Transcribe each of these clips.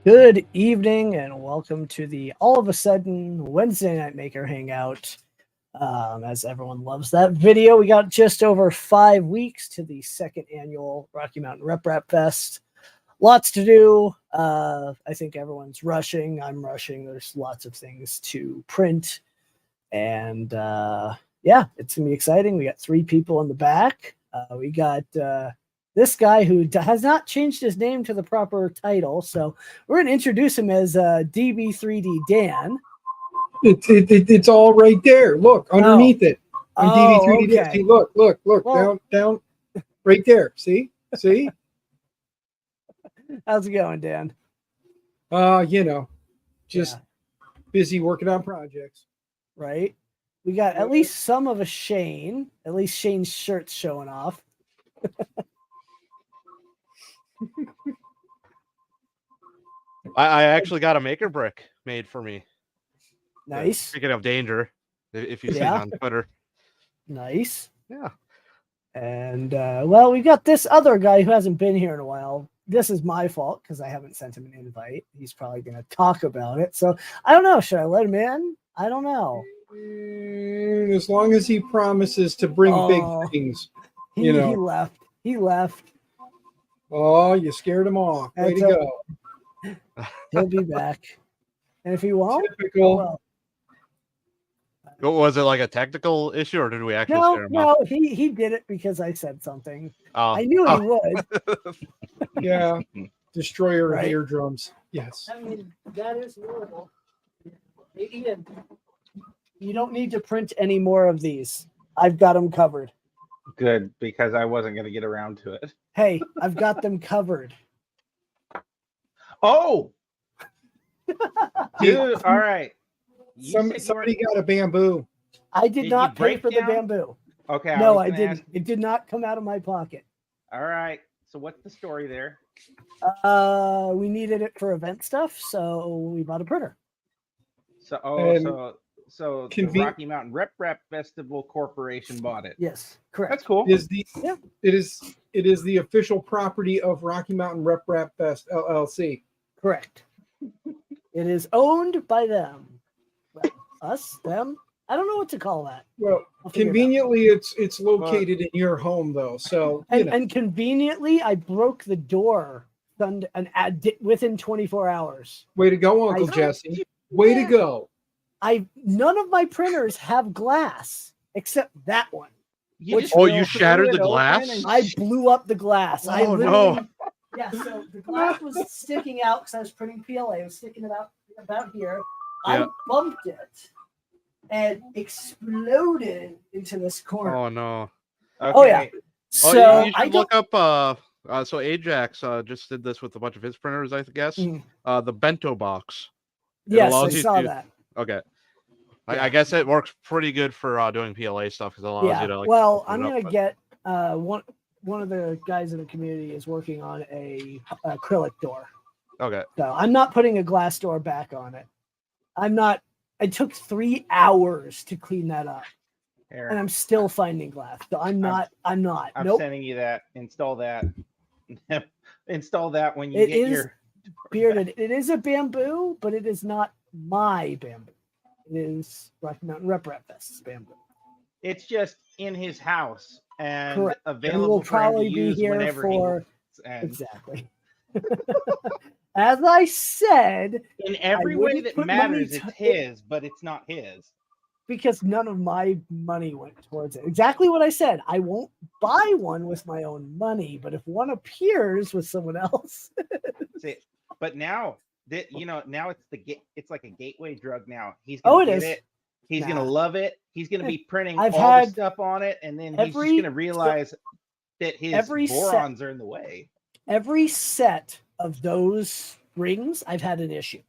Good evening and welcome to the all of a sudden Wednesday Night Maker Hangout. As everyone loves that video, we got just over 5 weeks to the second annual Rocky Mountain RepRap Fest. Lots to do. I think everyone's rushing. I'm rushing. There's lots of things to print. And yeah, it's going to be exciting. We got 3 people in the back. We got this guy who has not changed his name to the proper title. So we're going to introduce him as DB3D Dan. It's all right there. Look, underneath it. On DB3D. Okay. See, look, well, down, right there. See? How's it going, Dan? Just busy working on projects. Right? We got at least some of a Shane. At least Shane's shirt's showing off. I actually got a maker brick made for me. Nice. Speaking of danger, if you've seen on Twitter. Nice. Yeah. And well, we got this other guy who hasn't been here in a while. This is my fault because I haven't sent him an invite. He's probably going to talk about it. So I don't know. Should I let him in? I don't know. As long as he promises to bring big things. He left. He left. Oh, you scared him off. Way to go. He'll be back. And if he won't, typical. Well. Was it like a technical issue, or did we actually scare him off? No, he did it because I said something. Oh. I knew he would. Yeah. Destroyer of eardrums. Yes. I mean, that is horrible. Ian, you don't need to print any more of these. I've got them covered. Good, because I wasn't going to get around to it. Hey, I've got them covered. Oh! Dude, all right. Somebody got a bamboo. I did not pay for the bamboo. Okay. No, I didn't. It did not come out of my pocket. All right. So what's the story there? We needed it for event stuff, so we bought a printer. So the Rocky Mountain RepRap Festival Corporation bought it. Yes, correct. That's cool. It is the official property of Rocky Mountain RepRap Fest LLC. Correct. It is owned by them. Well, us, them. I don't know what to call that. Well, conveniently, it's located in your home, though. So and conveniently, I broke the door within 24 hours. Way to go, Uncle Jesse. Way to go. None of my printers have glass except that one. You shattered the glass? I blew up the glass. Oh, no. Yeah, so the glass was sticking out because I was printing PLA. It was sticking about here. Yeah. I bumped it and exploded into this corner. Oh, no. Okay. Oh, yeah. So you should look up. So Ajax just did this with a bunch of his printers, I guess. The bento box. Yes, I saw that. Okay. I guess it works pretty good for doing PLA stuff because it allows you to I'm gonna get one of the guys in the community is working on a acrylic door. Okay. So I'm not putting a glass door back on it. It took 3 hours to clean that up. Aaron, and I'm still finding glass. So I'm not. I'm sending you that. Install that. Install that when you get your bearded. It is a bamboo, but it is not my bamboo. It is Rocky Mountain RepRap Fest's bamboo. It's just in his house and Correct. available and will for him probably to be use here whenever for exactly. As I said, in every way that matters, it's his, but it's not his. Because none of my money went towards it. Exactly what I said. I won't buy one with my own money, but if one appears with someone else. See, but now that now it's like a gateway drug now. He's gonna get it. He's gonna love it. He's gonna be printing all the stuff on it, and then he's just gonna realize that his borons are in the way. Every set of those rings, I've had an issue.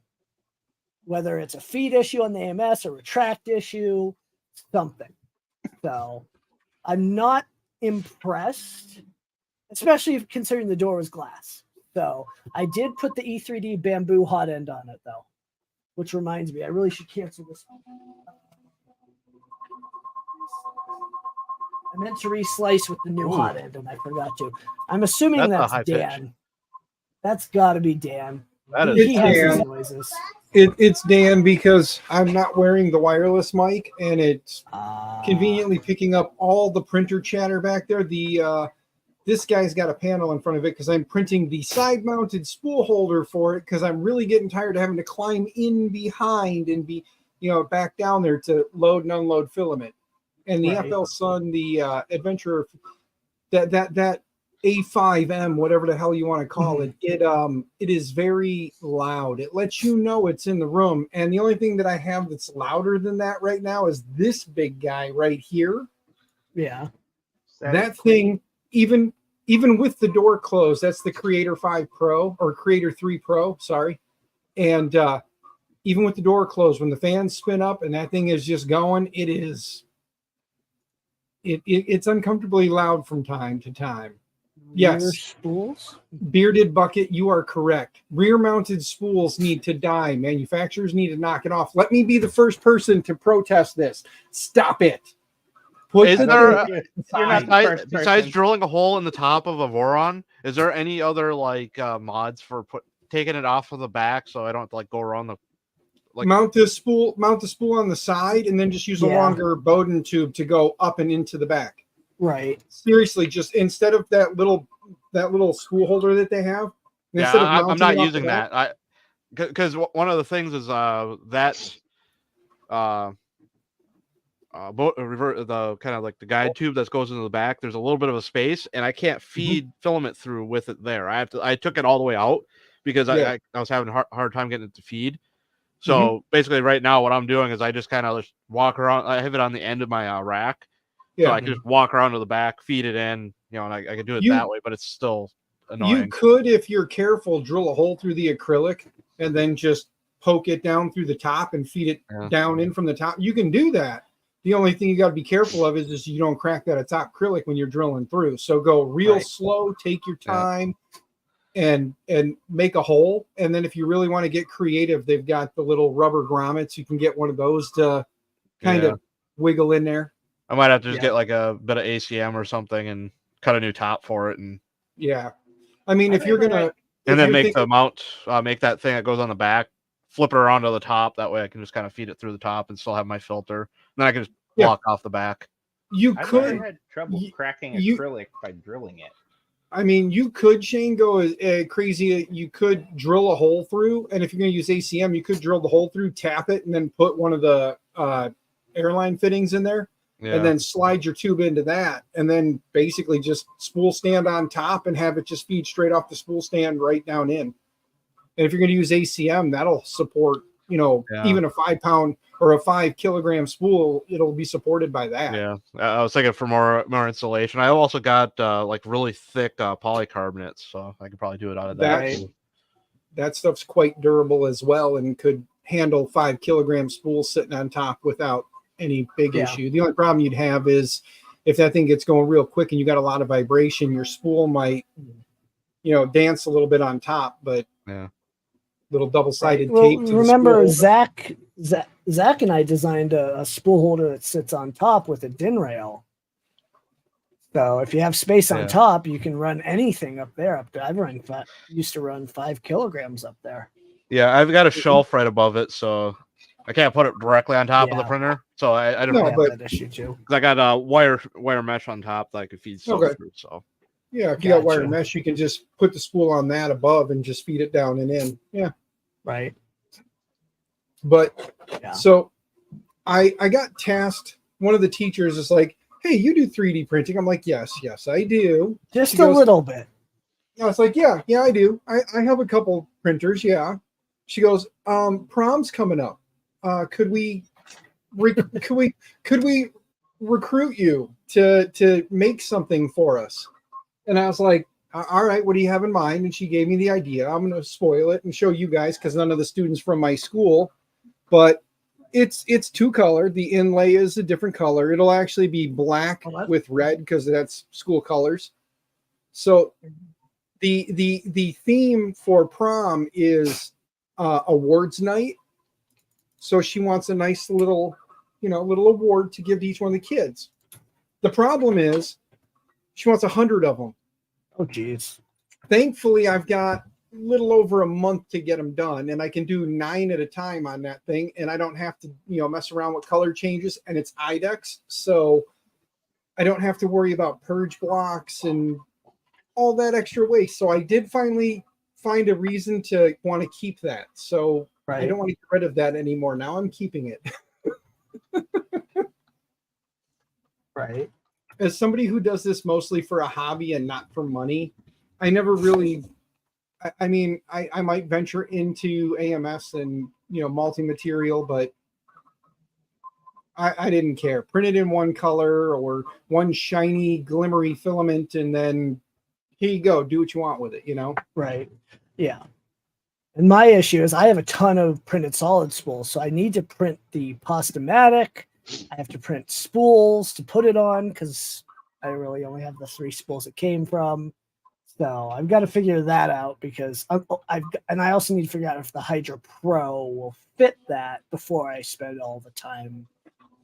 Whether it's a feed issue on the AMS, a retract issue, something. So I'm not impressed, especially considering the door was glass. So I did put the E3D bamboo hot end on it, though, which reminds me, I really should cancel this. I meant to reslice with the new hot end, and I forgot to. I'm assuming that's Dan. That's got to be Dan. That is He has Dan. these noises. It's Dan because I'm not wearing the wireless mic, and it's conveniently picking up all the printer chatter back there. This guy's got a panel in front of it because I'm printing the side-mounted spool holder for it because I'm really getting tired of having to climb in behind and be, back down there to load and unload filament. And the FL Sun, the Adventurer, that A5M, whatever the hell you want to call it, it is very loud. It lets you know it's in the room. And the only thing that I have that's louder than that right now is this big guy right here. Yeah. That thing, even with the door closed, that's the Creator 5 Pro or Creator 3 Pro, sorry. And even with the door closed, when the fans spin up and that thing is just going, it's uncomfortably loud from time to time. Yes. Spools? Bearded Bucket, you are correct. Rear mounted spools need to die. Manufacturers need to knock it off. Let me be the first person to protest this. Stop it. Besides drilling a hole in the top of a Voron, is there any other mods for taking it off of the back so I don't have to go around the mount the spool on the side and then just use a longer Bowden tube to go up and into the back. Right. Seriously, just instead of that little spool holder that they have. I'm not using that. Because one of the things is that's the kind of the guide tube that goes into the back. There's a little bit of a space, and I can't feed filament through with it there. I took it all the way out because I was having a hard time getting it to feed. So basically, right now, what I'm doing is I just kind of just walk around. I have it on the end of my rack, so I can just walk around to the back, feed it in, and I can do it that way. But it's still annoying. You could, if you're careful, drill a hole through the acrylic and then just poke it down through the top and feed it down in from the top. You can do that. The only thing you got to be careful of is you don't crack that top acrylic when you're drilling through. So go real slow, take your time. And make a hole, and then if you really want to get creative, they've got the little rubber grommets. You can get one of those to kind of wiggle in there. I might have to just get a bit of ACM or something and cut a new top for it. And I mean, if you're gonna and then make the mount, make that thing that goes on the back, flip it around to the top. That way, I can just kind of feed it through the top and still have my filter. And then I can just block off the back. I've had trouble cracking acrylic by drilling it. I mean, you could, Shane, go crazy. You could drill a hole through, and if you're going to use ACM, you could drill the hole through, tap it, and then put one of the airline fittings in there, and then slide your tube into that, and then basically just spool stand on top and have it just feed straight off the spool stand right down in. And if you're going to use ACM, that'll support, even a 5-pound or a 5-kilogram spool, it'll be supported by that. Yeah, I was thinking for more insulation. I also got really thick polycarbonates, so I could probably do it out of that. That stuff's quite durable as well and could handle 5-kilogram spools sitting on top without any big issue. The only problem you'd have is if that thing gets going real quick and you got a lot of vibration, your spool might, dance a little bit on top, but little double-sided tape. Remember, Zach and I designed a spool holder that sits on top with a DIN rail. So if you have space on top, you can run anything up there. Used to run 5 kilograms up there. Yeah, I've got a shelf right above it, so I can't put it directly on top of the printer. So I don't have that issue too. Because I got a wire mesh on top that I could feed through. So if you got wire mesh, you can just put the spool on that above and just feed it down and in. Yeah. Right. But so I got tasked. One of the teachers is like, "Hey, you do 3D printing?" I'm like, yes, I do. Just a little bit. I was like, yeah, I do. I have a couple printers. Yeah. She goes, prom's coming up. Could we recruit you to make something for us? And I was like, all right, what do you have in mind? And she gave me the idea. I'm going to spoil it and show you guys because none of the students from my school, but it's 2-color. The inlay is a different color. It'll actually be black with red because that's school colors. So the theme for prom is awards night. So she wants a nice little award to give to each one of the kids. The problem is she wants 100 of them. Oh, geez. Thankfully, I've got little over a month to get them done, and I can do 9 at a time on that thing, and I don't have to, mess around with color changes, and it's IDEX, so I don't have to worry about purge blocks and all that extra waste. So I did finally find a reason to want to keep that. So I don't want to get rid of that anymore. Now I'm keeping it. Right. As somebody who does this mostly for a hobby and not for money, I never really, I mean, I might venture into AMS and, multi-material, but I didn't care. Print it in one color or one shiny, glimmery filament, and then here you go. Do what you want with it, Right. Yeah. And my issue is I have a ton of printed solid spools, so I need to print the Postomatic. I have to print spools to put it on because I really only have the 3 spools it came from. So I've got to figure that out because I also need to figure out if the Hydra Pro will fit that before I spend all the time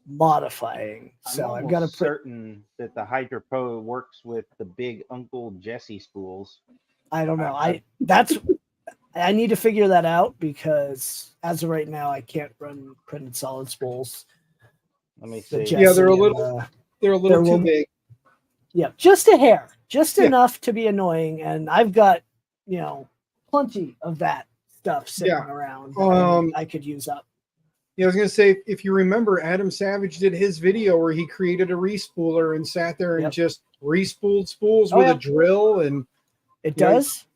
modifying. So I've got to certain that the Hydra Pro works with the big Uncle Jesse spools. I don't know. I need to figure that out because as of right now I can't run printed solid spools. Let me see. Yeah, they're a little too big. Yeah, just a hair, enough to be annoying, and I've got plenty of that stuff sitting around that I could use up. Yeah, I was gonna say, if you remember, Adam Savage did his video where he created a respooler and sat there and just respooled spools with a drill, and it does.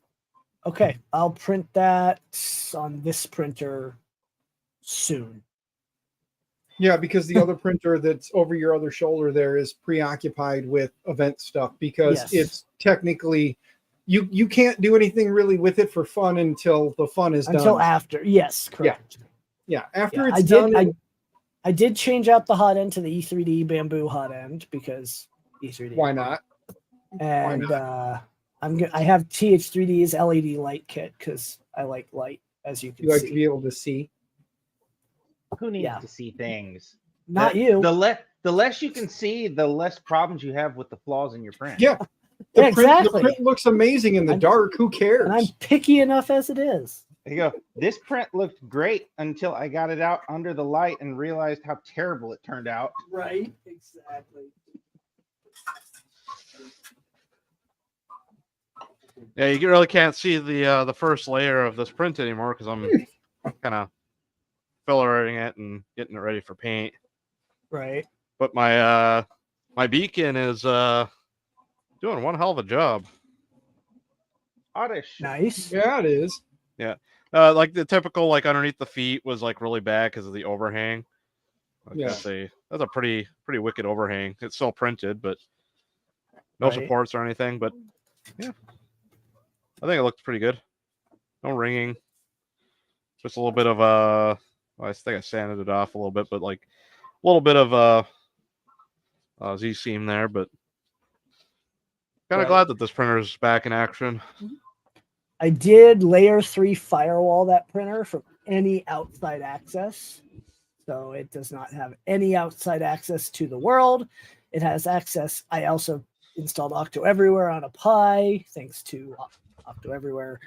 Okay, I'll print that on this printer soon. Yeah, because the other printer that's over your other shoulder there is preoccupied with event stuff because it's technically you can't do anything really with it for fun until the fun is done. Until after, yes, correct. Yeah, after it's done. I did change out the hot end to the E3D bamboo hot end because E3D. Why not? And I have TH3D's LED light kit because I like light, as you can see. You like to be able to see. Who needs to see things? Not you. The less you can see, the less problems you have with the flaws in your print. Yeah. The print looks amazing in the dark. Who cares? And I'm picky enough as it is. There you go. This print looked great until I got it out under the light and realized how terrible it turned out. Right. Exactly. Yeah, you really can't see the first layer of this print anymore because I'm kind of fillering it and getting it ready for paint. Right. But my my beacon is doing one hell of a job. Oddish. Nice. Yeah, it is. Yeah. Like the typical underneath the feet was really bad because of the overhang. That's a pretty wicked overhang. It's still printed, but no supports or anything. But yeah, I think it looks pretty good. No ringing. Just a little bit of I think I sanded it off a little bit, but a little bit of Z seam there. But kind of glad that this printer is back in action. I did layer 3 firewall that printer from any outside access. So it does not have any outside access to the world. It has access. I also installed Octo Everywhere on a Pi, thanks to Octo Everywhere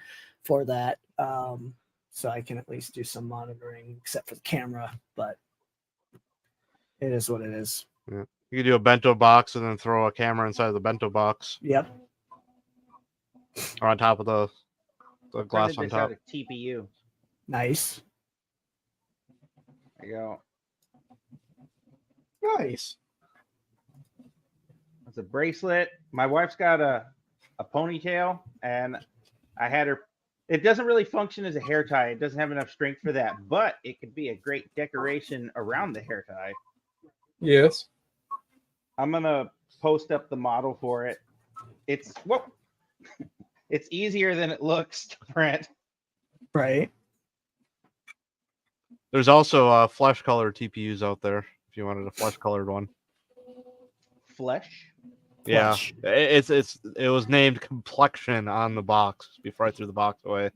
for that. So I can at least do some monitoring, except for the camera, but it is what it is. Yeah. You can do a bento box and then throw a camera inside of the bento box. Yep. Or on top of the glass on top. Out of TPU. Nice. There you go. Nice. It's a bracelet. My wife's got a ponytail, and I had her. It doesn't really function as a hair tie. It doesn't have enough strength for that, but it could be a great decoration around the hair tie. Yes. I'm gonna post up the model for it. It's it's easier than it looks to print. Right. There's also flesh colored TPUs out there if you wanted a flesh colored one. Flesh? Yeah, it was named complexion on the box before I threw the box away.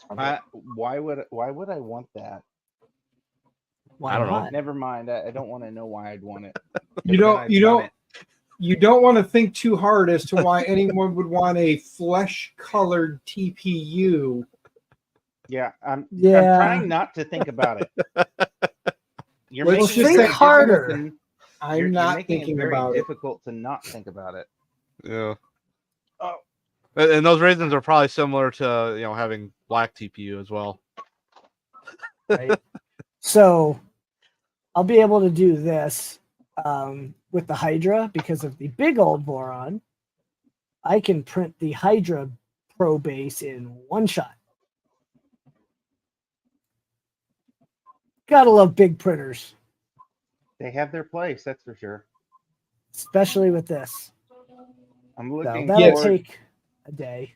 Why would I want that? Why I don't not? know. Never mind. I don't want to know why I'd want it. You don't You don't want to think too hard as to why anyone would want a flesh-colored TPU. Yeah, I'm trying not to think about it. Let's just think harder. I'm not thinking about it. It's difficult to not think about it. Yeah. Oh. And those reasons are probably similar to having black TPU as well. Right. So I'll be able to do this with the Hydra because of the big old boron. I can print the Hydra Pro base in one shot. Gotta love big printers. They have their place, that's for sure. Especially with this. I'm looking. So that'll take a day.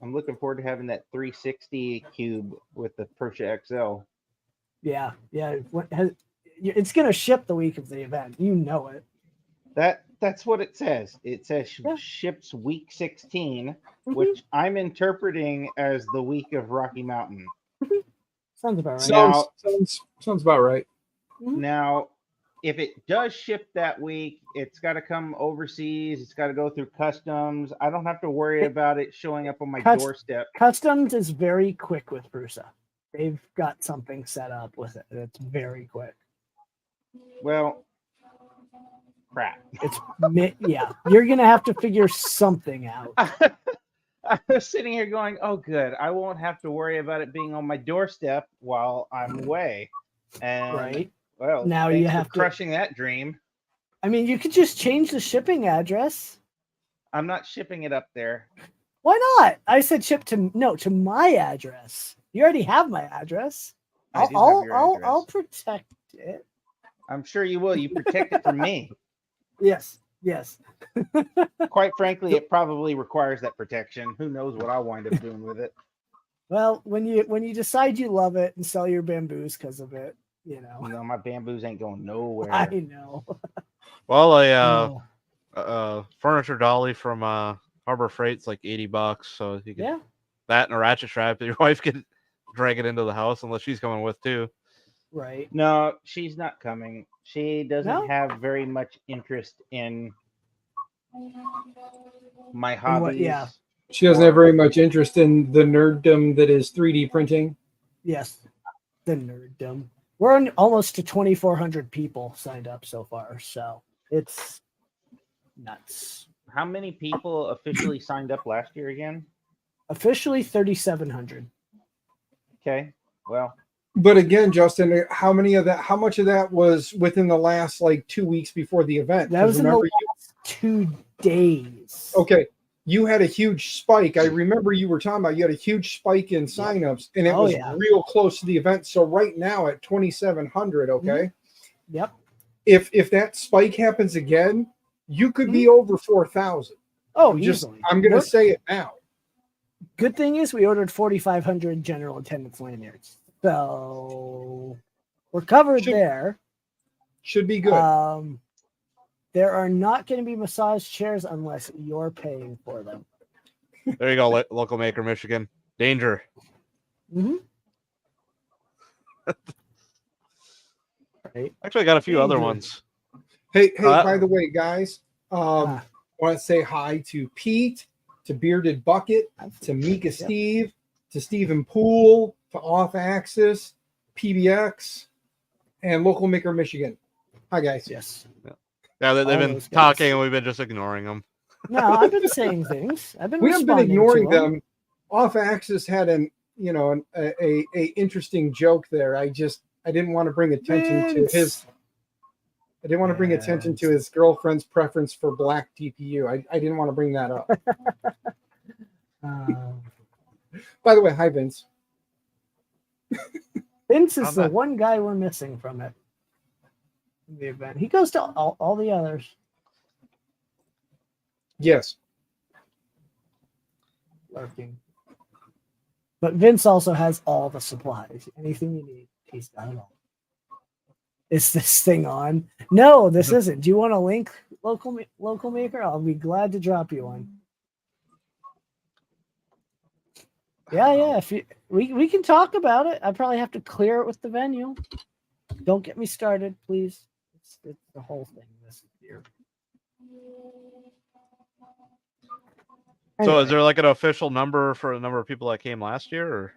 I'm looking forward to having that 360 cube with the Persia XL. Yeah. It's gonna ship the week of the event. You know it. That's what it says. It says ships week 16, which I'm interpreting as the week of Rocky Mountain. Sounds about right. Sounds about right. Now, if it does ship that week, it's got to come overseas. It's got to go through customs. I don't have to worry about it showing up on my doorstep. Customs is very quick with Prusa. They've got something set up with it. It's very quick. Well, crap. You're gonna have to figure something out. I was sitting here going, "Oh, good. I won't have to worry about it being on my doorstep while I'm away." And right. Well, now you have crushing that dream. I mean, you could just change the shipping address. I'm not shipping it up there. Why not? I said ship to my address. You already have my address. I'll protect it. I'm sure you will. You protect it from me. Yes. Quite frankly, it probably requires that protection. Who knows what I'll wind up doing with it? Well, when you decide you love it and sell your bamboos because of it, No, my bamboos ain't going nowhere. I know. Well, a furniture dolly from Harbor Freight's like $80, so you can that and a ratchet strap. Your wife can drag it into the house unless she's coming with too. Right. No, she's not coming. She doesn't have very much interest in my hobbies. She doesn't have very much interest in the nerddom that is 3D printing. Yes, the nerddom. We're on almost to 2,400 people signed up so far, so it's nuts. How many people officially signed up last year again? Officially 3,700. Okay, well. But again, Justin, how much of that was within the last 2 weeks before the event? That was in the last 2 days. Okay. You had a huge spike. I remember you were talking about you had a huge spike in signups, and it was real close to the event. So right now at 2,700, okay? Yep. If that spike happens again, you could be over 4,000. Oh, easily. I'm going to say it now. Good thing is we ordered 4,500 general attendance lanyards. So we're covered there. Should be good. There are not going to be massage chairs unless you're paying for them. There you go, local maker, Michigan. Danger. Right. Actually, I got a few other ones. Hey, by the way, guys, I want to say hi to Pete, to Bearded Bucket, to Mika Steve, to Stephen Poole, to Off Axis, PBX, and Local Maker Michigan. Hi, guys. Yes. Yeah, they've been talking and we've been just ignoring them. No, I've been saying things. We haven't been ignoring them. Off Axis had a interesting joke there. I didn't want to bring attention to his. I didn't want to bring attention to his girlfriend's preference for black DPU. I didn't want to bring that up. By the way, hi Vince. Vince is the one guy we're missing from it. The event. He goes to all the others. Yes. Lurking. But Vince also has all the supplies. Anything you need, he's got it all. Is this thing on? No, this isn't. Do you want a link, local maker? I'll be glad to drop you one. Yeah. If we can talk about it. I probably have to clear it with the venue. Don't get me started, please. It's the whole thing this year. So is there like an official number for the number of people that came last year? Or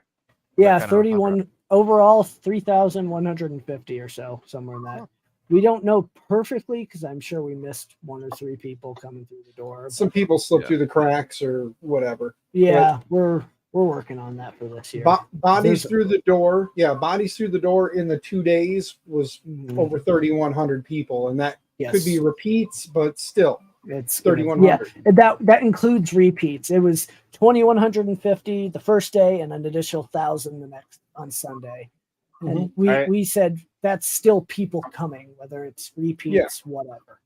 yeah, 31 overall, 3,150 or so, somewhere in that. Oh. We don't know perfectly because I'm sure we missed 1 or 3 people coming through the door. Some people slipped through the cracks or whatever. Yeah, but we're working on that for this year. Bodies through the door. Yeah, bodies through the door in the 2 days was over 3,100 people, and that could be repeats, but still. It's 3,100. Yeah, that includes repeats. It was 2,150 the first day and an additional 1,000 the next on Sunday. And we said that's still people coming, whether it's repeats, whatever.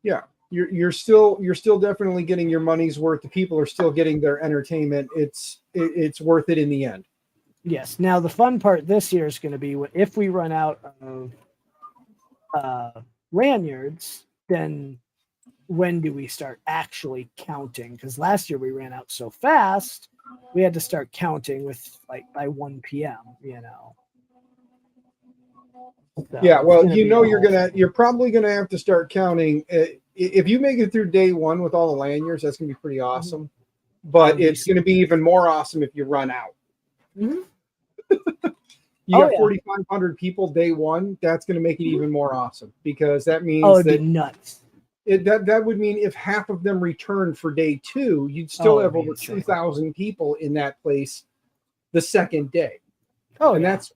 Yeah, you're still definitely getting your money's worth. The people are still getting their entertainment. It's worth it in the end. Yes. Now the fun part this year is going to be if we run out of lanyards, then when do we start actually counting? Because last year we ran out so fast, we had to start counting with by 1 p.m. So yeah, well, you're probably gonna have to start counting. If you make it through day 1 with all the lanyards, that's gonna be pretty awesome. But it's gonna be even more awesome if you run out. Mm-hmm. You got 4,500 people day 1. That's gonna make it even more awesome because that means it'd be nuts. That would mean if half of them returned for day 2, you'd still have over 2,000 people in that place the second day. And that's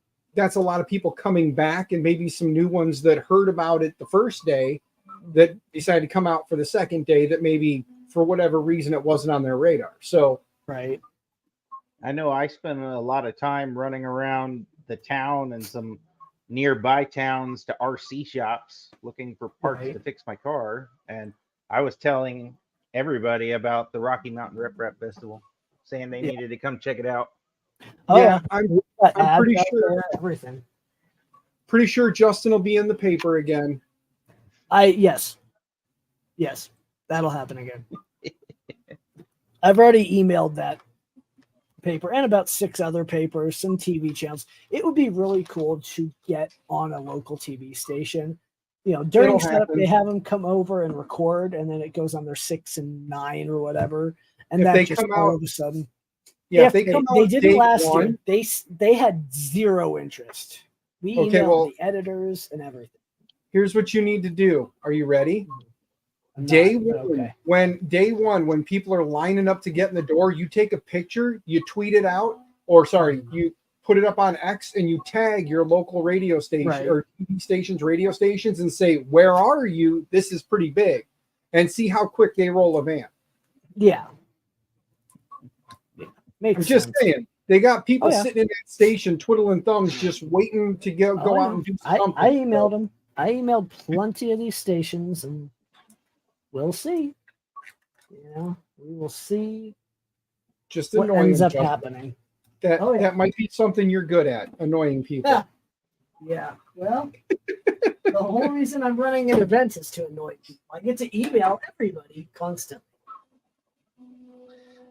a lot of people coming back, and maybe some new ones that heard about it the first day that decided to come out for the second day that maybe for whatever reason it wasn't on their radar. So right. I know I spent a lot of time running around the town and some nearby towns to RC shops looking for parts to fix my car, and I was telling everybody about the Rocky Mountain RepRap Festival, saying they needed to come check it out. I'm pretty sure everything. Pretty sure Justin will be in the paper again. Yes, that'll happen again. I've already emailed that paper and about 6 other papers, some TV channels. It would be really cool to get on a local TV station. During setup, they have them come over and record, and then it goes on their 6 and 9 or whatever. And then just all of a sudden, they did it last year. They had 0 interest. We emailed the editors and everything. Here's what you need to do. Are you ready? Day one, when people are lining up to get in the door, you take a picture, you tweet it out, you put it up on X and you tag your local radio station or TV stations, radio stations, and say, "Where are you? This is pretty big," and see how quick they roll a van. Yeah. I'm just saying, they got people sitting in that station twiddling thumbs, just waiting to go out and do something. I emailed them. I emailed plenty of these stations, and we'll see. We will see. Just what ends up happening. That might be something you're good at, annoying people. Yeah. Well, the whole reason I'm running an event is to annoy people. I get to email everybody constantly.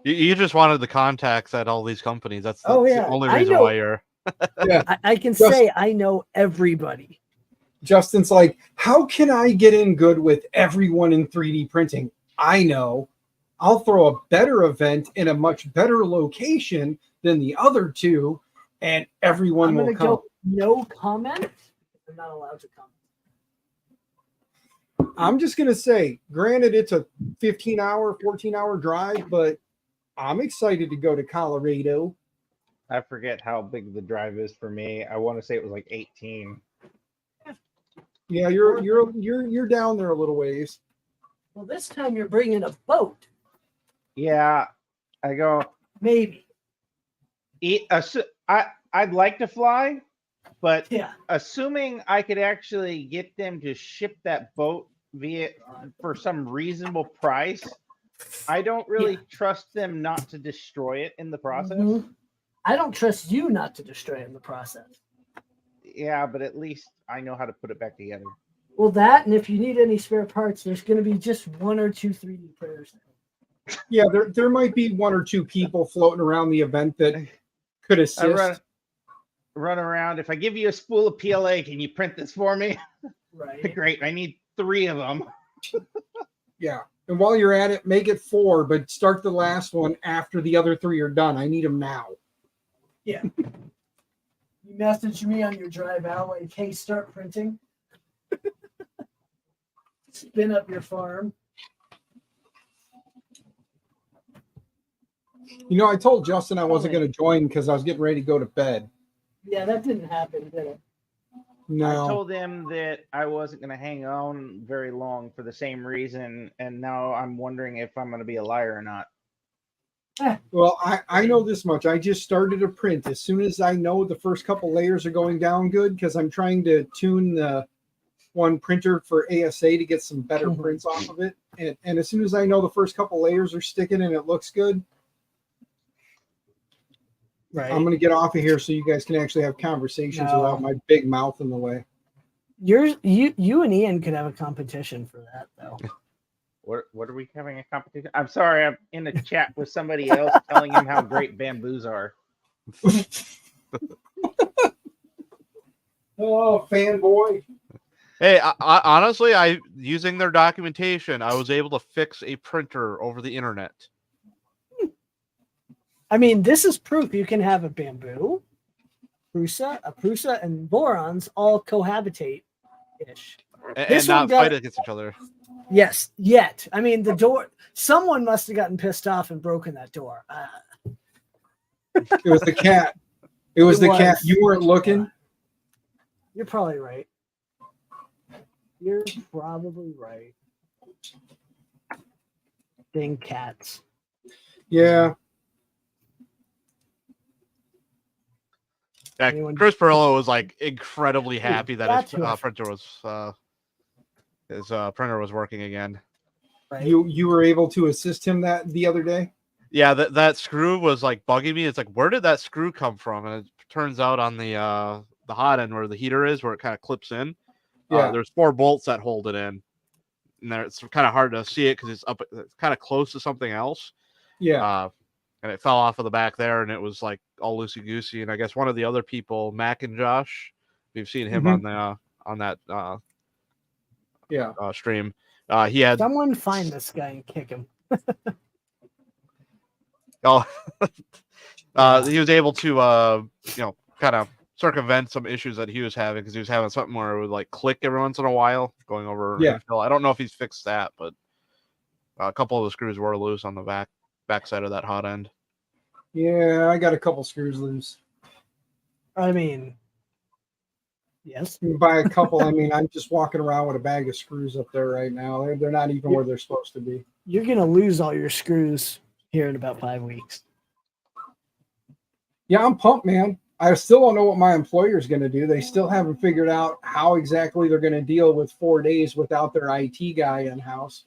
You just wanted the contacts at all these companies. That's the only reason why you're. I can say I know everybody. Justin's like, how can I get in good with everyone in 3D printing? I know. I'll throw a better event in a much better location than the other 2, and everyone will come. Go no comment. I'm not allowed to comment. I'm just going to say, granted, it's a 15-hour, 14-hour drive, but I'm excited to go to Colorado. I forget how big the drive is for me. I want to say it was like 18. Yeah, you're down there a little ways. Well, this time you're bringing a boat. Yeah, I go maybe. I'd like to fly, but assuming I could actually get them to ship that boat for some reasonable price, I don't really trust them not to destroy it in the process. Mm-hmm. I don't trust you not to destroy it in the process. Yeah, but at least I know how to put it back together. Well, that, and if you need any spare parts, there's going to be just 1 or 2 3D printers. Yeah, there might be 1 or 2 people floating around the event that could assist. Run around. If I give you a spool of PLA, can you print this for me? Right. Great. I need 3 of them. Yeah. And while you're at it, make it 4, but start the last one after the other 3 are done. I need them now. Yeah. You message me on your drive out like, hey, start printing. Spin up your farm. You know, I told Justin I wasn't going to join because I was getting ready to go to bed. Yeah, that didn't happen, did it? No. I told him that I wasn't going to hang on very long for the same reason, and now I'm wondering if I'm going to be a liar or not. Well, I know this much. I just started a print as soon as I know the first couple layers are going down good, because I'm trying to tune the one printer for ASA to get some better prints off of it. And as soon as I know the first couple layers are sticking and it looks good, right, I'm going to get off of here so you guys can actually have conversations without my big mouth in the way. You and Ian could have a competition for that, though. What are we having a competition? I'm sorry, I'm in a chat with somebody else telling him how great bamboos are. Oh, fanboy. Hey, I honestly, using their documentation, I was able to fix a printer over the internet. I mean, this is proof you can have a bamboo, a prusa, and borons all cohabitate-ish. And not fight against each other. Yes, yet. I mean, the door, someone must have gotten pissed off and broken that door. It was the cat. It was the cat. You weren't looking. You're probably right. You're probably right. Dang cats. Yeah. Yeah, Chris Perillo was like incredibly happy that his printer was working again. Right. You were able to assist him the other day? Yeah, that screw was like bugging me. It's like, where did that screw come from? And it turns out on the hot end where the heater is, where it kind of clips in. Yeah. There's 4 bolts that hold it in. And it's kind of hard to see it because it's kind of close to something else. Yeah. And it fell off of the back there, and it was like all loosey goosey. And I guess one of the other people, Mac and Josh, we've seen him on that stream. He had someone find this guy and kick him. He was able to kind of circumvent some issues that he was having because he was having something where it would like click every once in a while going over. Yeah. I don't know if he's fixed that, but a couple of the screws were loose on the back side of that hot end. Yeah, I got a couple screws loose. I mean, yes. By a couple, I mean I'm just walking around with a bag of screws up there right now. They're not even where they're supposed to be. You're gonna lose all your screws here in about 5 weeks. Yeah, I'm pumped, man. I still don't know what my employer is going to do. They still haven't figured out how exactly they're going to deal with 4 days without their IT guy in house.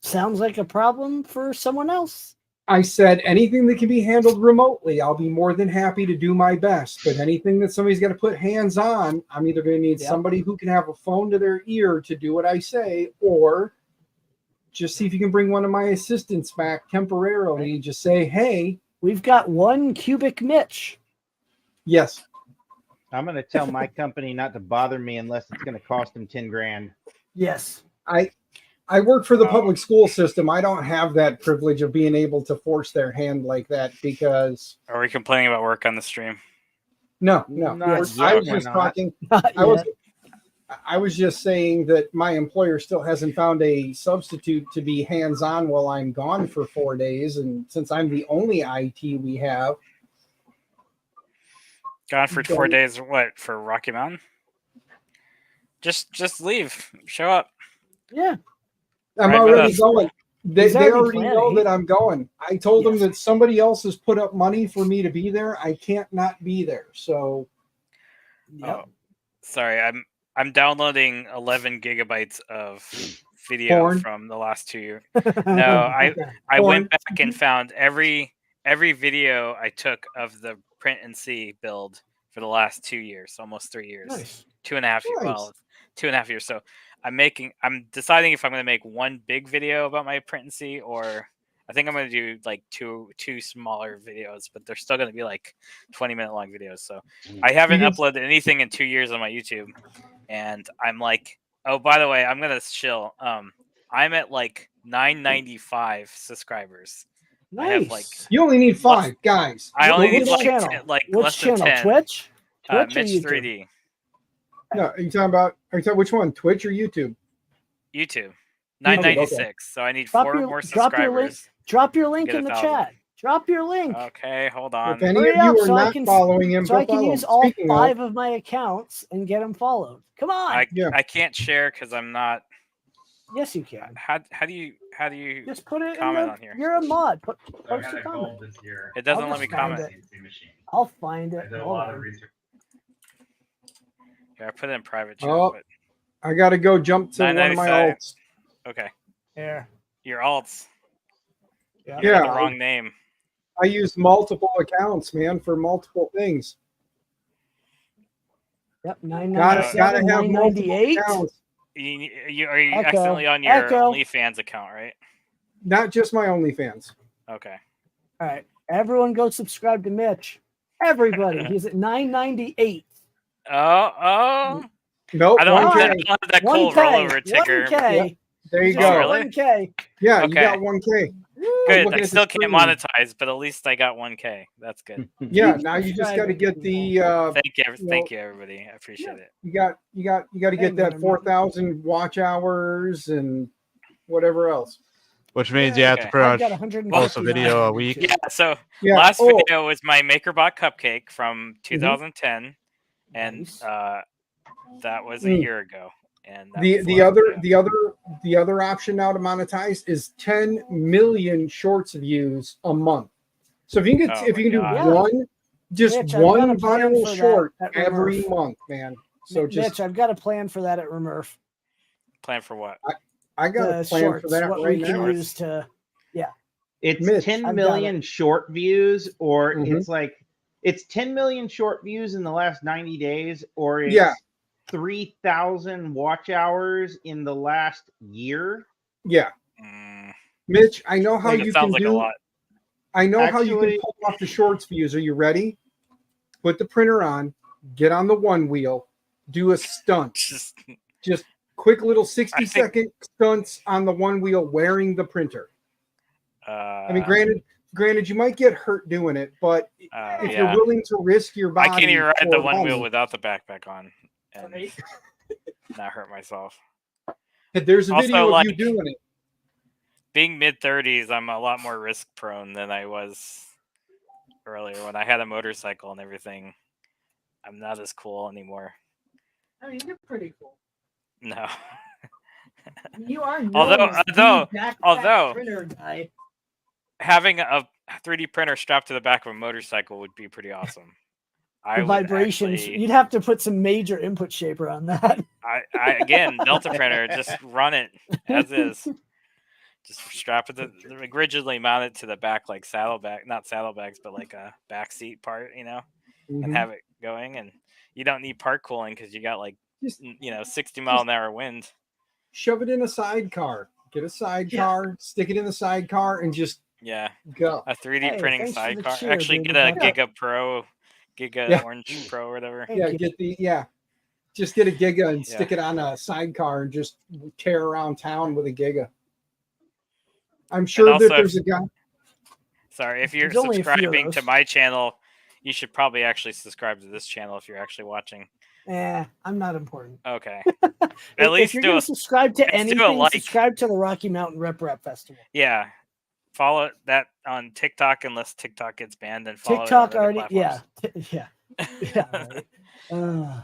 Sounds like a problem for someone else. I said anything that can be handled remotely, I'll be more than happy to do my best. But anything that somebody's got to put hands on, I'm either going to need somebody who can have a phone to their ear to do what I say, or just see if you can bring one of my assistants back temporarily. Just say, hey, we've got 1 cubic Mitch. Yes. I'm going to tell my company not to bother me unless it's going to cost them 10 grand. Yes. I work for the public school system. I don't have that privilege of being able to force their hand like that because. Are we complaining about work on the stream? No. I was just talking. I was just saying that my employer still hasn't found a substitute to be hands-on while I'm gone for 4 days. And since I'm the only IT we have. Gone for 4 days, what, for Rocky Mountain? Just leave. Show up. Yeah. I'm already going. They already know that I'm going. I told them that somebody else has put up money for me to be there. I can't not be there. So. Oh, sorry. I'm downloading 11 gigabytes of video from the last 2 years. No, I went back and found every video I took of the print and see build for the last 2 years, almost 3 years. Nice. 2.5 years. Well, 2.5 years. So I'm deciding if I'm going to make one big video about my print and see, or I think I'm going to do like two smaller videos, but they're still going to be like 20-minute long videos. So I haven't uploaded anything in 2 years on my YouTube, and I'm like, oh, by the way, I'm going to chill. I'm at like 995 subscribers. Nice. I have like you only need 5 guys. I only need Which channel? like Which less channel? than 10. Twitch? Twitch or Mitch YouTube? 3D. No, are you talking which one? Twitch or YouTube? YouTube. 996. Okay. So I need 4 more subscribers. Drop your link in the chat. Drop your link. Okay, hold on. If any of you are not following him, so I can use all 5 of my accounts and get them followed. Come on. I can't share because I'm not. Yes, you can. How do you just put it comment on here? You're a mod. Post a comment. It doesn't let me comment. I'll find it. Yeah, I put it in private chat. Oh, but... I gotta go jump to one of my alts. Okay. Here. Your alts. Yeah. You got the wrong name. I use multiple accounts, man, for multiple things. Yep, 997, gotta have multiple accounts. Are you accidentally on your OnlyFans account, right? Not just my OnlyFans. Okay. All right. Everyone go subscribe to Mitch. Everybody. He's at 998. Oh. Nope. I don't have that cool rollover ticker. 1K. Yeah, there you go. go. Really? 1K. Yeah, you got 1K. Good. I still can't monetize, but at least I got 1K. That's good. Yeah. Now you just got to get the. Thank you, everybody. I appreciate it. You got to get that 4,000 watch hours and whatever else. Which means you have to post a video a week. Yeah. So last video was my MakerBot cupcake from 2010, and that was a year ago. And the other option now to monetize is 10 million shorts views a month. So if you can do one viral short every month, man. So Mitch, I've got a plan for that at RMRRF. Plan for what? I got a plan shorts, for that what right we can now. use to, It's Mitch, 10 million short views, or it's 10 million short views in the last 90 days, or it's 3,000 watch hours in the last year. Yeah. Mitch, I know how you can do. I know how you can pull off the shorts views. Are you ready? Put the printer on, get on the one wheel, do a stunt. Just quick little 60-second stunts on the one wheel wearing the printer. I mean, granted, you might get hurt doing it, but if you're willing to risk your body, I can't even ride the one wheel without the backpack on and not hurt myself. There's a video of you doing it. Being mid-30s, I'm a lot more risk prone than I was earlier when I had a motorcycle and everything. I'm not as cool anymore. I mean, you're pretty cool. No. You are. Although printer guy. Having a 3D printer strapped to the back of a motorcycle would be pretty awesome. The vibrations. You'd have to put some major input shaper on that. Again, Delta printer, just run it as is. Just strap it rigidly mount it to the back, like not saddlebags, but like a back seat part, and have it going. And you don't need part cooling because you got 60 mile an hour wind. Shove it in a sidecar. Get a sidecar, stick it in the sidecar, and just go. A 3D printing sidecar. Actually, get a Giga Orange Pro or whatever. Just get a Giga and stick it on a sidecar and just tear around town with a Giga. I'm sure that there's a guy. Sorry, if you're subscribing to my channel, you should probably actually subscribe to this channel if you're actually watching. I'm not important. Okay. At least if you're gonna subscribe to anything, subscribe to the Rocky Mountain RepRap Festival. Yeah. Follow that on TikTok unless TikTok gets banned, and follow TikTok it on already. platforms. Right.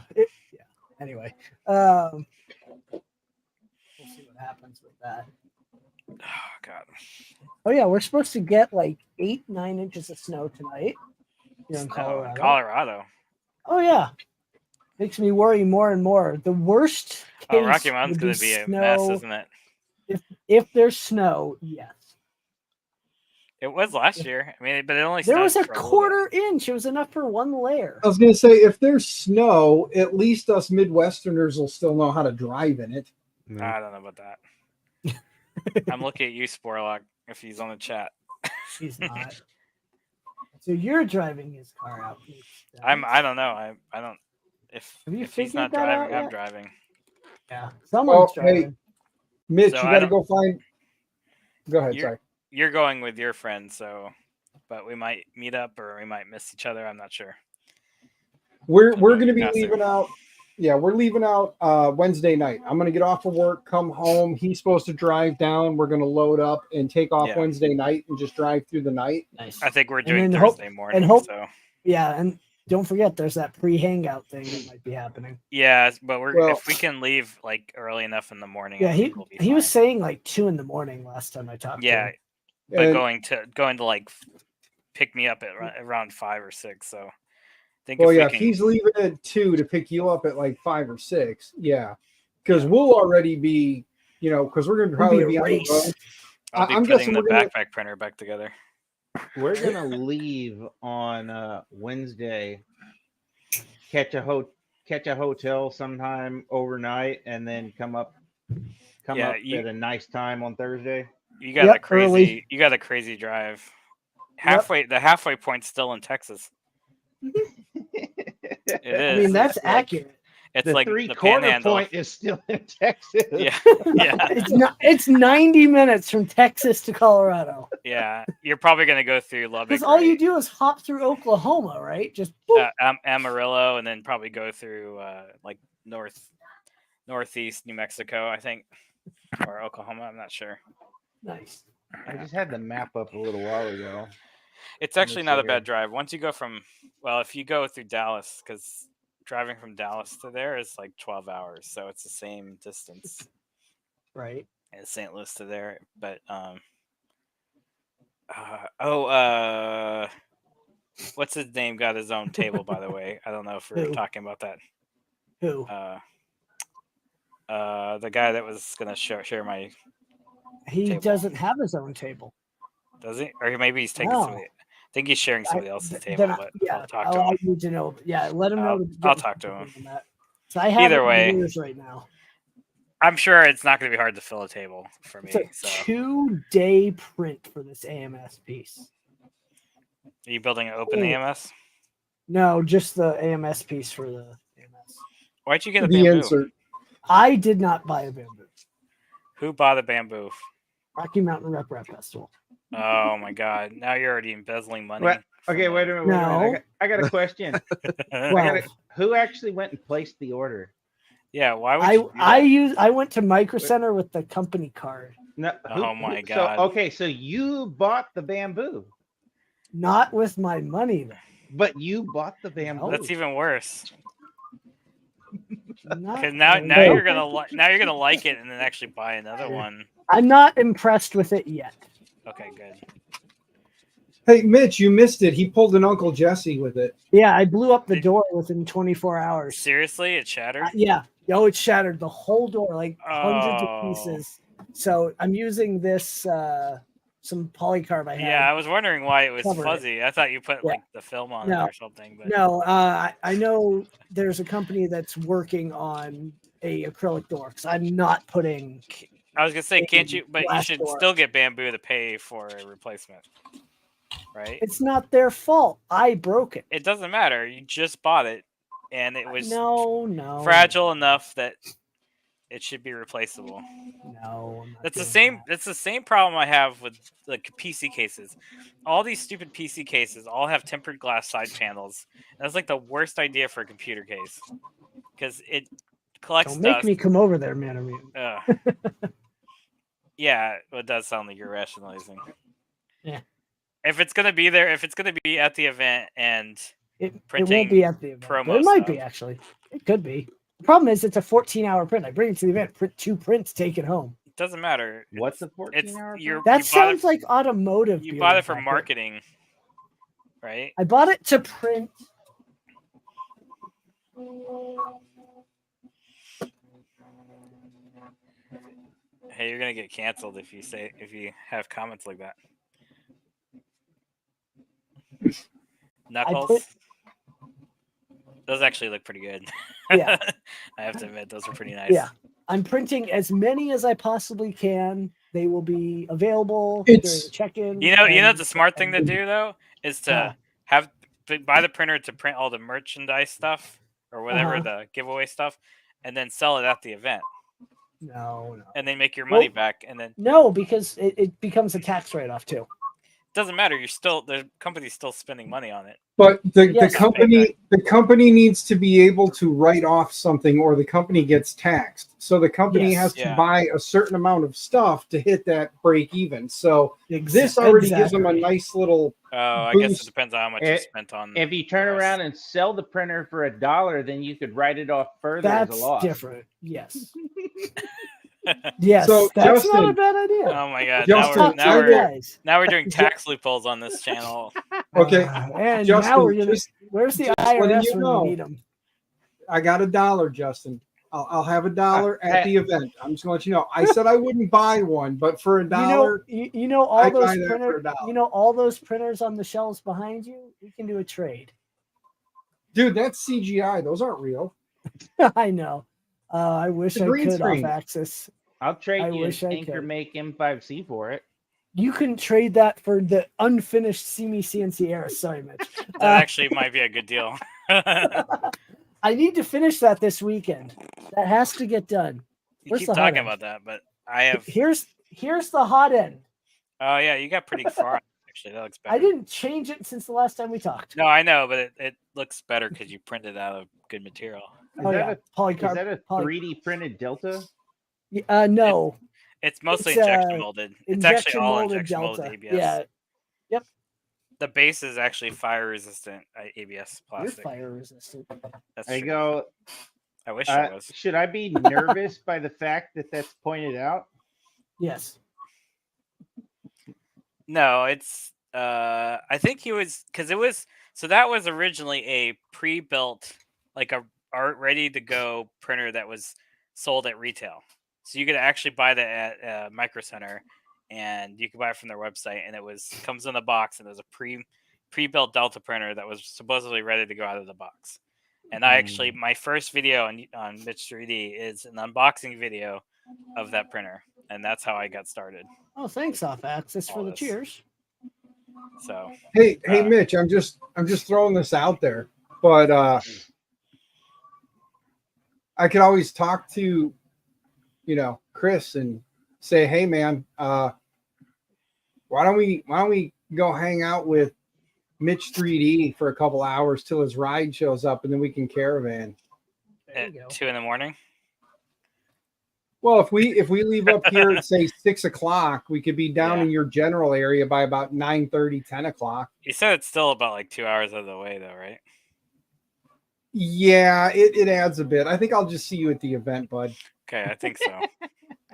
Anyway, we'll see what happens with that. Oh God. Oh yeah, we're supposed to get like 8-9 inches of snow tonight. Here in Colorado. Oh yeah. Makes me worry more and more. The worst case Rocky Mountain's going to be a mess, isn't it? If there's snow, yes. It was last year. I mean, but it only there was a quarter inch. It was enough for one layer. I was going to say, if there's snow, at least us Midwesterners will still know how to drive in it. I don't know about that. I'm looking at you, Sporlock, if he's on the chat. He's not. So you're driving his car out. I don't know. I don't. If he's not driving, I'm driving. Yeah, someone's driving. Mitch, So you got to go find. Go ahead. Sorry. You're going with your friend, so, but we might meet up or we might miss each other. I'm not sure. We're going to be leaving out. Yeah, we're leaving out Wednesday night. I'm going to get off of work, come home. He's supposed to drive down. We're going to load up and take off Wednesday night and just drive through the night. Nice. I think we're doing Thursday morning. So yeah, and don't forget there's that pre-hangout thing that might be happening. Yeah, but if we can leave like early enough in the morning. Yeah, he was saying like 2 a.m. last time I talked to him. But going to like pick me up at around 5 or 6. So I think if he's leaving at 2 to pick you up at like 5 or 6, because we'll already be, because we're going to probably be on the road. I'm putting the backpack printer back together. We're gonna leave on Wednesday, catch a hotel sometime overnight, and then come up at a nice time on Thursday. You got a crazy drive. The halfway point's still in Texas. It is. I mean, that's accurate. It's the like 3/4 point is still in Texas. Yeah. It's 90 minutes from Texas to Colorado. Yeah, you're probably gonna go through Lubbock. Because all you do is hop through Oklahoma, right? Just Amarillo, and then probably go through like northeast New Mexico, I think, or Oklahoma. I'm not sure. Nice. I just had the map up a little while ago. It's actually not a bad drive. Once you go if you go through Dallas, because driving from Dallas to there is like 12 hours, so it's the same distance, right? And St. Louis to there, but what's his name? Got his own table, by the way. I don't know if we're talking about that. Who? The guy that was gonna share my. He doesn't have his own table. Does he? Or maybe he's taking somebody. I think he's sharing somebody else's table, but I'll talk to him. I need to know. Yeah, let him know. I'll talk to him. So I have either way right now. I'm sure it's not going to be hard to fill a table for me. It's a 2-day print for this AMS piece. Are you building an open AMS? No, just the AMS piece for the AMS. Why'd you get a bamboo? Insert. I did not buy a bamboo. Who bought a bamboo? Rocky Mountain RepRap Festival. Oh my God! Now you're already embezzling money. Okay, wait a minute. I got a question. Who actually went and placed the order? Yeah, why would you do that? I went to Micro Center with the company card. No, oh my God! So you bought the bamboo, not with my money, though. But you bought the bamboo. That's even worse. Because now you're gonna like it and then actually buy another one. I'm not impressed with it yet. Okay, good. Hey, Mitch, you missed it. He pulled an Uncle Jesse with it. Yeah, I blew up the door within 24 hours. Seriously, it shattered? Yeah. Oh, it shattered the whole door, like hundreds of pieces. So I'm using this some polycarb I had. Yeah, I was wondering why it was fuzzy. I thought you put like the film on it or something. But... No, I know there's a company that's working on a acrylic door because I'm not putting. I was gonna say, can't you? But you should still get bamboo to pay for a replacement, right? It's not their fault. I broke it. It doesn't matter. You just bought it, and it was fragile enough that it should be replaceable. No, that's the same. That's the same problem I have with like PC cases. All these stupid PC cases all have tempered glass side panels. That's like the worst idea for a computer case because it collects. Don't make me come over there, man. Yeah, it does sound like you're rationalizing. Yeah. If it's gonna be there, if it's gonna be at the event and it won't be at the event. It might be actually. It could be. The problem is it's a 14-hour print. I bring it to the event, print 2 prints, take it home. It doesn't matter. What's the 14-hour print? That sounds like automotive. You bought it for marketing, right? I bought it to print. Hey, you're gonna get canceled if you have comments like that. Knuckles. Those actually look pretty good. Yeah. I have to admit, those are pretty nice. Yeah. I'm printing as many as I possibly can. They will be available during the check-in. You know the smart thing to do though is to buy the printer to print all the merchandise stuff or whatever the giveaway stuff, and then sell it at the event. No. And then make your money back, and then no, because it becomes a tax write-off too. Doesn't matter. The company's still spending money on it. But the company needs to be able to write off something, or the company gets taxed. So the company has to buy a certain amount of stuff to hit that break even. So this already gives them a nice little. I guess it depends on how much you spent on. If you turn around and sell the printer for $1, then you could write it off further as a loss. That's different. Yes. Yes, so that's Justin, not a bad idea. Oh my god! Justin, now we're doing tax loopholes on this channel. Okay, and Justin, now we're gonna. Where's the IRS when you need them? I got $1, Justin. I'll have $1 at the event. I'm just gonna let you know. I said I wouldn't buy one, but for $1, you know all those printers. You know all those printers on the shelves behind you. We can do a trade. Dude, that's CGI. Those aren't real. I know. I wish I could off Axis. I'll trade you an Anchor Make M5C for it. You can trade that for the unfinished See Me CNC era. Sorry, Mitch. That actually might be a good deal. I need to finish that this weekend. That has to get done. You keep talking about that, but I have. Here's the hot end. Oh yeah, you got pretty far. Actually, that looks better. I didn't change it since the last time we talked. No, I know, but it looks better because you printed out of good material. Is that a 3D printed Delta? No. It's mostly injection molded. It's actually all injection molded ABS. Yeah. Yep. The base is actually fire resistant ABS plastic. You're fire resistant. That's true. I go. I wish I was. Should I be nervous by the fact that that's pointed out? Yes. No, it's. I think he was because it was. So that was originally a pre-built, like a ready to go printer that was sold at retail. So you could actually buy that at Micro Center, and you could buy it from their website, and comes in the box, and it was a pre-built Delta printer that was supposedly ready to go out of the box. And I actually, my first video on Mitch 3D is an unboxing video of that printer, and that's how I got started. Oh, thanks, Off Axis, for the cheers. So hey, Mitch, I'm just throwing this out there, but I could always talk to, Chris and say, hey man, why don't we go hang out with Mitch 3D for a couple hours till his ride shows up, and then we can caravan. At 2 a.m. Well, if we leave up here at say 6 o'clock, we could be down in your general area by about 9:30, 10 o'clock. You said it's still about like 2 hours out of the way, though, right? Yeah, it adds a bit. I think I'll just see you at the event, bud. Okay, I think so.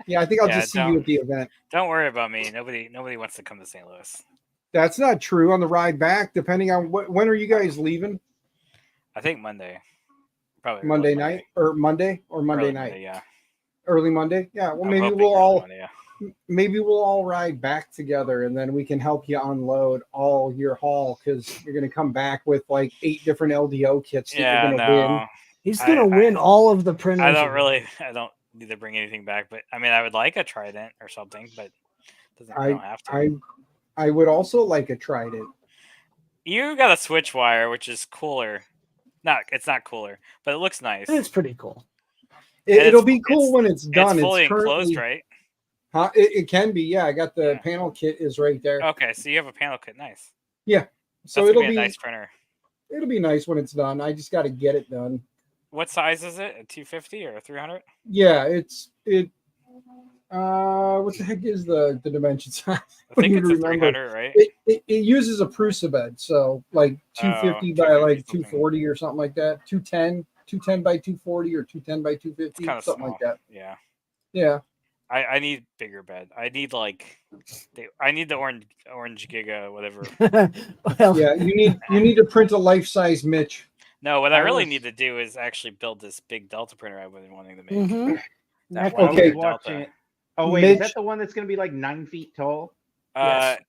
Yeah, I think I'll just see you at the event. Don't worry about me. Nobody wants to come to St. Louis. That's not true. On the ride back, depending on when are you guys leaving? I think Monday. Probably Monday night or Monday night. Monday, yeah. Early Monday. Yeah. Well, maybe we'll all ride back together, and then we can help you unload all your haul because you're going to come back with like 8 different LDO kits. That you're going to win. He's going to win all of the printers. I don't need to bring anything back, but I mean, I would like a Trident or something, but I don't have to. I would also like a Trident. You got a switch wire, which is cooler. It's not cooler, but it looks nice. It's pretty cool. It'll be cool when it's done. It's fully enclosed, right? Huh? It can be. Yeah, I got the panel kit is right there. Okay, so you have a panel kit. Nice. Yeah. So it'll be a nice printer. It'll be nice when it's done. I just got to get it done. What size is it? A 250 or a 300? Yeah, what the heck is the dimension size? I think it's a 300, right? It uses a Prusa bed, so like 250 by like 240 or something like that. 210 by 240 or 210 by 250, something small. Like that. Yeah. Yeah. I need bigger bed. I need the orange Giga, whatever. Well, yeah, you need to print a life-size Mitch. No, what I really need to do is actually build this big Delta printer I've been wanting to make. Mm-hmm. Okay. Oh wait, Mitch, is that the one that's going to be like 9 feet tall? Yes.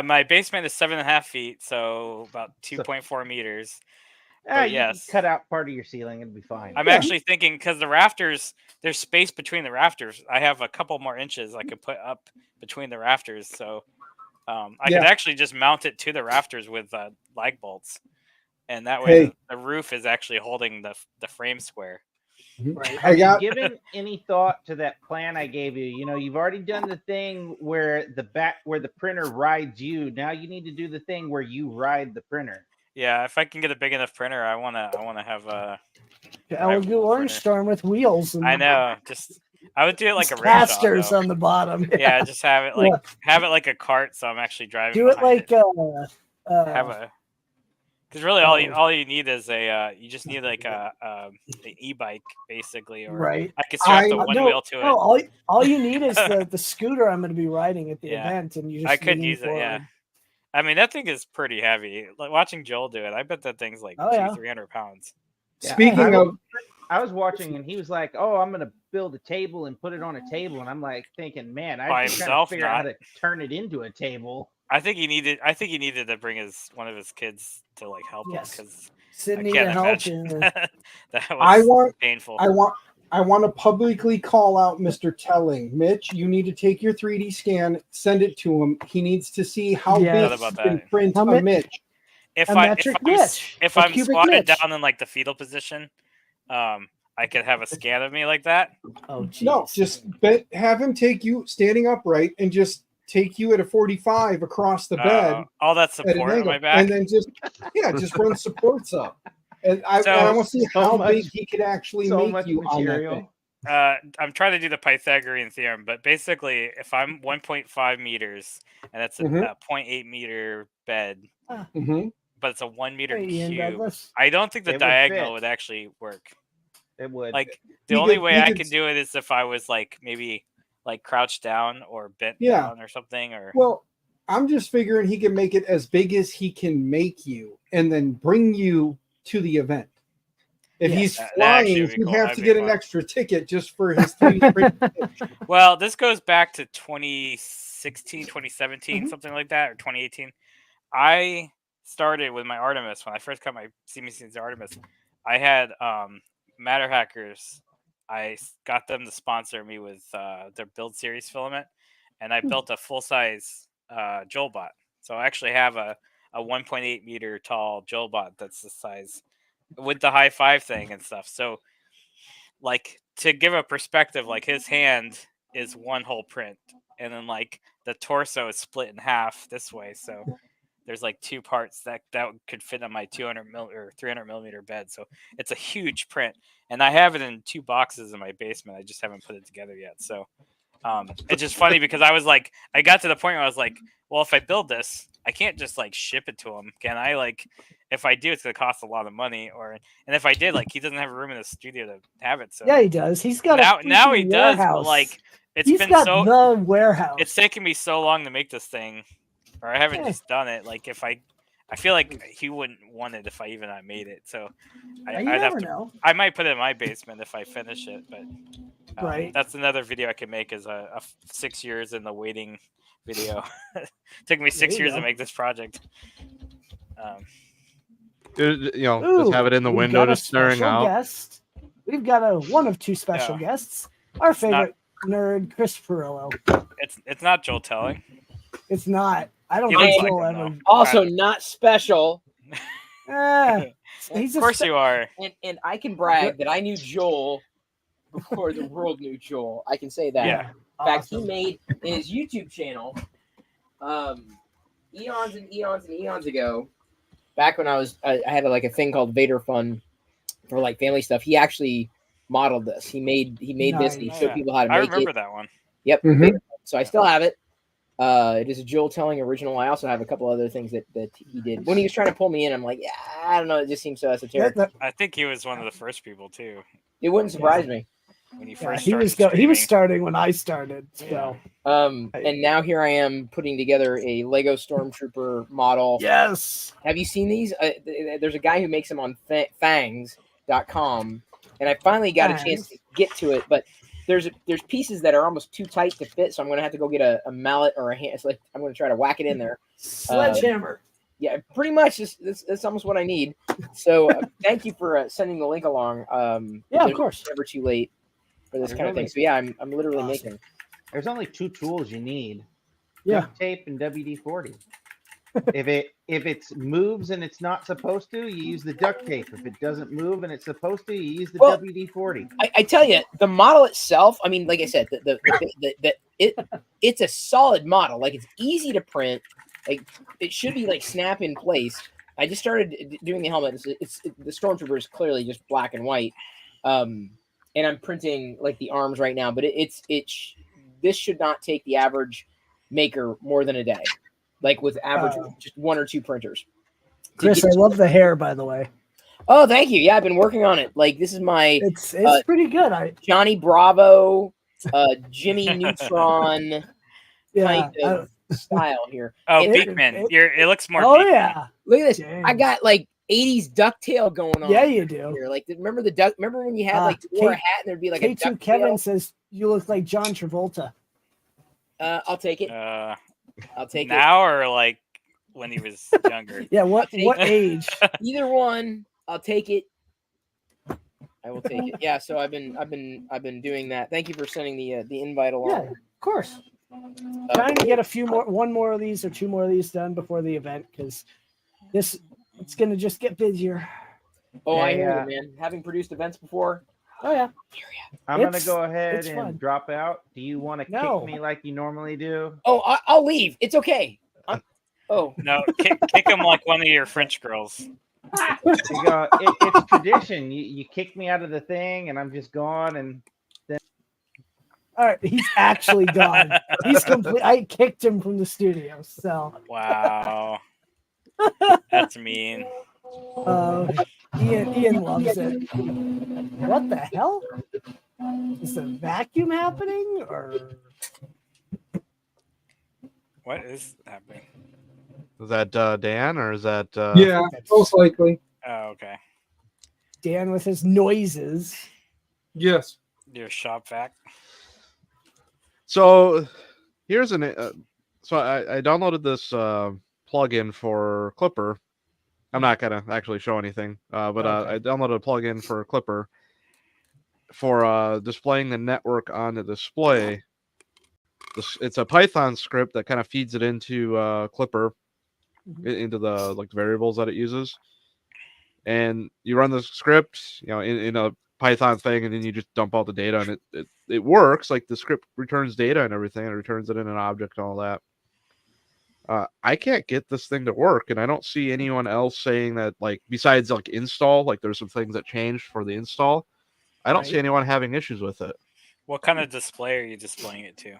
My basement is 7.5 feet, so about 2.4 meters. Yes, cut out part of your ceiling and be fine. I'm actually thinking because the rafters, there's space between the rafters. I have a couple more inches I could put up between the rafters, so I could actually just mount it to the rafters with lag bolts, and that way the roof is actually holding the frame square. Right. Have you given any thought to that plan I gave you? You know, you've already done the thing where the printer rides you. Now you need to do the thing where you ride the printer. Yeah, if I can get a big enough printer, I wanna have a Elegant Orange Storm with wheels. I know. I would do it like a casters rickshaw, on the bottom. Yeah, just have it like a cart, so I'm actually driving. Do it like because really all you need is you just need like an e-bike basically, or right. I can strap the one wheel to it. All you need is the scooter I'm going to be riding at the event, and you just I could use it. Yeah, I mean that thing is pretty heavy. Like watching Joel do it, I bet that thing's like 300 pounds. Yeah. Speaking of, I was watching and he was like, "Oh, I'm gonna build a table and put it on a table," and I'm like thinking, "Man, I just trying to figure out how to turn it into a table." I think he needed to bring one of his kids to like help him because Sydney to help. That was painful. I want to publicly call out Mr. Telling. Mitch, you need to take your 3D scan, send it to him. He needs to see how big you can print a Mitch. If I'm squatted down in like the fetal position, I could have a scan of me like that. Oh, geez. No, just have him take you standing upright and just take you at a 45 across the bed. All that support on my back, and then just run supports up. And I want to see how big he could actually make you material. On that. I'm trying to do the Pythagorean theorem, but basically, if I'm 1.5 meters and it's a 0.8 meter bed. But it's a 1 meter cube. I don't think the diagonal would actually work. It would. Like the only way I could do it is if I was like maybe like crouched down or bent down or something. Or I'm just figuring he can make it as big as he can make you, and then bring you to the event. If he's flying, you have to get an extra ticket just for his 3D print. Well, this goes back to 2016, 2017, something like that, or 2018. I started with my Artemis when I first got my CMC's Artemis. I had Matter Hackers. I got them to sponsor me with their build series filament, and I built a full size JoelBot. So I actually have a 1.8 meter tall JoelBot that's the size with the high five thing and stuff. So, like to give a perspective, like his hand is one whole print, and then like the torso is split in half this way. So there's like two parts that could fit on my 200 or 300 millimeter bed. So it's a huge print, and I have it in 2 boxes in my basement. I just haven't put it together yet. So it's just funny because I got to the point where I was like, well, if I build this, I can't just like ship it to him. Can I? Like, if I do, it's gonna cost a lot of money. And if I did, like, he doesn't have room in the studio to have it. So yeah, he does. He's got now he does. But like, he's got the warehouse. It's taken me so long to make this thing, or I haven't just done it. Like, if I feel like he wouldn't want it if I even made it. So I'd have to know. I might put it in my basement if I finish it, but that's another video I could make is a 6 years in the waiting video. Took me 6 years to make this project. Just have it in the window, just staring out. We've got one of 2 special guests. Our favorite nerd, Chris Perillo. It's not Joel Telling. It's not. I don't think Joel ever. Also, not special. Of course you are. And I can brag that I knew Joel before the world knew Joel. I can say that. Yeah. In fact, he made in his YouTube channel eons and eons and eons ago, back when I had like a thing called Vader Fun for like family stuff. He actually modeled this. He made this and he showed people how to make it. I remember that one. Yep. So I still have it. It is a Joel Telling original. I also have a couple other things that he did. When he was trying to pull me in, I'm like, yeah, I don't know. It just seems so esoteric. I think he was one of the first people too. It wouldn't surprise me. When you first he was starting when I started. So and now here I am putting together a Lego Stormtrooper model. Yes. Have you seen these? There's a guy who makes them on fangs.com, and I finally got a chance to get to it, but there's pieces that are almost too tight to fit, so I'm gonna have to go get a mallet or a hand. It's like I'm gonna try to whack it in there. Sledgehammer. Yeah, pretty much. That's almost what I need. So thank you for sending the link along. Of course. Never too late for this kind of thing. So yeah, I'm literally making. There's only 2 tools you need. Yeah. Duct tape and WD-40. If it moves and it's not supposed to, you use the duct tape. If it doesn't move and it's supposed to, you use the WD-40. I tell you, the model itself. I mean, like I said, it's a solid model. Like it's easy to print. Like it should be like snap in place. I just started doing the helmet. It's the Stormtrooper is clearly just black and white, and I'm printing like the arms right now. But this should not take the average maker more than a day, like with average just 1 or 2 printers. Chris, I love the hair, by the way. Oh, thank you. Yeah, I've been working on it. Like this is my it's pretty good. Johnny Bravo, Jimmy Neutron kind of style here. Oh, Beekman. It looks more Oh Beekman. yeah. Look at this. Dang. I got like 80s ducktail going on. Yeah, you do. Here. Like remember when you had like you wore a hat and there'd be like K2 a ducktail? Kevin says you look like John Travolta. I'll take it. I'll take now or like when he was younger. Yeah, what age? Either one. I'll take it. I will take it. Yeah, so I've been doing that. Thank you for sending the invite along. Yeah, of course. Trying to get one more of these or 2 more of these done before the event because it's gonna just get busier. Oh, I hear you, man. Having produced events before. Oh yeah. I'm gonna go ahead and drop out. Do you want to kick me like you normally do? Oh, I'll leave. It's okay. No, kick him like one of your French girls. You go, it's tradition. You kick me out of the thing, and I'm just gone. And then all right, he's actually gone. He's complete. I kicked him from the studio. So wow, that's mean. Ian loves it. What the hell? Is a vacuum happening or what is happening? Is that Dan or is that? Yeah, most likely. Oh, okay. Dan with his noises. Yes. Your shop vac. So here's so I downloaded this plugin for Clipper. I'm not gonna actually show anything, but I downloaded a plugin for Clipper for displaying the network on the display. It's a Python script that kind of feeds it into Clipper, into the variables that it uses, and you run the script, in a Python thing, and then you just dump all the data, and it works. Like the script returns data and everything, and it returns it in an object and all that. I can't get this thing to work, and I don't see anyone else saying that, like, besides like install, like there's some things that changed for the install. I don't see anyone having issues with it. What kind of display are you displaying it to?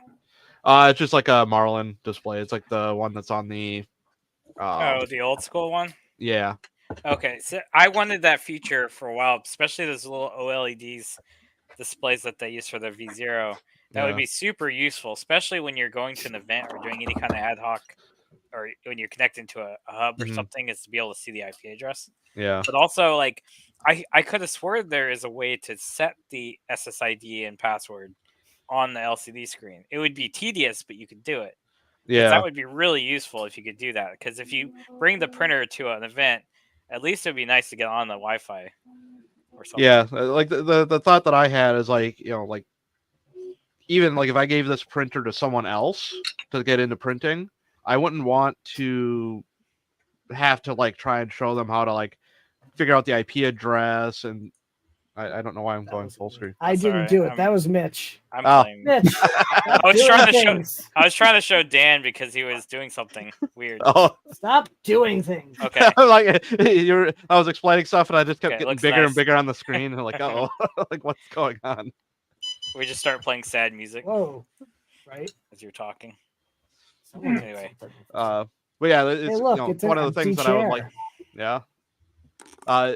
It's just like a Marlin display. It's like the one that's on the the old school one? Yeah. Okay, so I wanted that feature for a while, especially those little OLEDs displays that they use for the V0. That would be super useful, especially when you're going to an event or doing any kind of ad hoc, or when you're connecting to a hub or something, is to be able to see the IP address. Yeah. But also, like, I could have sworn there is a way to set the SSID and password on the LCD screen. It would be tedious, but you could do it. Yeah. That would be really useful if you could do that. Because if you bring the printer to an event, at least it would be nice to get on the Wi-Fi or something. Yeah, like the thought that I had is like, like even like if I gave this printer to someone else to get into printing, I wouldn't want to have to like try and show them how to like figure out the IP address, and I don't know why I'm going full screen. I didn't do it. That was Mitch. I'm playing. Mitch. I was trying to show Dan because he was doing something weird. Oh, stop doing things. Okay. Like I was explaining stuff, and I just kept getting bigger nice. and bigger on the screen, and like, oh, like what's going on? We just start playing sad music. Whoa, right? As you're talking. Anyway. But yeah, it's, it's one of the things that I would like. Yeah. Oh.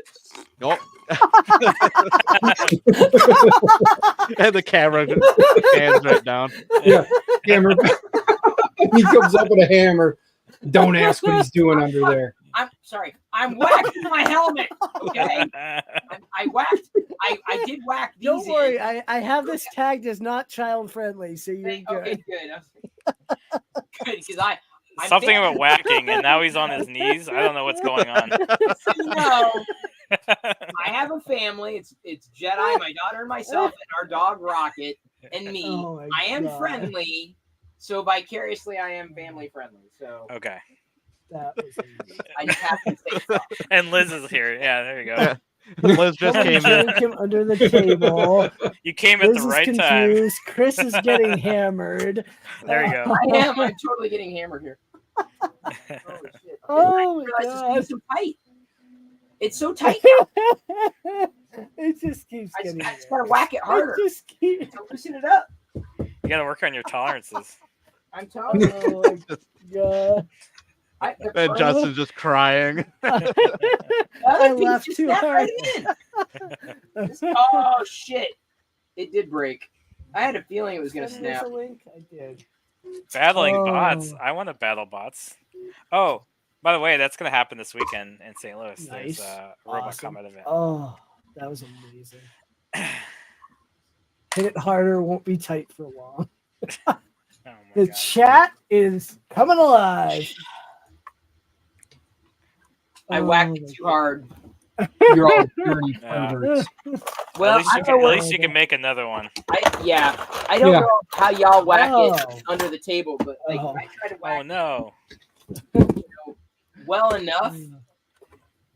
And the camera hands right down. Yeah, hammer. He comes up with a hammer. Don't ask what he's doing under there. I'm sorry. I'm whacking my helmet. Okay. I whacked. I did whack these. Don't worry. I have this tagged as not child friendly, so you're good. Okay, good. Good, because something about whacking, and now he's on his knees. I don't know what's going on. I have a family. It's Jedi, my daughter, and myself, and our dog Rocket, and me. Oh I am friendly, so vicariously I am family friendly. So okay. That was amazing. I just have to say so. And Liz is here. Yeah, there you go. Yeah. Liz just Someone came in. drank him under the table. You came at Liz the is right confused. Chris is getting hammered. There you go. I am. I'm totally getting hammered here. Oh, shit. Oh, I my realized God. it's so tight. It's so tight now. It just keeps I getting just gotta whack it harder It just keeps... to loosen it up. You got to work on your tolerances. I'm telling you. Oh, my God. And Justin's just crying. I laughed too hard. Oh, shit. It did break. I had a feeling it was going to Send us snap. a link. I did. Battling bots. Oh. I want to battle bots. Oh, by the way, that's going to happen this weekend in St. Louis. Nice. There's a Awesome. RoboCombat event. Oh, that was amazing. Hit it harder, won't be tight for long. Oh my The God. chat is coming alive. I whacked Oh, it too hard. You're all dirty Yeah. perverts. Well, at least you can make another one. I don't know how y'all whack it Oh. under the table, but like Oh. I try to Oh whack no. it well enough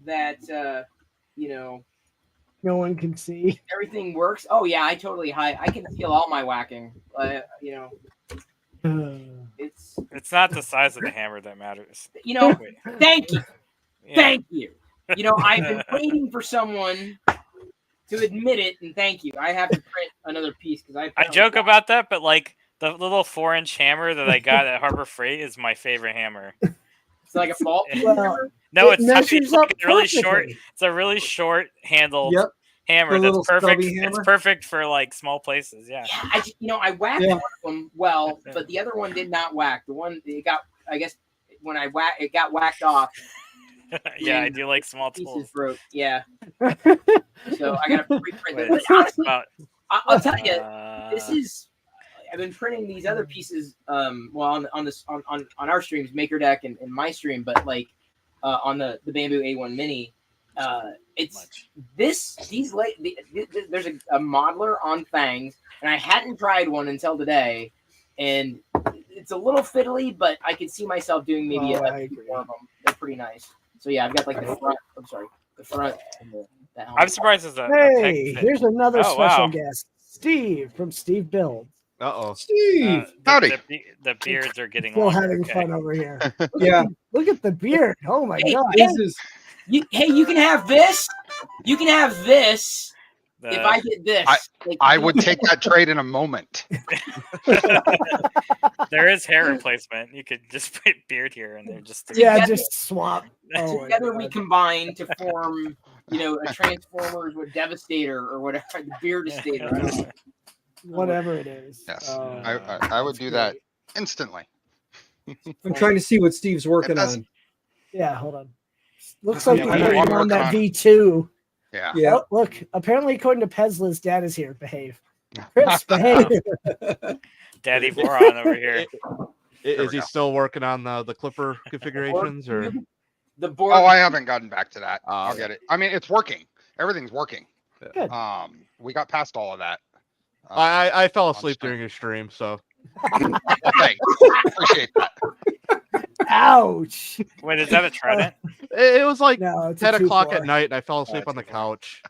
that no one can see. everything works. Oh yeah, I can feel all my whacking. It's It's not the size of the hammer that matters. Wait. Thank you. Yeah. Thank you. I've been waiting for someone to admit it, and thank you. I have to print another piece because I joke about that, but like the little 4-inch hammer that I got at Harbor Freight is my favorite hammer. It's like a fault. Well, No, it it's tiny. measures It's like up a really short. perfectly. It's a really short handled Yep. hammer The that's little perfect. stubby It's hammer? perfect for like small places. Yeah. Yeah, I whacked Yeah. one of them well, but the other one did not whack. The one it got, I guess, when I whacked, it got whacked off. Yeah, I do like small Pieces tools. broke. Yeah. So I gotta reprint Wait, them. But honestly, about, I'll tell you, this uh, is. I've been printing these other pieces. Well, on our streams, Maker Deck and my stream, but like on the Bamboo A1 Mini, it's much. there's a modeler on Fangs, and I hadn't tried one until today, and it's a little fiddly, but I could see myself doing maybe I few agree. more of them. They're pretty nice. So yeah, I've got like the front. I'm sorry, the front. And the helmet. I'm surprised it's a Hey, peg fit. here's another Oh, special wow. guest, Steve from Steve Builds. Uh-oh. Steve. Howdy. The beards are getting Still longer. having Okay. fun over here. Yeah. Look at the beard. Oh my Hey, God. hey, This is you can have this. You can have this if I get this. I would take that trade in a moment. There is hair replacement. You could just put beard here and they're just Yeah, Together- just swap. Oh my Together we God. combine to form, a Transformers with Devastator or whatever, the Beardastator. I don't know. Whatever it is. Yes, Oh, I would do that instantly. I'm trying to see what Steve's working That's- on. yeah, hold on. Looks like Yeah, you're I'm working on working that on- V2. Yeah. Yeah. Oh, look, apparently according to Pezla's dad is here. Behave. Chris, behave. Daddy Boron over here. Is we he go. still working on the clipper configurations or? The board. Oh, I haven't gotten back to that. Oh, I'll okay. get it. I mean, it's working. Everything's working. Good. We got past all of that. I fell on asleep stream. during your stream, so Well, thanks. Appreciate that. Ouch. Wait, is that a trident? it was like No, it's a 10 o'clock 2-4. at night, and I fell asleep Oh, on the 2-4. couch.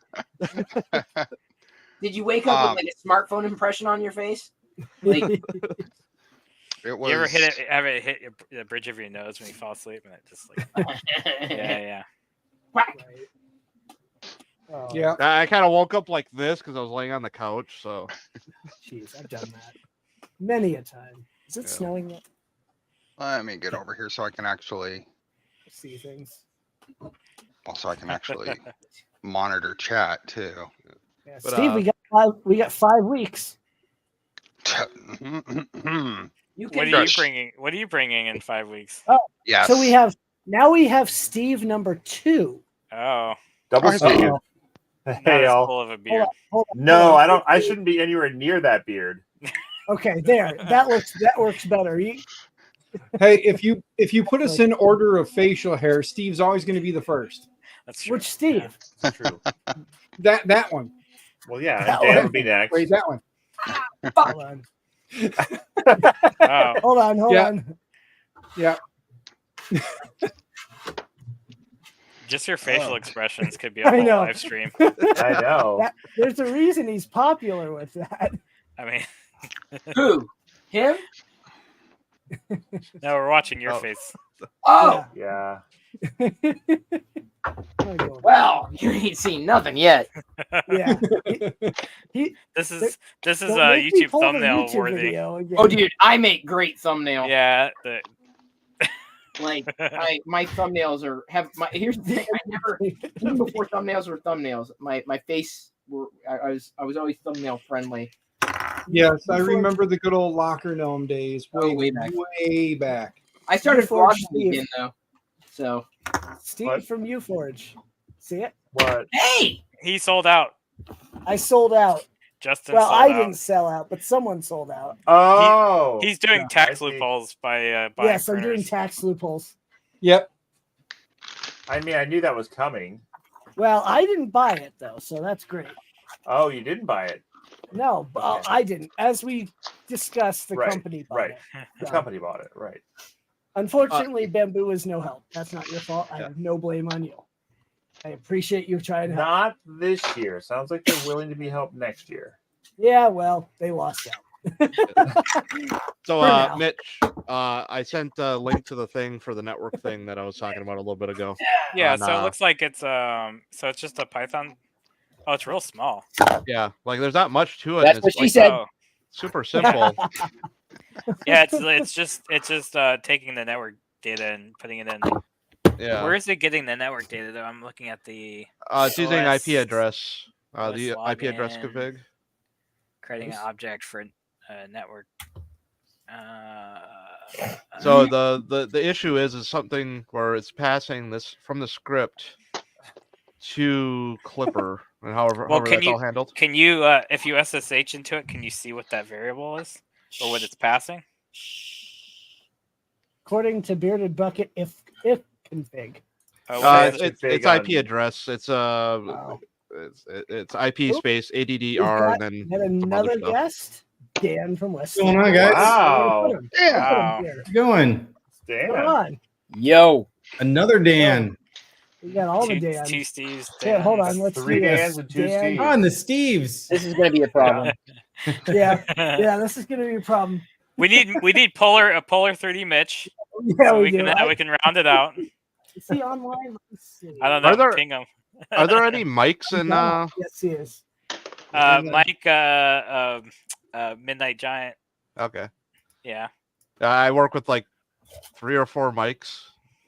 Did you wake up with like a smartphone impression on your face? Like, It was. You ever have it hit the bridge of your nose when you fall asleep and it just like yeah. whack. Oh, Yeah. I kind of woke up like this because I was laying on the couch. So Jeez, I've done that many a time. Is it Yeah. snowing yet? Let me get over here so I can actually. See things. Also, I can actually monitor chat too. Yeah, But, Steve, we got 5 weeks. You What can are you Gosh. bringing? What are you bringing in 5 weeks? Yes. So we have Steve number 2. Oh, Double Oh, Steve. Uh-oh. Hey not as y'all. full of a beard. Hold on. No, I don't. I shouldn't be anywhere near that beard. Okay, there. That works better. Hey, if you put us in order of facial hair, Steve's always going to be the first. That's true. Which Steve? It's true. That one. Well, yeah, That and Dan one. would be next. Wait, that one. Hold on. Oh, Hold on. Yeah. On. Yeah. Just your facial expressions could be a whole live stream. I know. There's a reason he's popular with that. I mean, Who? Him? No, we're watching your face. Oh, Yeah. Well, you ain't seen nothing yet. Yeah. This is YouTube thumbnail worthy. Oh, dude, I make great thumbnails. Yeah. Like my thumbnails here's the thing. Even before thumbnails were thumbnails, my face I was always thumbnail friendly. Yes, I remember the good old Locker Gnome days. Way back. I started vlogging again though. So Steve from UForge. See it? What? Hey! He sold out. I sold out. Justin well, sold I out. didn't sell out, but someone sold out. Oh. He's doing tax loopholes by buying Yes, I'm doing printers. tax loopholes. Yep. I mean, I knew that was coming. Well, I didn't buy it though, so that's great. Oh, you didn't buy it? No, I didn't. As we discussed, the company bought it. The company bought it, right. Unfortunately, Bamboo is no help. That's not your fault. I have no blame on you. I appreciate you trying to help. Not this year. Sounds like they're willing to be helped next year. Yeah, well, they lost out. So, Mitch, I sent a link to the thing for the network thing that I was talking about a little bit ago. Yeah, so it looks like it's so it's just a Python. Oh, it's real small. Yeah, like there's not much to it. That's what she said. Super simple. Yeah, it's just taking the network data and putting it in. Yeah. Where is it getting the network data though? I'm looking at the. It's using IP address. The IP address login, config. Creating an object for network. So the issue is something where it's passing this from the script to Clipper, and however that's all handled. Can you, if you SSH into it, can you see what that variable is or what it's passing? According to Bearded Bucket, if config. It's IP address. It's it's IP space ADDR and then had another guest, Dan from West. What's going on, guys? Wow. Yeah. How's it going? Dan. Come on. Yo. Another Dan. We got all the Dans. Two Steves. Yeah, hold on. Let's Three do Dans this. and two Dan. Steves. On the Steves. This is gonna be a problem. Yeah, this is gonna be a problem. We need a polar 3D Mitch. Yeah, so we do. we can round it out. Is he online? Let's see. I don't know. Ping him. Are there any mics in? Yes, he is. Mike, Midnight Giant. Okay. Yeah. I work with like 3 or 4 mics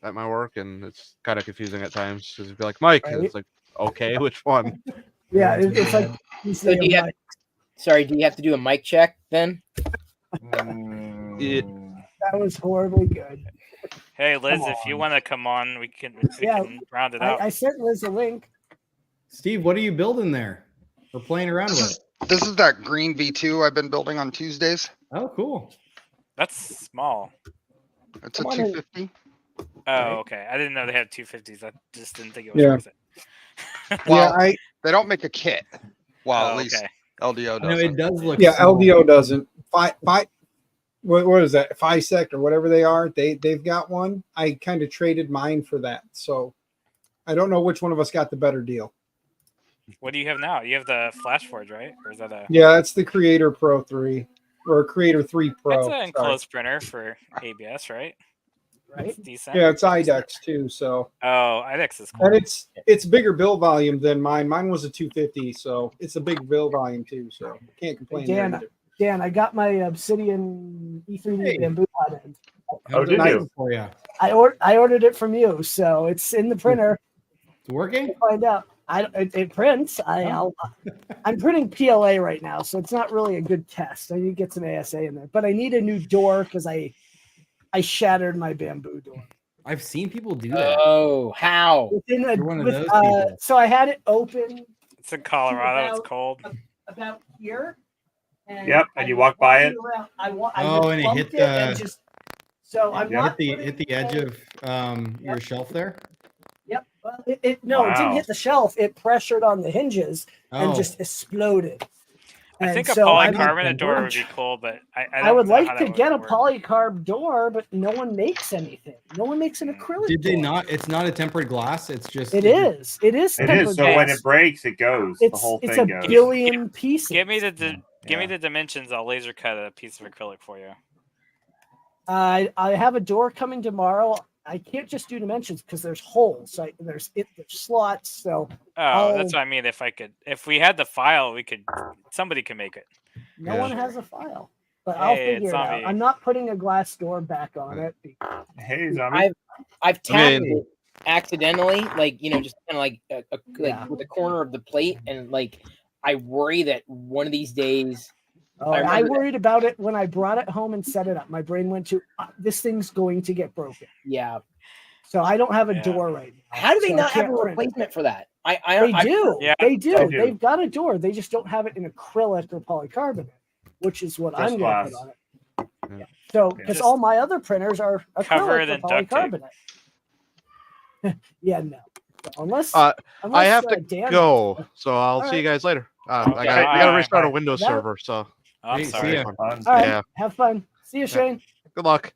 at my work, and it's kind of confusing at times because you'd be like, Mike, and it's like, okay, which one? Yeah, it's like. So do you have to do a mic check then? That was horribly good. Hey Liz, if you want to come on, we can round it out. I sent Liz a link. Steve, what are you building there? We're playing around with. This is that green V2 I've been building on Tuesdays. Oh, cool. That's small. It's a 250. Oh, okay. I didn't know they had 250s. I just didn't think it was worth it. Well, they don't make a kit. Well, at least LDO doesn't. No, it does look. Yeah, small. LDO doesn't. What is that? FISEC or whatever they are. They've got one. I kind of traded mine for that. So I don't know which one of us got the better deal. What do you have now? You have the FlashForge, right? Or is that a? Yeah, that's the Creator Pro 3 or Creator 3 Pro. That's an enclosed printer for ABS, right? Right. It's decent. Yeah, it's IDEX too. So. Oh, IDEX is cool. And it's bigger build volume than mine. Mine was a 250, so it's a big build volume too. So can't complain. Dan, I got my Obsidian E3D bamboo hot end. Oh, did you? For you. I ordered it from you, so it's in the printer. It's working. We'll find out. It prints. I'm printing PLA right now, so it's not really a good test. I need to get some ASA in there, but I need a new door because I shattered my bamboo door. I've seen people do that. Oh, how? You're one of those people. So I had it open. It's in Colorado. It's cold. About here. And and you walk by it. And it hit the. So I'm not hit the edge of your shelf there. Yep. Well, it didn't hit the shelf. It pressured on the hinges and just exploded. I think so a polycarbonate door would be cool, but I would like to get a polycarb door, but no one makes anything. No one makes an acrylic. Did they door. not? It's not a tempered glass. It's just. It is. It is. It is. So glass. when it breaks, it goes. The whole thing goes. It's a billion pieces. Give me the dimensions. I'll laser cut a piece of acrylic for you. I have a door coming tomorrow. I can't just do dimensions because there's holes. There's slots. So that's what I mean. If we had the file, somebody can make it. No one has a file, but I'll figure it out. I'm not putting a glass door back on it. Hey, zombie. I've tapped it accidentally, just kind of with the corner of the plate, and I worry that one of these days. Oh, I worried about it when I brought it home and set it up. My brain went to this thing's going to get broken. Yeah. So I don't have a door right now. How do they not have a replacement for that? They do. Yeah, they do. They've got a door. They just don't have it in acrylic or polycarbonate, which is what I'm going to put on it. Yeah. So because all my other printers are acrylic or polycarbonate. Yeah, no. Unless I have to go, so I'll see you guys later. We got to restart a Windows server, so. I'm sorry. All right, have fun. See you, Shane. Good luck.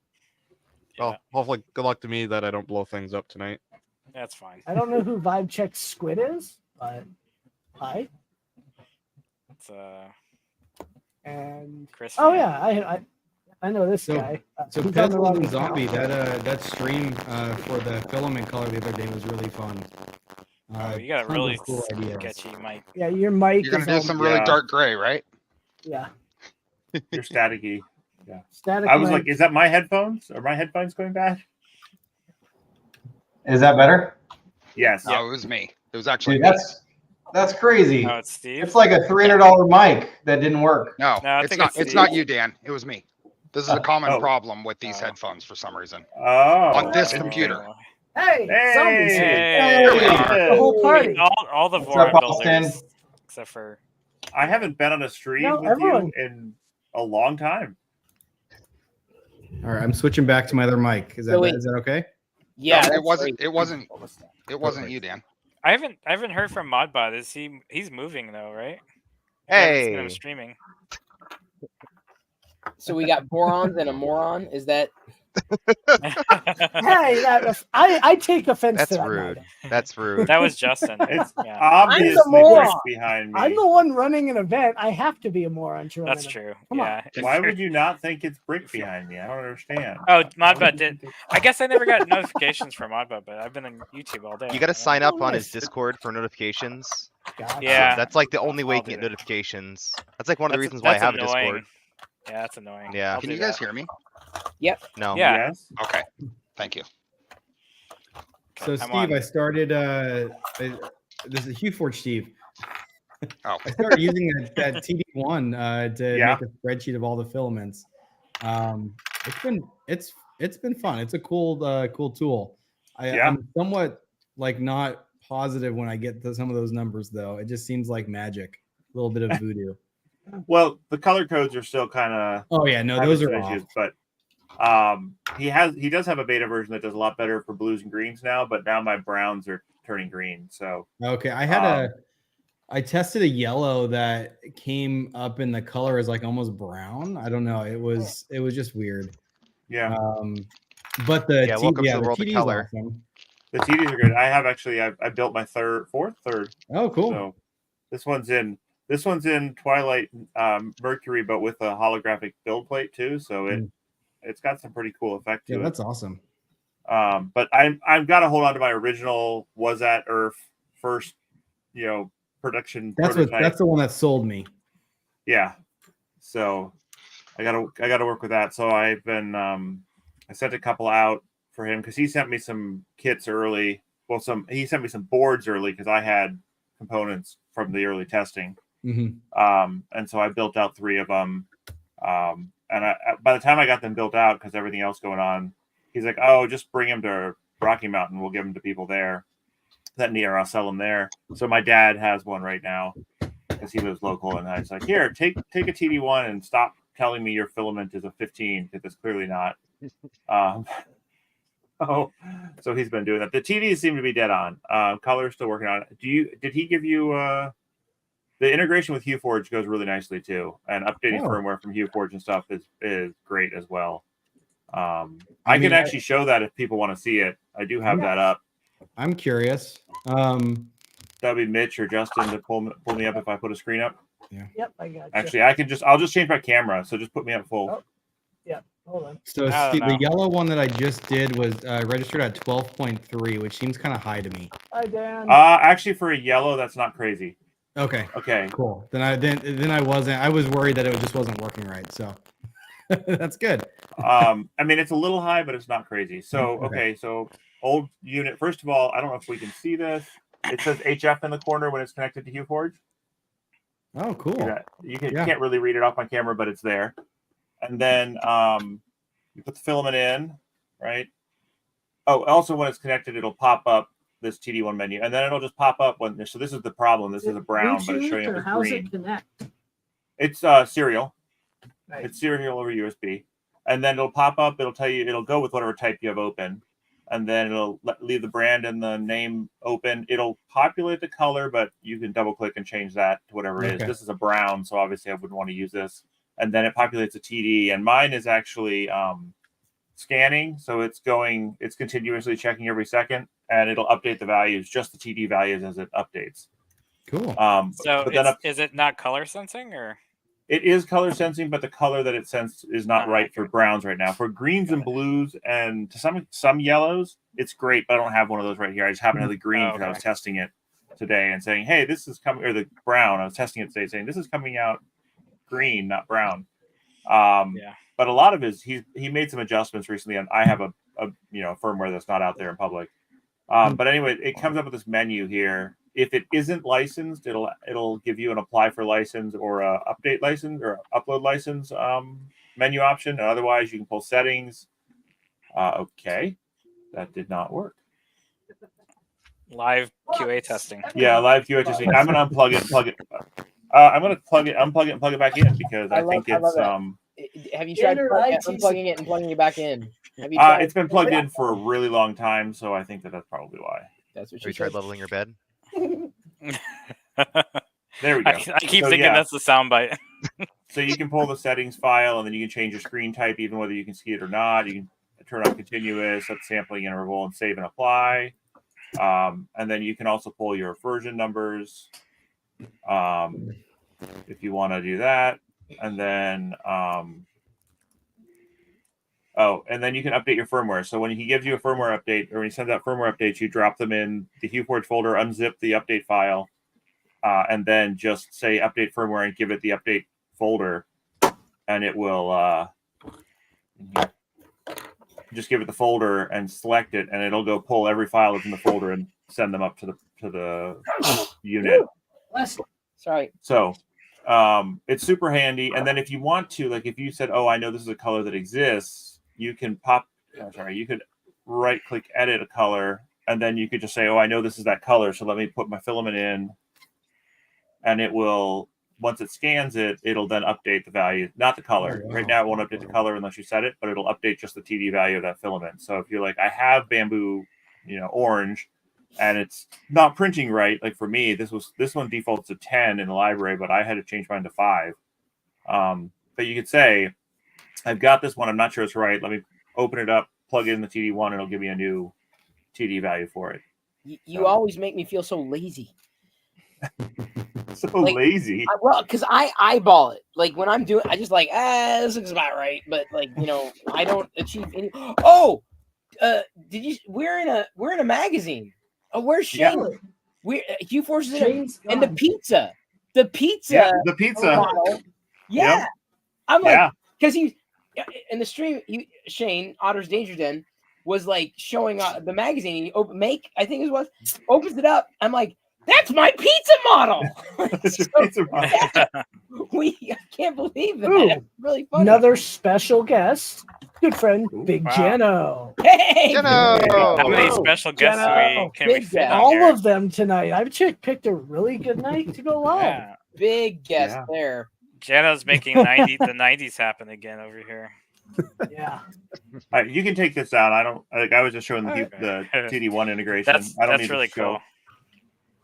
Well, hopefully, good luck to me that I don't blow things up tonight. That's fine. I don't know who Vibe Check Squid is, but hi. It's and Chris. Oh yeah, I know this guy. So Pencil and Zombie, that stream for the filament color the other day was really fun. You got a really cool sketchy mic. Yeah, your mic. You're gonna do some really dark gray, right? Yeah. You're staticky. Yeah. Static. I was like, is that my headphones? Are my headphones going bad? Is that better? Yes. No, it was me. It was actually Dude, that's crazy. Oh, it's Steve. It's like a $300 mic that didn't work. No, it's not. It's not you, Dan. It was me. This is a common problem with these headphones for some reason. Oh. On this computer. Hey, zombies! Hey, the whole party. All the What's up, Voron Austin? builders, except for. I haven't been on a stream with everyone. you in a long time. All right, I'm switching back to my other mic. Is that okay? Yeah, No, it wasn't you, Dan. I haven't heard from Modbot. He's moving though, right? Hey, I'm streaming. So we got borons and a moron. Is that? Hey, I take offense that's to that. rude. That's rude. That was Justin. It's Yeah. obviously moron. behind me. I'm the one running an event. I have to be a moron to run That's an true. event. Come Yeah. Why would you not think it's Brick behind me? I don't understand. Oh, Modbot did. I guess I never got notifications from Modbot, but I've been on YouTube all day. You got to sign up on his Discord for notifications. Gotcha. Yeah. That's like the only way you can get notifications. That's like one of the reasons why I have a Discord. Yeah, that's annoying. Yeah. Can you guys hear me? Yep. No. Yeah. Yes. Okay. Thank you. So Steve, I started. This is HughForge Steve. Oh. I started using that TD1 to make a spreadsheet of all the filaments. It's been fun. It's a cool tool. I'm somewhat not positive when I get to some of those numbers though. It just seems like magic, a little bit of voodoo. Well, the color codes are still kind of. Oh yeah, no, those are off. But he does have a beta version that does a lot better for blues and greens now. But now my browns are turning green. So okay, I tested a yellow that came up in the color as almost brown. I don't know. It was just weird. Yeah. But the welcome to the world of color. Awesome. The TDs are good. I have actually. I built my third. Oh, cool. So this one's in Twilight Mercury, but with a holographic build plate too. So it's got some pretty cool effect to it. Yeah, that's awesome. But I've got to hold on to my original Was At Earth first, production. That's the one that sold me. Yeah. So I gotta work with that. So I've been I sent a couple out for him because he sent me some kits early. Well, he sent me some boards early because I had components from the early testing. Mm-hmm. And so I built out 3 of them. And by the time I got them built out, because everything else going on, he's like, "Oh, just bring them to Rocky Mountain. We'll give them to people there that need, or I'll sell them there." So my dad has one right now because he lives local, and I was like, "Here, take a TD1 and stop telling me your filament is a 15 because it's clearly not." So he's been doing that. The TDs seem to be dead on. Color's still working on it. Did he give you The integration with HueForge goes really nicely too, and updating firmware from HueForge and stuff is great as well. I can actually show that if people want to see it. I do have that up. I'm curious. That'd be Mitch or Justin to pull me up if I put a screen up. Yeah. Yep, I got you. Actually, I'll just change my camera. So just put me up full. Oh, yeah, hold on. So the yellow one that I just did was registered at 12.3, which seems kind of high to me. Hi, Dan. Actually, for a yellow, that's not crazy. Okay. Okay. Cool. Then I wasn't. I was worried that it just wasn't working right. So that's good. I mean, it's a little high, but it's not crazy. So okay. So old unit. First of all, I don't know if we can see this. It says HF in the corner when it's connected to HueForge. Oh, cool. You can't really read it off on camera, but it's there. And then you put the filament in, right? Oh, also when it's connected, it'll pop up this TD1 menu, and then it'll just pop up when. So this is the problem. This is a brown, but it's showing up as how's green. It connect? It's serial. Right. It's serial over USB, and then it'll pop up. It'll tell you. It'll go with whatever type you have open, and then it'll leave the brand and the name open. It'll populate the color, but you can double click and change that to whatever it is. This is a brown, so obviously I wouldn't want to use this. And then it populates a TD, and mine is actually scanning, so it's continuously checking every second, and it'll update the values, just the TD values as it updates. Cool. So is it not color sensing, or? It is color sensing, but the color that it sensed is not right for browns right now. For greens and blues and to some yellows, it's great, but I don't have one of those right here. I just happen to have the green because I was testing it today and saying, hey, this is coming, or the brown. I was testing it today saying, this is coming out green, not brown. But a lot of he made some adjustments recently, and I have a firmware that's not out there in public. But anyway, it comes up with this menu here. If it isn't licensed, it'll give you an apply for license or a update license or upload license menu option. And otherwise, you can pull settings. Okay, that did not work. Live QA testing. Yeah, live QA testing. I'm gonna unplug it and plug it. I'm gonna unplug it and plug it back in because I think it's Have you tried unplugging it and plugging it back in? Have you tried? It's been plugged in for a really long time, so I think that's probably why. That's what you tried leveling your bed. There we go. I keep thinking that's the soundbite. So you can pull the settings file, and then you can change your screen type, even whether you can see it or not. You can turn on continuous, set sampling interval, and save and apply. And then you can also pull your version numbers if you want to do that. And then and then you can update your firmware. So when he gives you a firmware update, or when he sends out firmware updates, you drop them in the HueForge folder, unzip the update file, and then just say update firmware and give it the update folder, and it will just give it the folder and select it, and it'll go pull every file that's in the folder and send them up to the unit. Sorry. So it's super handy. And then if you want to, like if you said, oh, I know this is a color that exists, you can you could right click edit a color, and then you could just say, oh, I know this is that color, so let me put my filament in, and it will, once it scans it, it'll then update the value, not the color. Right now it won't update the color unless you set it, but it'll update just the TD value of that filament. So if you're like, I have bamboo, orange, and it's not printing right, like for me, this one defaults to 10 in the library, but I had to change mine to 5. But you could say, I've got this one, I'm not sure it's right, let me open it up, plug it in the TD1, and it'll give me a new TD value for it. You always make me feel so lazy. Lazy. Because I eyeball it. Like when I'm doing, I just like, this looks about right. But I don't achieve any. Oh, we're in a magazine. Oh, where's Shane? HueForge is in it. And the pizza. The pizza. Model. Yeah. Yep. I'm like, because he in the stream, Shane Otter's Danger Den was like showing the magazine. He I think it was opens it up. I'm like, that's my pizza model. I can't believe that. It's really funny. Another special guest, good friend, Big Jeno. Hey, Jeno! How many special guests can we fit on all here? of them tonight. I've picked a really good night to go live. Yeah. Big guest there. Jeno's making the 90s happen again over here. Yeah. You can take this down. I was just showing the TD1 integration. That's really cool.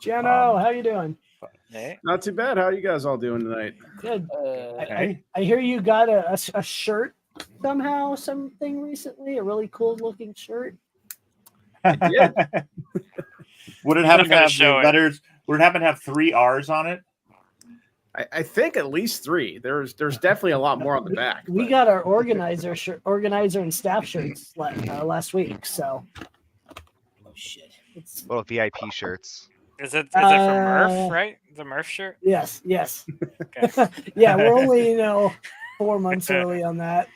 Jeno, how you doing? Hey. Not too bad. How are you guys all doing tonight? Good. Hey. I hear you got a shirt somehow, something recently, a really cool looking shirt. I did. Would it happen to have the letters? Would it happen to have 3 R's on it? I think at least 3. There's definitely a lot more on the back. We got our organizer and staff shirts last week. So, oh shit, it's VIP shirts. Is it from Murph, right? The Murph shirt? Yes. Okay. Yeah, we're only 4 months early on that.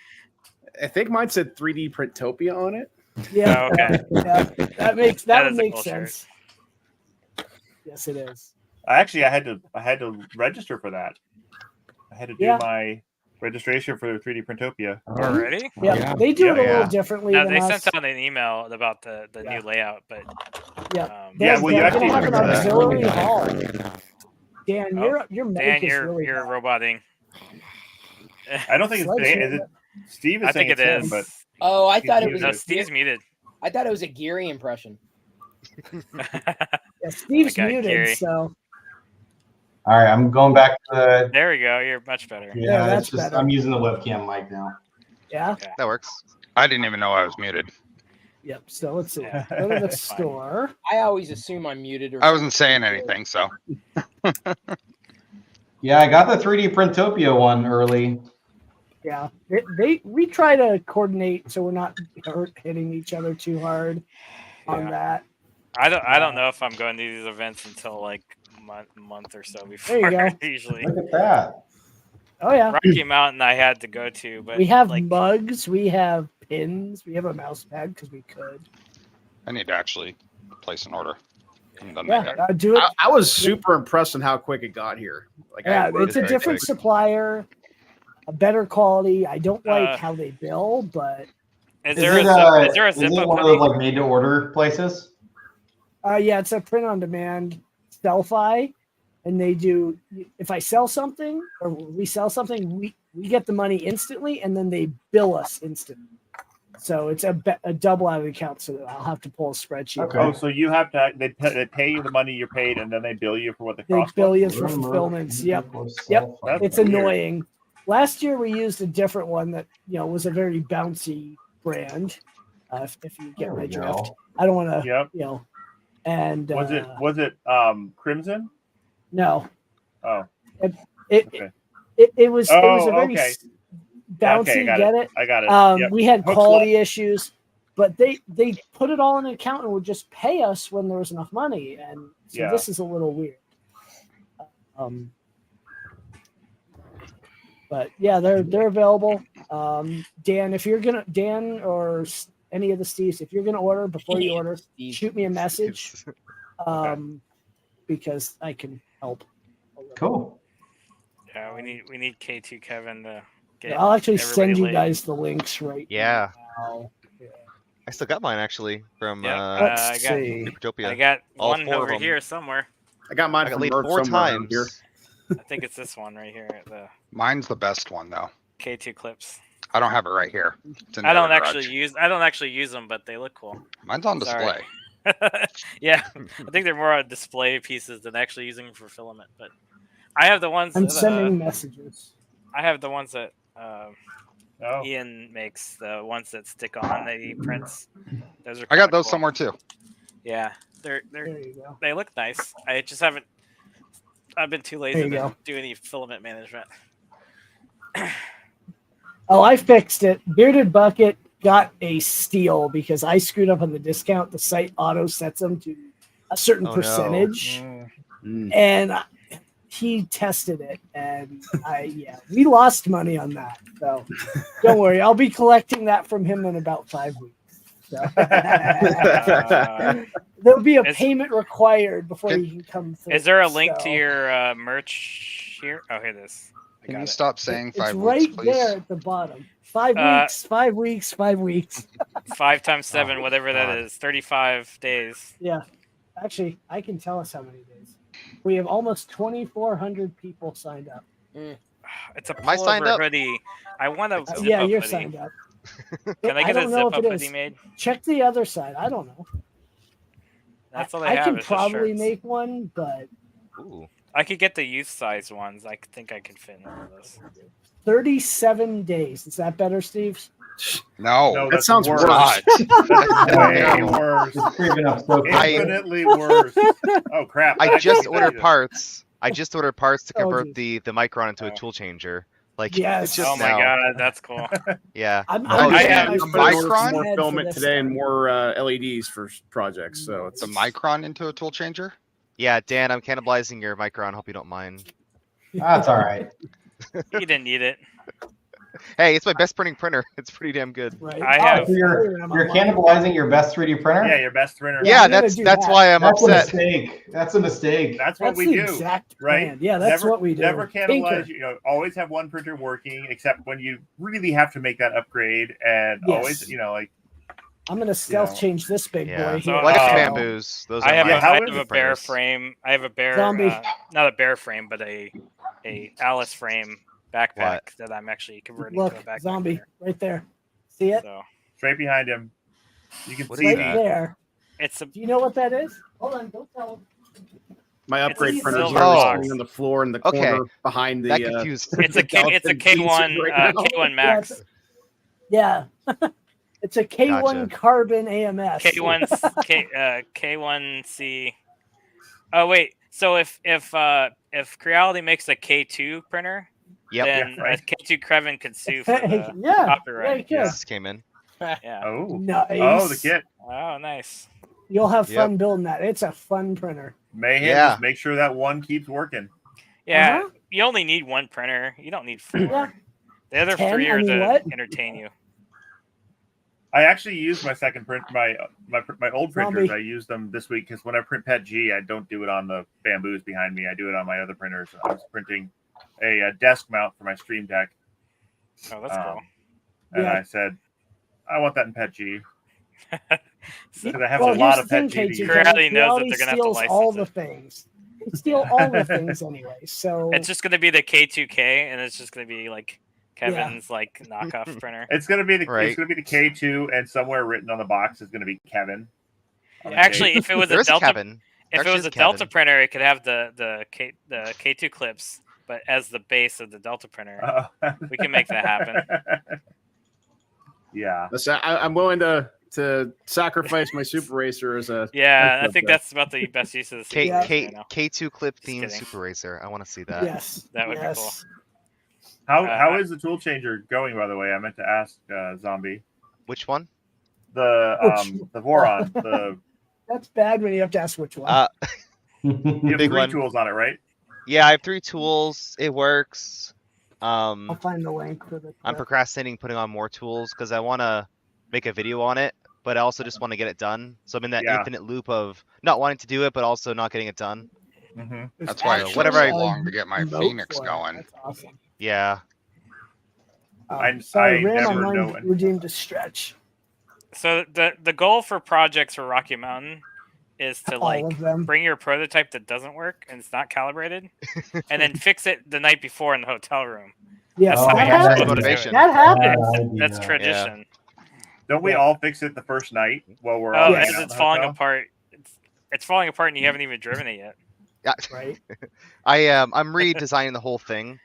I think mine said 3D Printopia on it. Yeah. Oh, okay. Yeah, that would make cool sense. Yes, it is. Actually, I had to register for that. I had to do my registration for 3D Printopia. Already? Yeah, they do it a little differently. No, than they us. sent out an email about the new layout, but well, you actually have an auxiliary hall. Dan, your Dan, mic is really you're bad. roboting. I don't think it's Dan. Is it Steve? Is I think saying it it's him, is. but Oh, I thought it was. No, Steve's muted. I thought it was a Geary impression. Yeah, Steve's muted, Gary. so. All right, I'm going back to the. There we go. You're much better. Yeah, that's it's just better. I'm using the webcam mic now. Yeah. Okay. That works. I didn't even know I was muted. Yep. So let's see. Go to the store. I always assume I'm muted. Or I wasn't saying anything, so. Yeah, I got the 3D Printopia one early. Yeah, we try to coordinate so we're not hitting each other too hard on that. I don't know if I'm going to these events until like month or so before. There you go. Usually. Look at that. Oh yeah. Rocky Mountain I had to go to, but we have mugs, we have pins, we have a mouse pad because we could. I need to actually place an order. Yeah, do it. I was super impressed on how quick it got here. Like, yeah, it's a different supplier, a better quality. I don't like how they bill, but is there a Zippo? Is it one of those like made to order places? Yeah, it's a print on demand Delphi, and they do. If I sell something or we sell something, we get the money instantly, and then they bill us instantly. So it's a double out of the account. So I'll have to pull a spreadsheet. Okay. Oh, so you have to. They pay you the money you're paid, and then they bill you for what the They cost. bill you for fulfillments. Yep. It's weird. annoying. Last year we used a different one that was a very bouncy brand. If you get my drift, I don't want to. And was it Crimson? No. Oh. It was a very bouncy. Okay, get it? I got it. Yep. We had Hook quality slot. issues, but they put it all in an account and would just pay us when there was enough money, and so this is a little weird. But yeah, they're available. Dan, if you're gonna or any of the Steves, if you're gonna order before you order, shoot me a message, because I can help. Cool. Yeah, we need K2 Kevin to get. I'll actually send you laid. guys the links right Yeah. now. I still got mine actually from Let's see. Utopia. I got All one 4 of over them. here somewhere. I got mine I got from laid Murph 4 somewhere times. here. I think it's this one right here. The Mine's the best one though. K2 clips. I don't have it right here. It's in I the don't other actually use them, but they look cool. Mine's on display. Yeah, I think they're more on display pieces than actually using them for filament. But I have the ones. I'm sending messages. I have the ones that Ian makes, the ones that stick on that he prints. Those are. I got those cool. somewhere too. Yeah, There you go. they look nice. I just haven't. I've been too lazy to do any filament management. Oh, I fixed it. Bearded Bucket got a steal because I screwed up on the discount. The site auto sets them to a certain percentage, and he tested it, and we lost money on that. So don't worry, I'll be collecting that from him in about 5 weeks. So. There'll be a payment required before you can come through. Is there a link to your merch here? Oh, here it is. Can you stop saying 5 It's weeks, right please? there at the bottom. 5 weeks, 5 weeks, 5 weeks. 5 times 7, whatever that is, 35 days. Yeah. Actually, I can tell us how many days. We have almost 2,400 people signed up. It's a Am I signed pullover up? hoodie. I want a zip yeah, up you're hoodie. signed up. Can I get a zip up hoodie made? Check the other side. I don't know. That's all I have. can is just probably shirts. make one, but I could get the youth size ones. I think I could fit in one of those. 37 days. Is that better, Steve? No, that sounds worse. That's way worse. Infinitely worse. Oh crap! I just ordered parts. To convert the Micron into a tool changer. Like, yes. just oh my god, that's cool. Yeah. I had Micron more filament today and more LEDs for projects. So it's the Micron into a tool changer. Yeah, Dan, I'm cannibalizing your Micron. Hope you don't mind. That's all right. You didn't need it. Hey, it's my best printing printer. It's pretty damn good. Right. I have. So you're cannibalizing your best 3D printer? Yeah, your best printer. Yeah, that's why I'm upset. That's a mistake. That's a mistake. That's what we do, right? Yeah, that's what we do. Never cannibalize. You know, always have one printer working, except when you really have to make that upgrade, and always, you know, like. I'm gonna stealth change this big boy here. So I got the bamboos. Those I have are a bear frame. I have a bear, not a bear frame, but a Alice frame backpack that I'm actually converting to a backpack. Zombie, right there. See it? So, straight behind him. You can see right the, there. It's a. Do you know what that is? Hold on, don't tell him. My upgrade printer is sitting on the floor in the corner behind the. That confused. It's a K1 K1 Max. Yeah. It's a K1 carbon AMS. K1C. Oh wait, so if Creality makes a K2 printer, then a K2 Krevin could sue for the copyright. This came in. Yeah. Oh. Nice. Oh, the kit. Oh, nice. You'll have fun building that. It's a fun printer. Mayhem, just make sure that one keeps working. Yeah, you only need one printer. You don't need 4. Yeah. The other 3 are to entertain you. I actually used my second print, my old printers. I used them this week because when I print Pet G, I don't do it on the bamboos behind me. I do it on my other printers. I was printing a desk mount for my Stream Deck. Oh, that's cool. And I said, I want that in Pet G. Because I have a lot of Pet G. Creality knows that they're going to have to license all the things. They steal all the things anyway. So it's just going to be the K2K, and it's just going to be like Kevin's like knockoff printer. It's gonna be the K2, and somewhere written on the box is gonna be Kevin. Actually, if it was a Delta, if it was a Delta printer, it could have the K2 clips, but as the base of the Delta printer, we can make that happen. Yeah, I'm willing to sacrifice my Super Racer as a. Yeah, I think that's about the best use of the K2 clip themed Super Racer. I want to see that. Yes, that would be cool. How is the tool changer going, by the way? I meant to ask Zombie. Which one? The Voron. That's bad when you have to ask which one. You have big 3 tools on it, right? Yeah, I have 3 tools. It works. I'll find the link for the. I'm procrastinating putting on more tools because I want to make a video on it, but I also just want to get it done. So I'm in that infinite loop of not wanting to do it, but also not getting it done. Mm-hmm. That's why it's so long to get my Phoenix going. That's awesome. Yeah. I never know. Redeemed to stretch. So the goal for projects for Rocky Mountain is to bring your prototype that doesn't work and it's not calibrated, and then fix it the night before in the hotel room. Yeah, that's motivation. That happens. That's tradition. Don't we all fix it the first night while we're all as it's falling apart? It's falling apart and you haven't even driven it yet. Yeah, right. I'm redesigning the whole thing.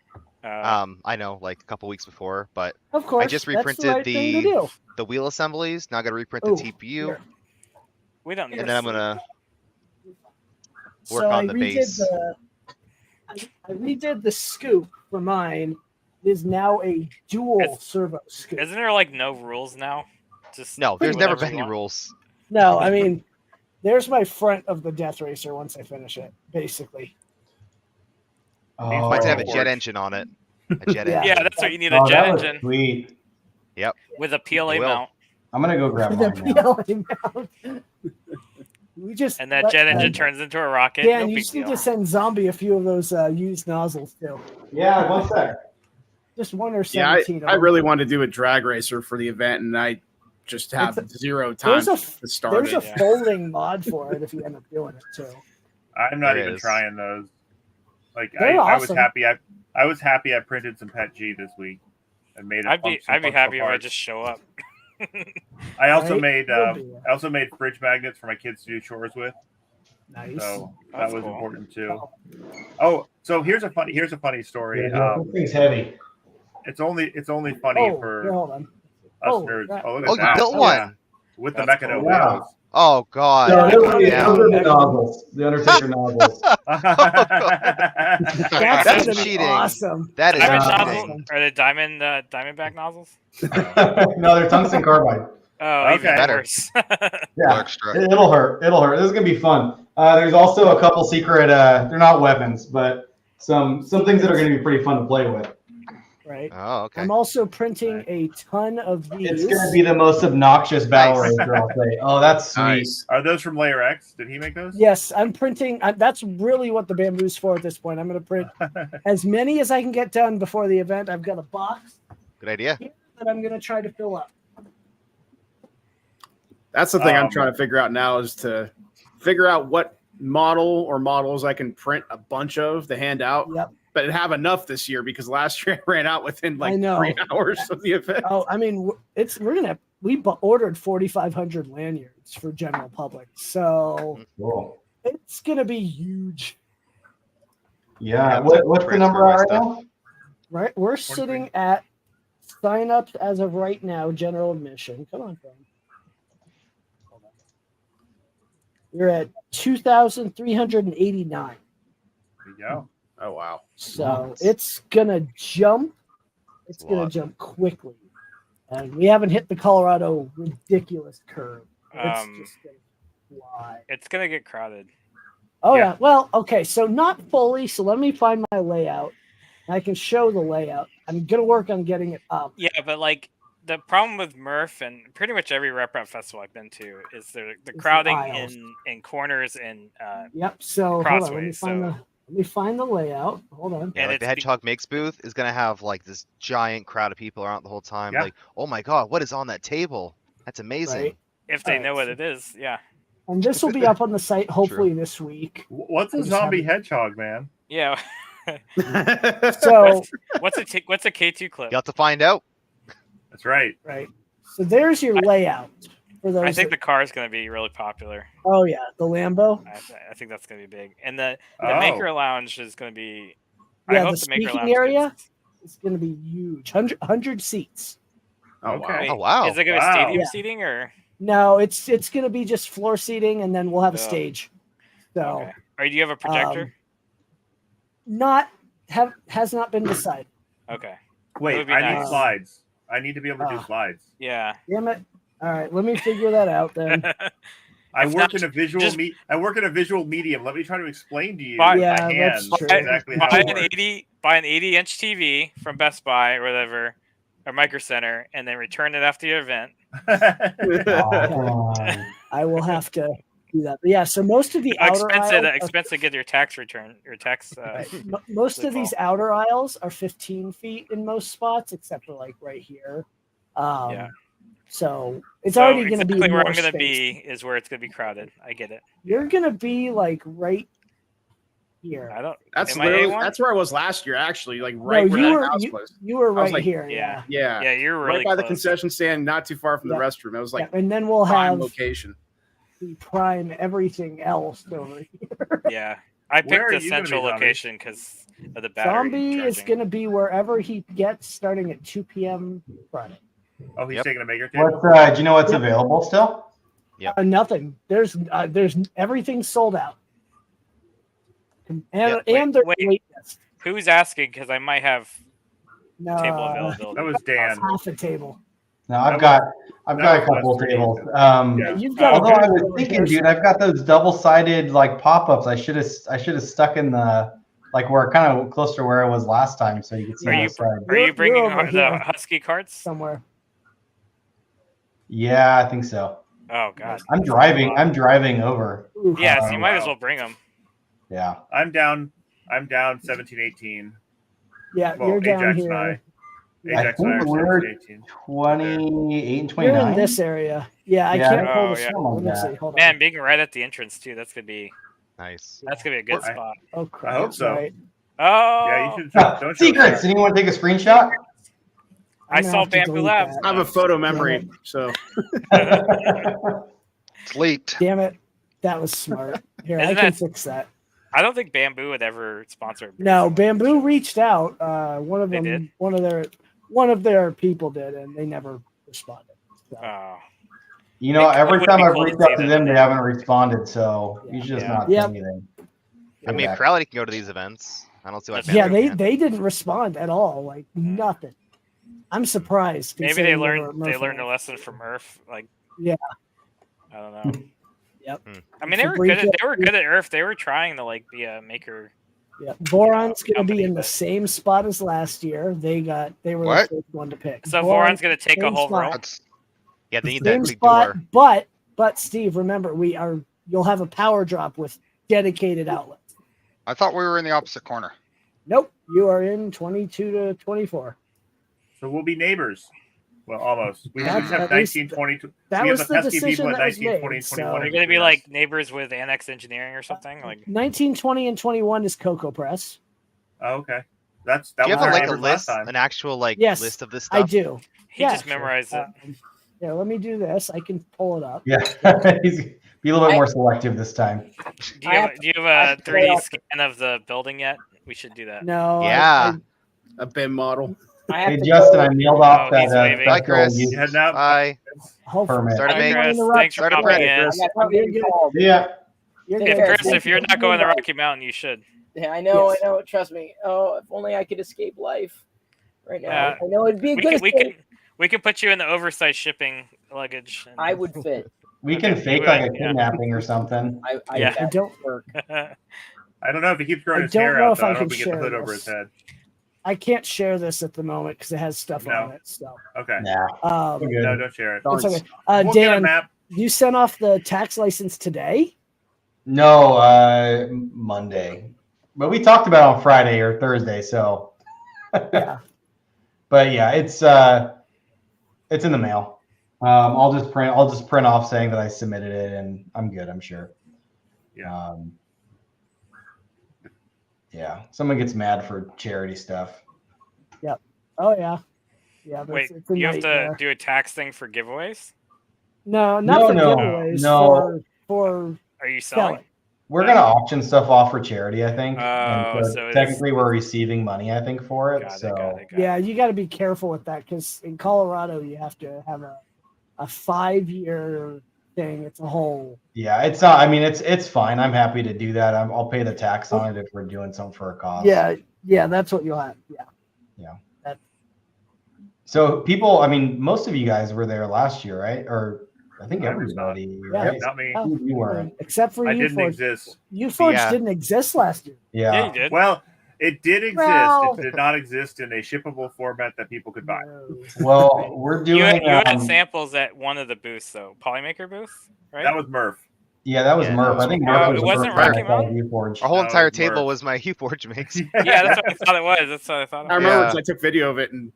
I know, like a couple weeks before, but of course, I just reprinted the wheel assemblies. Now I got to reprint the TPU. Here. We don't need. And then I'm gonna work on the base. I redid the scoop for mine. It is now a dual servo scoop. Isn't there like no rules now? Just no, there's never been any rules. No, I mean, there's my front of the Death Racer once I finish it, basically. Oh, might have a jet engine on it. A jet engine. Yeah, that's what you need, a jet engine. Sweet. Yep. With a PLA mount. I'm gonna go grab mine now. And that jet engine turns into a rocket. Yeah, no you big just need deal. to send Zombie a few of those used nozzles too. Yeah, one sec. Just 1 or 17. I really wanted to do a drag racer for the event, and I just have zero time to start There's a folding mod for it if you end up doing it too. I'm not even trying those. Like I was happy. I was happy. I printed some Pet G this week and made. I'd be happy if I just show up. I also made fridge magnets for my kids to do chores with. Nice. So that was cool. important too. Oh, so here's a funny story. This thing's heavy. It's only funny for hold on. us nerds. That, Oh, look at Oh, that. you built Yeah. one With the That's Meccano cool. wheels. Oh God. No, those are Yeah. the nozzles. The Undertaker nozzles. that's That's gonna be cheating. awesome. That is Diamond cheating. nozzle? Are they diamondback nozzles? No, they're tungsten carbide. Oh, Okay. even Better. worse. Yeah, Extra. it'll hurt. It'll hurt. This is gonna be fun. There's also a couple secret. They're not weapons, but some things that are gonna be pretty fun to play with. Right. Oh, okay. I'm also printing a ton of these. It's gonna be the most obnoxious battle racer, I'll say. Oh, that's sweet. Nice. Are those from Layer X? Did he make those? Yes, I'm printing. That's really what the bamboo's for at this point. I'm going to print as many as I can get done before the event. I've got a box Good idea. here that I'm going to try to fill up. That's the thing I'm trying to figure out now is to figure out what model or models I can print a bunch of to hand out. Yep. But have enough this year because last year I ran out within like I know. 3 hours of the event. Oh, I mean, we ordered 4,500 lanyards for general public, so Cool. it's going to be huge. Yeah. What's the number right now? Right, we're sitting at sign-ups as of right now. General admission. Come on, friend. You're at 2,389. There you go. Oh wow. So it's gonna jump. It's gonna jump quickly, and we haven't hit the Colorado ridiculous curve. It's just gonna fly. It's gonna get crowded. Oh yeah. Well, okay. So not fully. So let me find my layout. I can show the layout. I'm gonna work on getting it up. Yeah, but like the problem with Murph and pretty much every RepRap festival I've been to is the crowding in corners and Yep. So hold on. Let me find the layout. Hold on. Yeah, like the Hedgehog Makes booth is gonna have like this giant crowd of people around the whole time. Yeah. Like, oh my God, what is on that table? That's amazing. Right. if they know what it is, yeah. And this will be up on the site hopefully this week. What's a zombie hedgehog, man? Yeah. So what's a K2 clip? You have to find out. That's right. Right. So there's your layout. For those I think the car is going to be really popular. Oh yeah, the Lambo. I think that's going to be big, and the Maker Lounge is going to be. Yeah, I hope the Maker speaking Lounge area is going to be huge. 100 seats. Oh wow. Wait, Oh wow. Is it going to be stadium seating or? No, it's going to be just floor seating, and then we'll have a stage. So, Okay. Or do you have a projector? Has not been decided. Okay. Wait, I need slides. I need to be able to do slides. Yeah. Damn it! All right, let me figure that out then. I work in a visual medium. Let me try to explain to you Buy- by Yeah, hand that's true. exactly how Buy it an works. buy an 80-inch TV from Best Buy or whatever, or Micro Center, and then return it after your event. I will have to do that. But yeah, so most of the outer aisles expense to get your tax return, your tax. most of these outer aisles are 15 feet in most spots, except for like right here. Yeah. So it's already going to be where more I'm going to space. be is where it's going to be crowded. I get it. You're going to be like right here. I don't. That's am I literally, A1? that's where I was last year, actually, like right No, where you that were house you, was. you were I was right like, here. Yeah. Yeah. Yeah, Yeah, you're really right by the close. concession stand, not too far from the Yeah. restroom. It was like And then we'll prime have location. the prime everything else over here. Yeah. I Where picked are the you gonna be, central Zombie? location because of the battery. Zombie is charging. going to be wherever he gets starting at 2 p.m. Friday. Oh, he's Yep. taking a maker table. Do you know what's available still? Nothing. There's everything's sold out. And Yep. and there's Wait. wait list. Who's asking? Because I might have No, table availability. That was Dan. half a table. No, I've got a couple of tables. You've got. Although I was thinking, dude, I've got those double-sided like pop-ups. I should have stuck in the like where kind of close to where I was last time, so you could see Are on you the side. are you bringing You're over the here. Husky carts? Somewhere. Yeah, I think so. Oh God. I'm driving over. Yeah, so you might as wow. well bring them. Yeah. I'm down 17, 18. Yeah, Well, you're down Ajax here. and I. I Ajax and I think are we're 17, 18. 28 and You're 29. in this area. Yeah, I Yeah. can't pull Oh, the yeah. screen. Let me Yeah. see. Hold on. Man, being right at the entrance too. That's gonna be Nice. a good I- spot. Oh crap! I hope so. Right. Oh. Yeah, you should. Don't show Secrets. that. Anyone take a screenshot? I I'm gonna saw have to Bamboo delete Labs. that. I have a photo memory, so It's late. Damn it! That was smart. Here, I can fix that. I don't think Bamboo would ever sponsor. No, Bamboo reached out. One of them, did? one of their people did, and they never responded. So. You know, every time I've reached out to them, they haven't responded. So you should just not say anything. I mean, Crowley can go to these events. I don't see why. They didn't respond at all. Like nothing. I'm surprised. Maybe they learned a lesson from Earth. Like I don't know. Yep. I mean, they were good at Earth. They were trying to like be a maker. Yeah, Voron's going to be in the same spot as last year. They were the first one to pick. So Voron's going to take a whole role. Yeah, they need same that big spot, door. But Steve, remember you'll have a power drop with dedicated outlets. I thought we were in the opposite corner. Nope, you are in 22 to 24. So we'll be neighbors. Well, almost. We That's have 19, 20. That we was have the pesky decision people at that was 19, made. 20, So 21. They're going to be like neighbors with Annex Engineering or something. Like 19, 20, and 21 is Cocoa Press. Oh, okay. That Do you was have our a neighbors list, last time. an actual Yes, list of this stuff? I do. He just memorized it. Yeah, let me do this. I can pull it up. Yeah, he's be a little bit more selective this time. Do you have a 3D scan of the building yet? We should do that. No. Yeah. A BIM model. Hey, Justin, I mailed off that Bye, Chris. use Bye. Hopefully. Start a make. Thanks for coming in. Yeah. If you're not going to Rocky Mountain, you should. Yeah, I know. Trust me. Oh, if only I could escape life right now. I know it'd be a good. We can put you in the oversized shipping luggage. I would fit. We can fake like a kidnapping or something. I don't work. I don't know if he keeps growing his don't hair know out. if Though. I I don't can know if we get the share hood over this. his head. I can't share this at the moment because it has stuff on it. So Okay. Yeah. No, don't share it. it's okay. We'll get a Dan, map. you sent off the tax license today? No, Monday. But we talked about it on Friday or Thursday, so yeah. But yeah, it's in the mail. I'll just print off saying that I submitted it and I'm good, I'm sure. Yeah. Yeah. Someone gets mad for charity stuff. Yep. Oh yeah. Yeah. But Wait, it's a you have to nightmare. do a tax thing for giveaways? No, not for giveaways. No. For Are you selling? We're gonna auction stuff off for charity, I think. Oh, and so technically we're receiving money, I think, for it. yeah, you got to be careful with that because in Colorado you have to have a 5-year thing. It's a whole. Yeah, it's not. I mean, it's fine. I'm happy to do that. I'll pay the tax on it if we're doing something for a cause. Yeah, that's what you'll have. Yeah. So people, I mean, most of you guys were there last year, right? Or I think everybody. Right? Not me. You weren't. Except for I you. didn't exist. UForge didn't exist last year. Yeah. you did. Well, it did exist. Well- It did not exist in a shippable format that people could buy. Well, we're doing. You had samples at one of the booths, though. Polymaker booth, right? That was Murph. Yeah, that was Murph. I think Murph was it wasn't the first Rocky guy to Mountain? UForge. Our whole No, entire it's Murph. table was my Hugeforge mix. Yeah, that's what I thought it was. That's what I thought. I remember because I took video of it and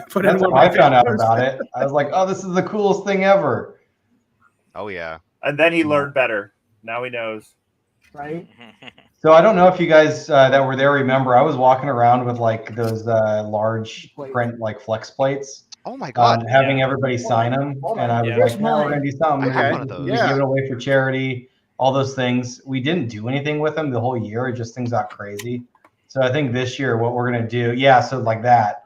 put it in That's one how of I my found out videos. about it. I was like, "Oh, this is the coolest thing ever." Oh yeah. And then he learned better. Now he knows. Right. So I don't know if you guys that were there remember. I was walking around with like those large print like flex plates. Oh my god. Having everybody sign them, and I was like, "No, we're gonna do something. I have one of those. We give it away for charity." All those things. We didn't do anything with them the whole year. It just things got crazy. So I think this year, what we're gonna do, so like that.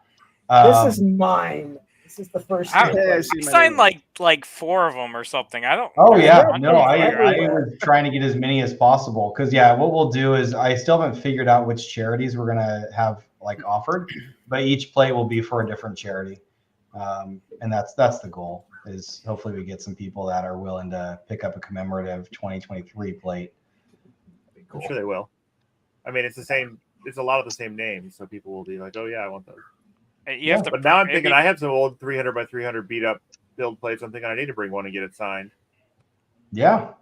This is mine. This is the first. I signed like 4 of them or something. I don't. Oh yeah, I no, I was trying to get as many as possible because what we'll do is I still haven't figured out which charities we're gonna have like offered, but each plate will be for a different charity, and that's the goal. Is hopefully we get some people that are willing to pick up a commemorative 2023 plate. I'm sure they will. I mean, it's the same. It's a lot of the same names, so people will be like, "Oh yeah, I want those." You have to, but now I'm thinking I have some old 300 by 300 beat up build plates. I'm thinking I need to bring one and get it signed. Yeah,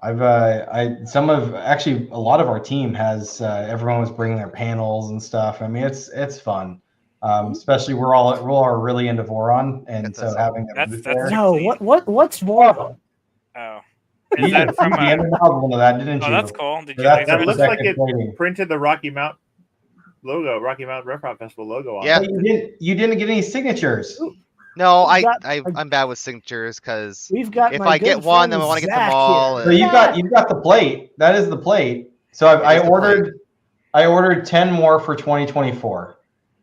I've actually a lot of our team has. Everyone was bringing their panels and stuff. I mean, it's fun. Especially we're all really into Voron, and so having a booth there. No, what's Voron? Oh, is that from one of that? Didn't you? That's cool. Did you? That looks like it printed the Rocky Mountain logo, Rocky Mountain RepRap Festival logo on. Yeah, you didn't get any signatures. No, I'm bad with signatures because if I get one, then I want to get them all. So you've got the plate. That is the plate. So I ordered 10 more for 2024.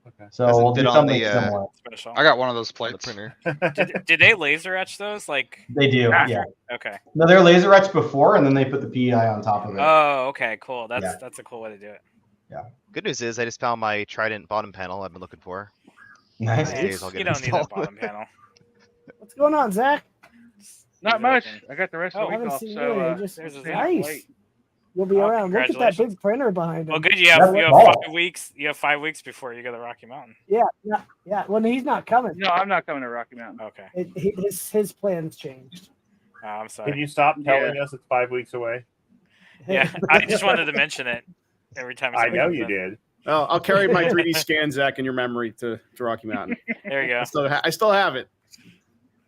Okay. So we'll do something similar. I got one of those plates. Did they laser etch those? Like they do, yeah. Okay. No, they're laser etched before, and then they put the PEI on top of it. Oh, okay, cool. That's a cool way to do it. Yeah. Good news is I just found my Trident bottom panel I've been looking for. Nice. You don't need that bottom panel. What's going on, Zach? Not much. I got the rest of the week off. So nice. You'll be around. Look at that big printer behind him. Well, good. You have 5 weeks. You have 5 weeks before you go to Rocky Mountain. Yeah. Well, he's not coming. No, I'm not coming to Rocky Mountain. Okay. His plans changed. Oh, I'm sorry. Can you stop telling us it's 5 weeks away? Yeah, I just wanted to mention it every time. I know you did. Oh, I'll carry my 3D scan, Zach, in your memory to Rocky Mountain. There you go. I still have it.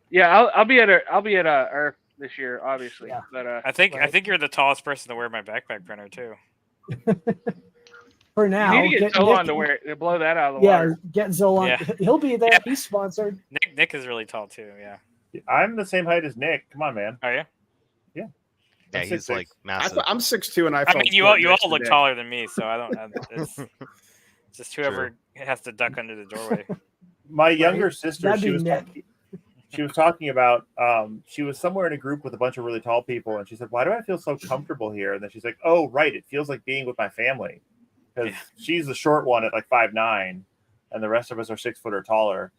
Yeah, I'll be at Earth this year, obviously. Yeah. But I think you're the tallest person to wear my backpack printer too. For now, you need to get Zolan to blow that out of the water. Yeah, get Zolan. Yeah. He'll be there. Yeah. He's sponsored. Nick is really tall too. Yeah. I'm the same height as Nick. Come on, man. Are you? Yeah. Yeah, he's like massive. I'm 6'2", and I mean, you all look taller than me, so I don't. It's just whoever has to duck under the doorway. My younger sister, she was talking about she was somewhere in a group with a bunch of really tall people, and she said, "Why do I feel so comfortable here?" And then she's like, "Oh, right, it feels like being with my family, because she's the short one at like 5'9", and the rest of us are 6 foot or taller."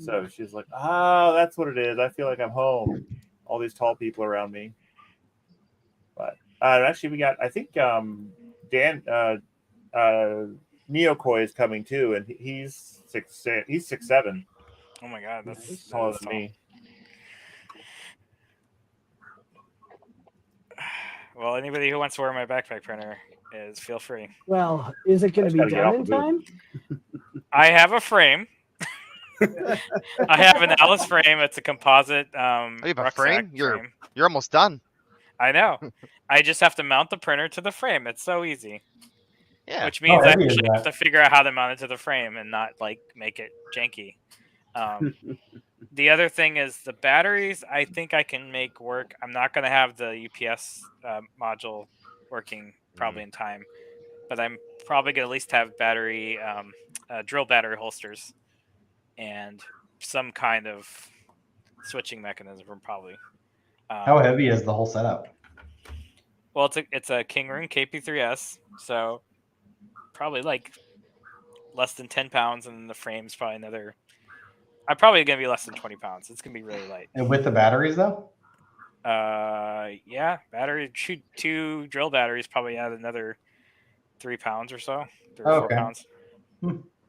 So she's like, "Oh, that's what it is. I feel like I'm home. All these tall people around me." But actually, we got I think Dan Neokoi is coming too, and he's 6'6". He's 6'7". Oh my God, that's taller than me. Well, anybody who wants to wear my backpack printer feel free. Well, is it going to be done in time? I have a frame. I have an Alice frame. It's a composite. You have a frame? You're almost done. I know. I just have to mount the printer to the frame. It's so easy. Yeah. Which means I actually have to figure out how to mount it to the frame and not like make it janky. The other thing is the batteries. I think I can make work. I'm not going to have the UPS module working probably in time, but I'm probably going to at least have battery drill battery holsters and some kind of switching mechanism probably. How heavy is the whole setup? Well, it's a Kingrun KP3S, so probably like less than 10 pounds, and then the frame's probably another. I'm probably gonna be less than 20 pounds. It's gonna be really light. And with the batteries though? Yeah, battery two drill batteries probably add another 3 pounds or so, 3 or 4 pounds.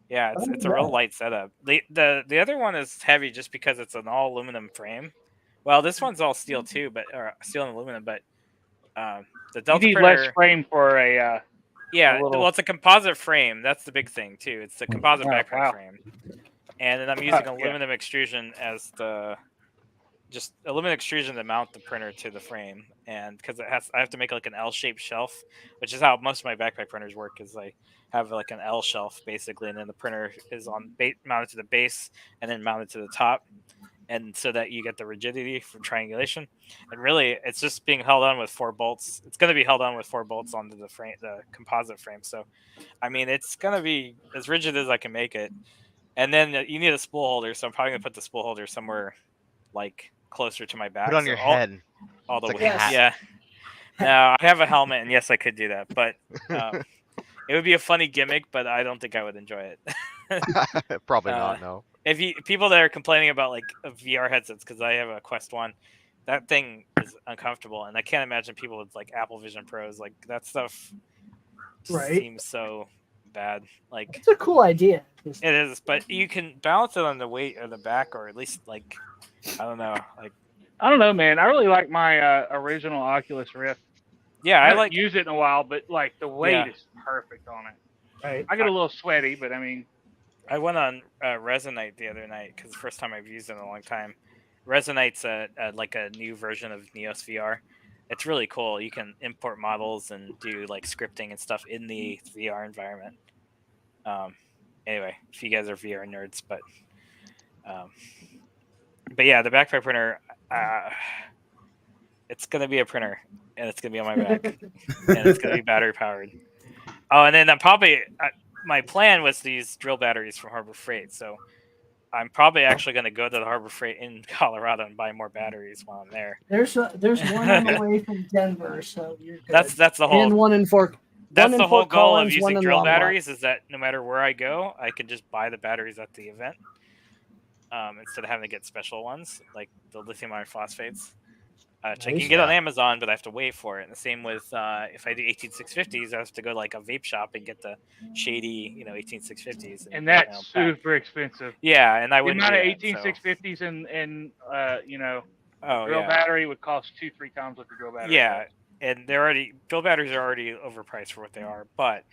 Yeah, it's a real light setup. The other one is heavy just because it's an all aluminum frame. Well, this one's all steel too, or steel and aluminum. But the Delta you need printer, less frame for a. Well, it's a composite frame. That's the big thing too. It's the composite backpack frame, and then I'm using aluminum extrusion as just aluminum extrusion to mount the printer to the frame, and because I have to make like an L-shaped shelf, which is how most of my backpack printers work. Is I have like an L shelf basically, and then the printer is mounted to the base and then mounted to the top. And so that you get the rigidity from triangulation, and really, it's just being held on with 4 bolts. It's going to be held on with 4 bolts onto the frame, the composite frame. So, I mean, it's going to be as rigid as I can make it. And then you need a spool holder, so I'm probably going to put the spool holder somewhere like closer to my back. Put it on your head. All the way. Yeah. Now I have a helmet, and yes, I could do that, but it would be a funny gimmick. But I don't think I would enjoy it. Probably not. No. People that are complaining about like VR headsets, because I have a Quest 1, that thing is uncomfortable, and I can't imagine people with like Apple Vision Pros. Like that stuff seems so bad. Like it's a cool idea. It is, but you can balance it on the weight or the back, or at least like I don't know, man. I really like my original Oculus Rift. Yeah, I haven't used it in a while, but like the weight is perfect on it. Right. I get a little sweaty, but I mean. I went on Resonite the other night because the first time I've used it in a long time. Resonite's like a new version of Neos VR. It's really cool. You can import models and do like scripting and stuff in the VR environment. Anyway, if you guys are VR nerds, but but yeah, the backpack printer, it's gonna be a printer, and it's gonna be on my back, and it's gonna be battery powered. Oh, and then I'm probably my plan was to use drill batteries from Harbor Freight, so I'm probably actually going to go to the Harbor Freight in Colorado and buy more batteries while I'm there. There's one on the way from Denver, so you're good. That's the whole. And one in Fort. That's the whole goal Collins, of using drill batteries is that no matter where I go, I can just buy the batteries at the event instead of having to get special ones like the lithium iron phosphates. Which I can get on Amazon, but I have to wait for it. And the same with if I do 18650s, I have to go to like a vape shop and get the shady, 18650s. And that's super expensive. Yeah, and I wouldn't. The amount of 18650s and drill battery would cost 2-3 times what the drill battery. Yeah, and drill batteries are already overpriced for what they are, but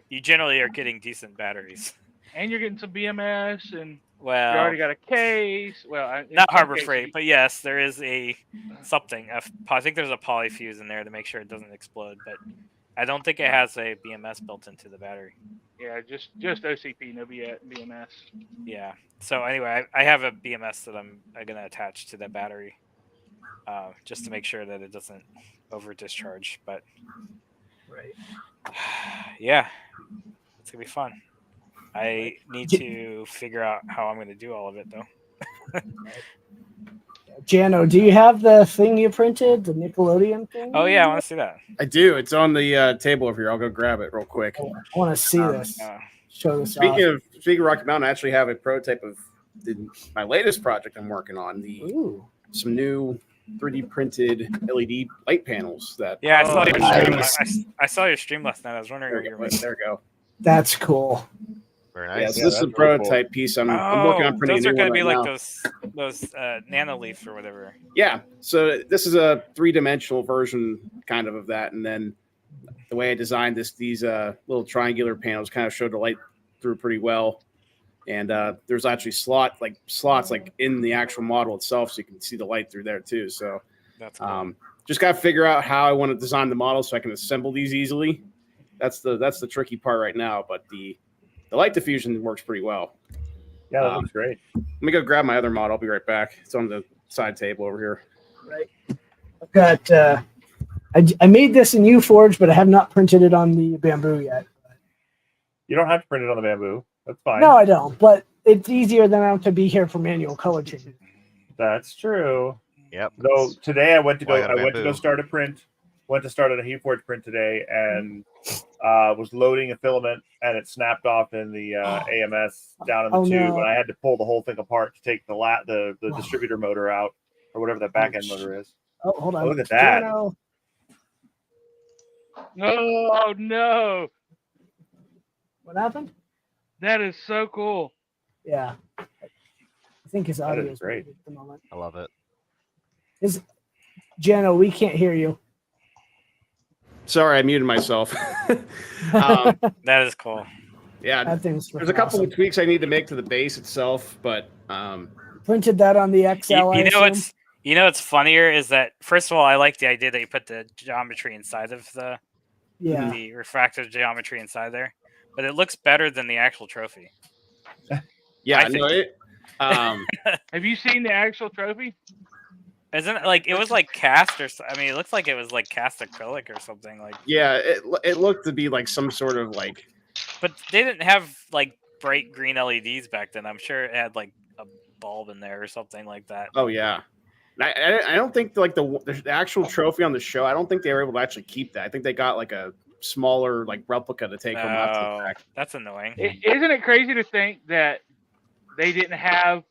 you generally are getting decent batteries. And you're getting some BMS and. Well, you already got a case. Well, not Harbor Freight, but yes, there is something. I think there's a polyfuse in there to make sure it doesn't explode, but I don't think it has a BMS built into the battery. Yeah, just OCP, no BMS. Yeah. So anyway, I have a BMS that I'm going to attach to the battery, just to make sure that it doesn't over discharge. But right. Yeah, it's gonna be fun. I need to figure out how I'm going to do all of it, though. Jano, do you have the thing you printed, the Nickelodeon thing? Oh, yeah, I want to see that. I do. It's on the table over here. I'll go grab it real quick. I want to see this. Show this speaking off. of Rocky Mountain, I actually have a prototype of my latest project I'm working on. Some new 3D printed LED light panels. Yeah, I saw your stream. I saw your stream last night. I was wondering where you were. There we go. That's cool. Very nice. Yeah, so this is a prototype piece. I'm working on printing. Those are going to be right like now. those nano leafs or whatever. Yeah. So this is a 3-dimensional version kind of that, and then the way I designed these little triangular panels kind of showed the light through pretty well. And there's actually slots like in the actual model itself, so you can see the light through there too. So that's cool. Just got to figure out how I want to design the model so I can assemble these easily. That's the tricky part right now, but the light diffusion works pretty well. Yeah, that looks great. Let me go grab my other model. I'll be right back. It's on the side table over here. Right. I've got. I made this in UForge, but I have not printed it on the Bamboo yet. You don't have to print it on the Bamboo. That's fine. No, I don't. But it's easier than I have to be here for manual color changes. That's true. Yep. So today I went to go start a print. Went to start at a UForge print today and was loading a filament and it snapped off in the AMS down in the tube, and I had to pull the whole thing apart to take the distributor motor out or whatever that back end motor is. Oh, hold on. Look at that. Jano. Oh no! What happened? That is so cool. Yeah, I think his audio is great at the moment. I love it. Jano, we can't hear you. Sorry, I muted myself. That is cool. Yeah, there's a couple of tweaks I need to make to the base itself, but printed that on the XL. You know what's funnier is that first of all, I like the idea that you put the geometry inside of the refractive geometry inside there, but it looks better than the actual trophy. Yeah, I know. Have you seen the actual trophy? Isn't it like it was like cast or? I mean, it looks like it was like cast acrylic or something like. Yeah, it looked to be like some sort of like. But they didn't have like bright green LEDs back then. I'm sure it had like a bulb in there or something like that. Oh yeah, I don't think like the actual trophy on the show. I don't think they were able to actually keep that. I think they got like a smaller like replica to take from after the fact. That's annoying. Isn't it crazy to think that they didn't have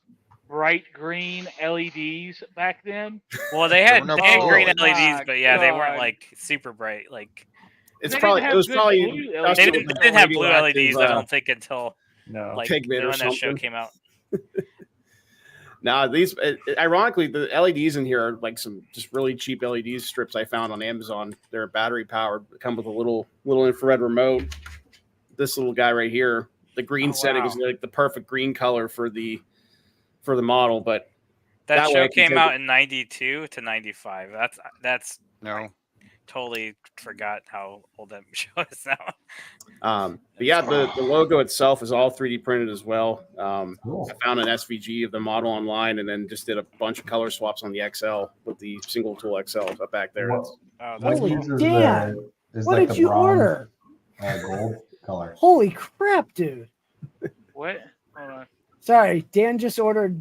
bright green LEDs back then? Well, they had green LEDs, but yeah, they weren't like super bright. Like it was probably they didn't have blue LEDs. I don't think until like when that something. show came out. Now these, ironically, the LEDs in here are like some just really cheap LED strips I found on Amazon. They're battery powered. They come with a little infrared remote. This little guy right here, the green setting is like the perfect green color for the model. But that show came out in 92 to 95. That's no. totally forgot how old that show is now. But yeah, the logo itself is all 3D printed as well. Cool. I found an SVG of the model online and then just did a bunch of color swaps on the XL with the single tool XL up back there. What, that's what cool. uses Dan, is what like did the you bronze, order? Gold color. Holy crap, dude. What? Hold on. Sorry, Dan just ordered.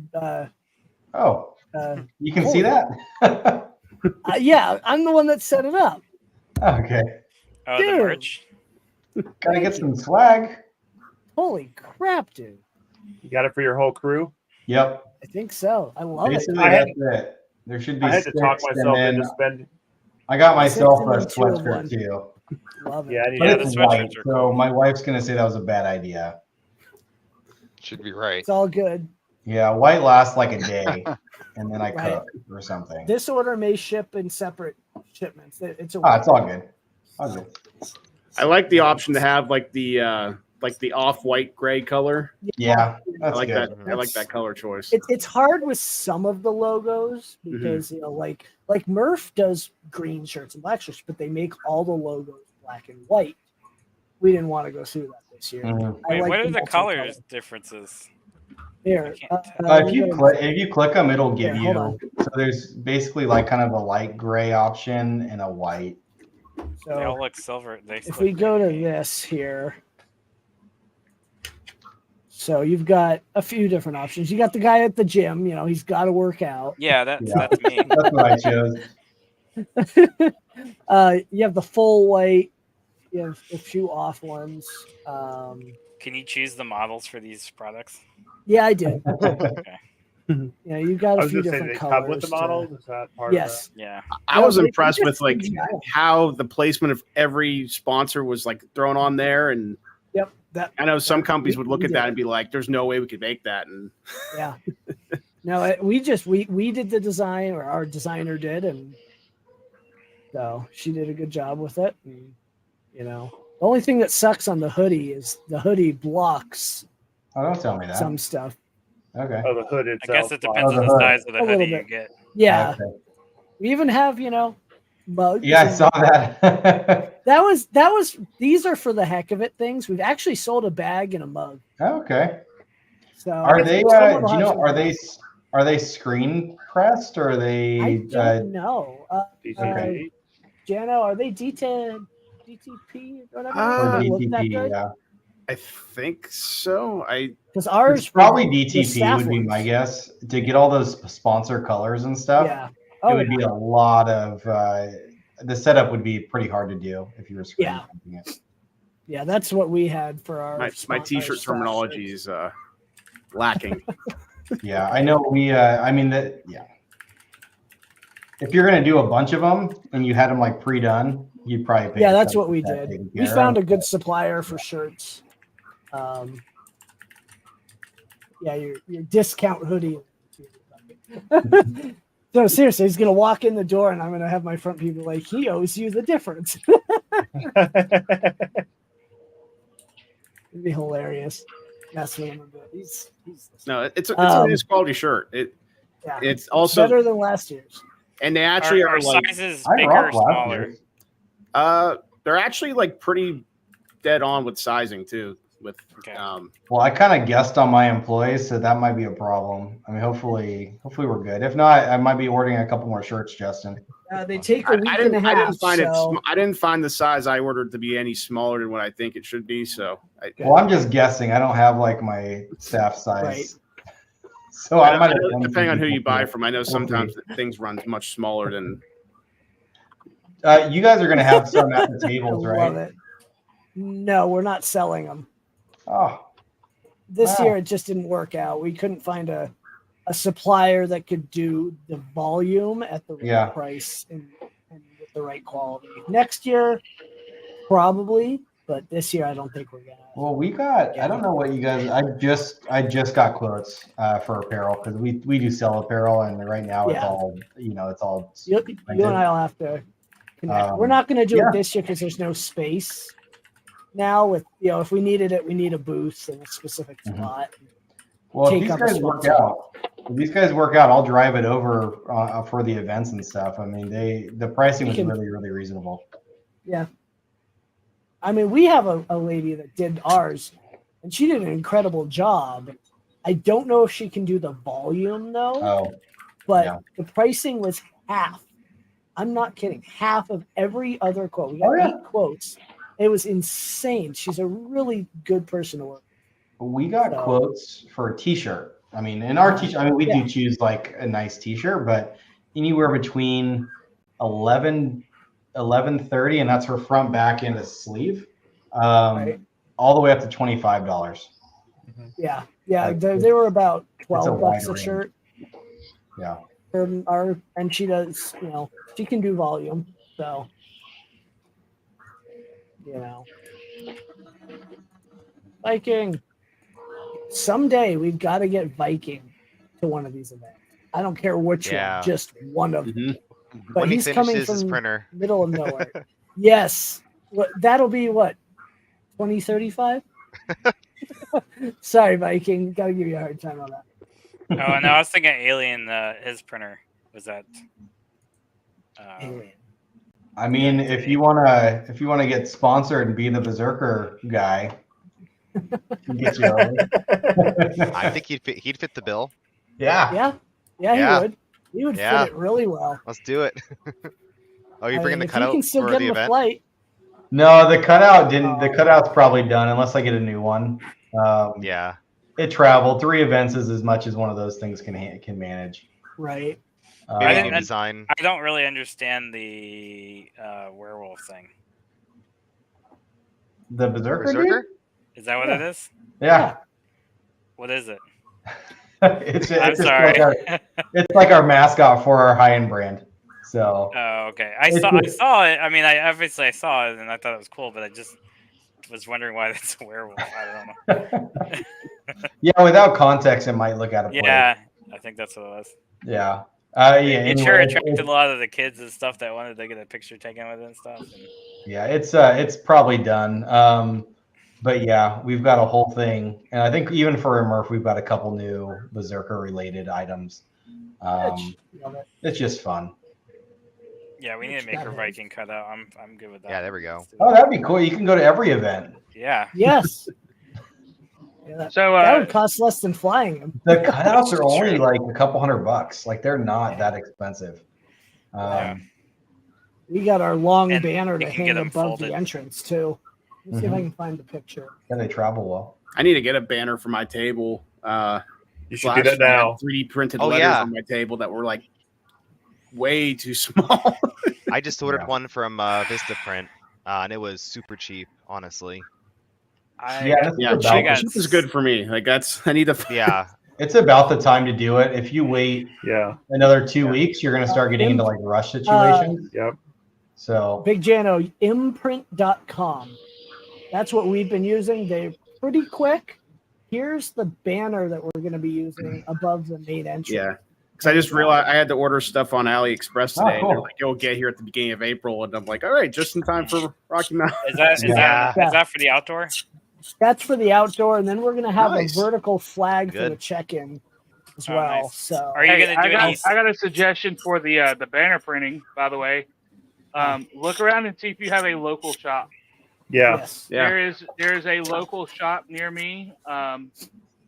Oh, you can see that? Yeah, I'm the one that set it up. Okay. Oh, Dude. the merch. Gotta get some swag. Holy crap, dude. You got it for your whole crew? Yep. I think so. I love Basically, it. that's it. There should be I had to talk six, myself and then into spending. I got myself Six a and then two of sweatshirt one. too. Love it. Yeah, I need But Yeah, the it's sweatshirts white, are so cool. my wife's gonna say that was a bad idea. Should be right. It's all good. Yeah, white lasts like a day, and then I Right. cook or something. This order may ship in separate shipments. It's a Oh, it's all good. All good. I like the option to have like the off-white gray color. Yeah, I that's like good. that. I like that color choice. It's hard with some of the logos because you know, like Murph does green shirts and black shirts, but they make all the logos black and white. We didn't want to go through that this year. Mhm. I Wait, like what are the multicolor. colors differences? Here, If you click them, it'll give Here, hold you. So there's basically like kind of a light gray option and a white. They all so look silver. They if look we go to green. this here, so you've got a few different options. You got the guy at the gym. You know, he's got to work out. Yeah, that's Yeah. that's me. That's what I chose. You have the full white. You have a few off ones. Can you choose the models for these products? Yeah, I did. Okay. Yeah, you got I a was few going to say, different they colors. come with the models? Is that part Yes. Yeah. I No, was they impressed just with like CGI. how the placement of every sponsor was like thrown on there, and Yep. That. I know some companies would look we at that did. and be like, "There's no way we could make that." And Yeah. No, we did the design, or our designer did, and so she did a good job with it. And, you know, the only thing that sucks on the hoodie is the hoodie blocks Oh, don't tell me that. some stuff. Okay. Oh, the hood I itself. guess it depends Oh, on the the hood. size of the A little hoodie you bit. get. Yeah. Okay. We even have, you know, mugs. Yeah, I and- saw that. That was these are for the heck of it things. We've actually sold a bag and a mug. Okay. So Are they? someone will Do you have know? some- Are they screen pressed or are they? I don't know. DCP? Jano, are they DTP or whatever? or Are they looking that DTP? good? Yeah. I think so. Because ours It's probably were the DTP staff would be ones. my guess to get all those sponsor colors and stuff. Yeah. It Oh, would be a lot of. The setup would be pretty hard to do if you were screen Yeah. printing it. yeah, that's what we had for our My T-shirt staff terminology shirts. is lacking. Yeah, I know. I mean that. Yeah. If you're gonna do a bunch of them and you had them like pre-done, you'd probably pay. Yeah, that's attention what we to that did. taken We care found of. a good supplier for shirts. Yeah, your discount hoodie. No, seriously, he's gonna walk in the door, and I'm gonna have my front people like, he owes you the difference. It'd be hilarious. That's what I'm gonna do. He's No, it's a nice quality shirt. yeah, It's also better than last year's. and they actually Are are like sizes I bigger rock or last smaller? year's. they're actually like pretty dead on with sizing too. With Okay. Well, I kind of guessed on my employees, so that might be a problem. I mean, hopefully we're good. If not, I might be ordering a couple more shirts, Justin. They take a week and a half. I didn't find so- I didn't find the size I ordered to be any smaller than what I think it should be. So Well, I'm just guessing. I don't have like my staff size. Right. So I might have done depending on who something you buy different. from. I know sometimes things run much smaller than. You guys are going to have some at the I tables, love right? it. No, we're not selling them. Oh, This wow. year it just didn't work out. We couldn't find a supplier that could do the volume at the right Yeah. price and with the right quality. Next year, probably, but this year I don't think we're gonna. Well, we got. I don't know what you guys. I just got quotes for apparel because we do sell apparel, and right now it's Yeah. all it's all. You and I'll have to connect. We're not going to do yeah. it this year because there's no space. Now with if we needed it, we need a booth and a specific spot. Well, if take these up a guys work spot. out, If these guys work out, I'll drive it over for the events and stuff. I mean, the pricing was really, really reasonable. Yeah. I mean, we have a lady that did ours, and she did an incredible job. I don't know if she can do the volume, though. But the pricing was half. I'm not kidding. Half of every other quote. We got 8 quotes. It was insane. She's a really good person to work with. We got quotes for a t-shirt. I mean, in our t-shirt, I mean, we do choose like a nice t-shirt, but anywhere between 11.30, and that's her front, back, and a sleeve, all the way up to $25. Yeah, they were about $12 a range. shirt. Yeah. And she does, she can do volume, so Viking. Someday we've got to get Viking to one of these events. I don't care which one, just one of them. But When he's he coming finishes from his printer. middle of nowhere. Yes, that'll be what 2035. Sorry, Viking. Got to give you a hard time on that. Oh, no, I was thinking Alien. His printer was that. Alien. I mean, if you wanna get sponsored and be the Berserker guy, get you early. I think he'd fit the bill. Yeah. Yeah, he would. He would fit it really well. Let's do it. Oh, you're bringing the cutout can still for get the him event? A flight. No, the cutout didn't. The cutout's probably done unless I get a new one. Yeah. It traveled. 3 events is as much as one of those things can manage. Right. Maybe a new design. I don't really understand the werewolf thing. The Berserker? Dude? Is that what it is? Yeah. What is it? it's I'm sorry. It's like our mascot for our high-end brand. So. Oh, okay. I saw it. I mean, I saw it and I thought it was cool, but I just was wondering why it's a werewolf. I don't know. Yeah, without context, it might look out of place. Yeah, I think that's what it was. Yeah. It sure attracted a lot of the kids and stuff that wanted to get a picture taken with it and stuff. Yeah, it's probably done. But yeah, we've got a whole thing, and I think even for Murph, we've got a couple new Berserker related items. It's just fun. Yeah, we need to make her Viking cutout. I'm good with that. Yeah, there we go. Oh, that'd be cool. You can go to every event. Yeah. Yes. So that would cost less than flying them. The cutouts are only like a couple $100. Like they're not that expensive. We got our long And banner to you can hang get 'em above folded. the entrance too. Let's see if I can find the picture. And they travel well. I need to get a banner for my table. You should do that now. 3D printed Oh, letters yeah. on my table that were like way too small. I just ordered one from Vistaprint, and it was super cheap, honestly. Cheap is good for me. Like I need to. Yeah. It's about the time to do it. If you wait another 2 weeks, you're going to start getting into like rush situations. So Big Jano, imprint.com. That's what we've been using. They're pretty quick. Here's the banner that we're going to be using above the main entrance. Yeah. Because I just realized I had to order stuff on AliExpress today. cool. And they're like, it'll get here at the beginning of April. And I'm like, all right, just in time for Rocky Mountain. Is that for the outdoor? That's for the outdoor, and then we're going to have Nice. a vertical flag for Good. the check-in as Oh, well. nice. So Are you going to do any? I got a suggestion for the banner printing, by the way. Look around and see if you have a local shop. Yeah. yes. Yeah. There is a local shop near me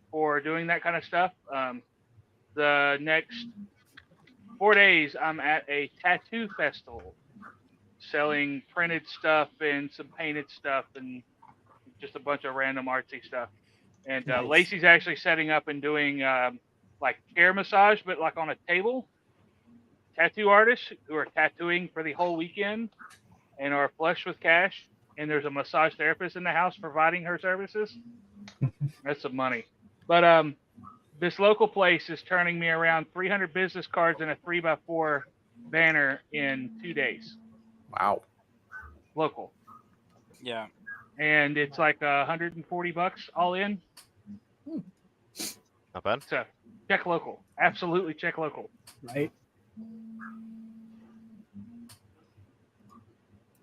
for doing that kind of stuff. The next 4 days, I'm at a tattoo festival selling printed stuff and some painted stuff and just a bunch of random artsy stuff. And Nice. Lacey's actually setting up and doing like chair massage, but like on a table. Tattoo artists who are tattooing for the whole weekend and are flush with cash. And there's a massage therapist in the house providing her services. That's some money. But this local place is turning me around 300 business cards and a 3x4 banner in 2 days. Wow. Local. Yeah. And it's like $140 all in. Not bad. So check local. Absolutely check local. Right.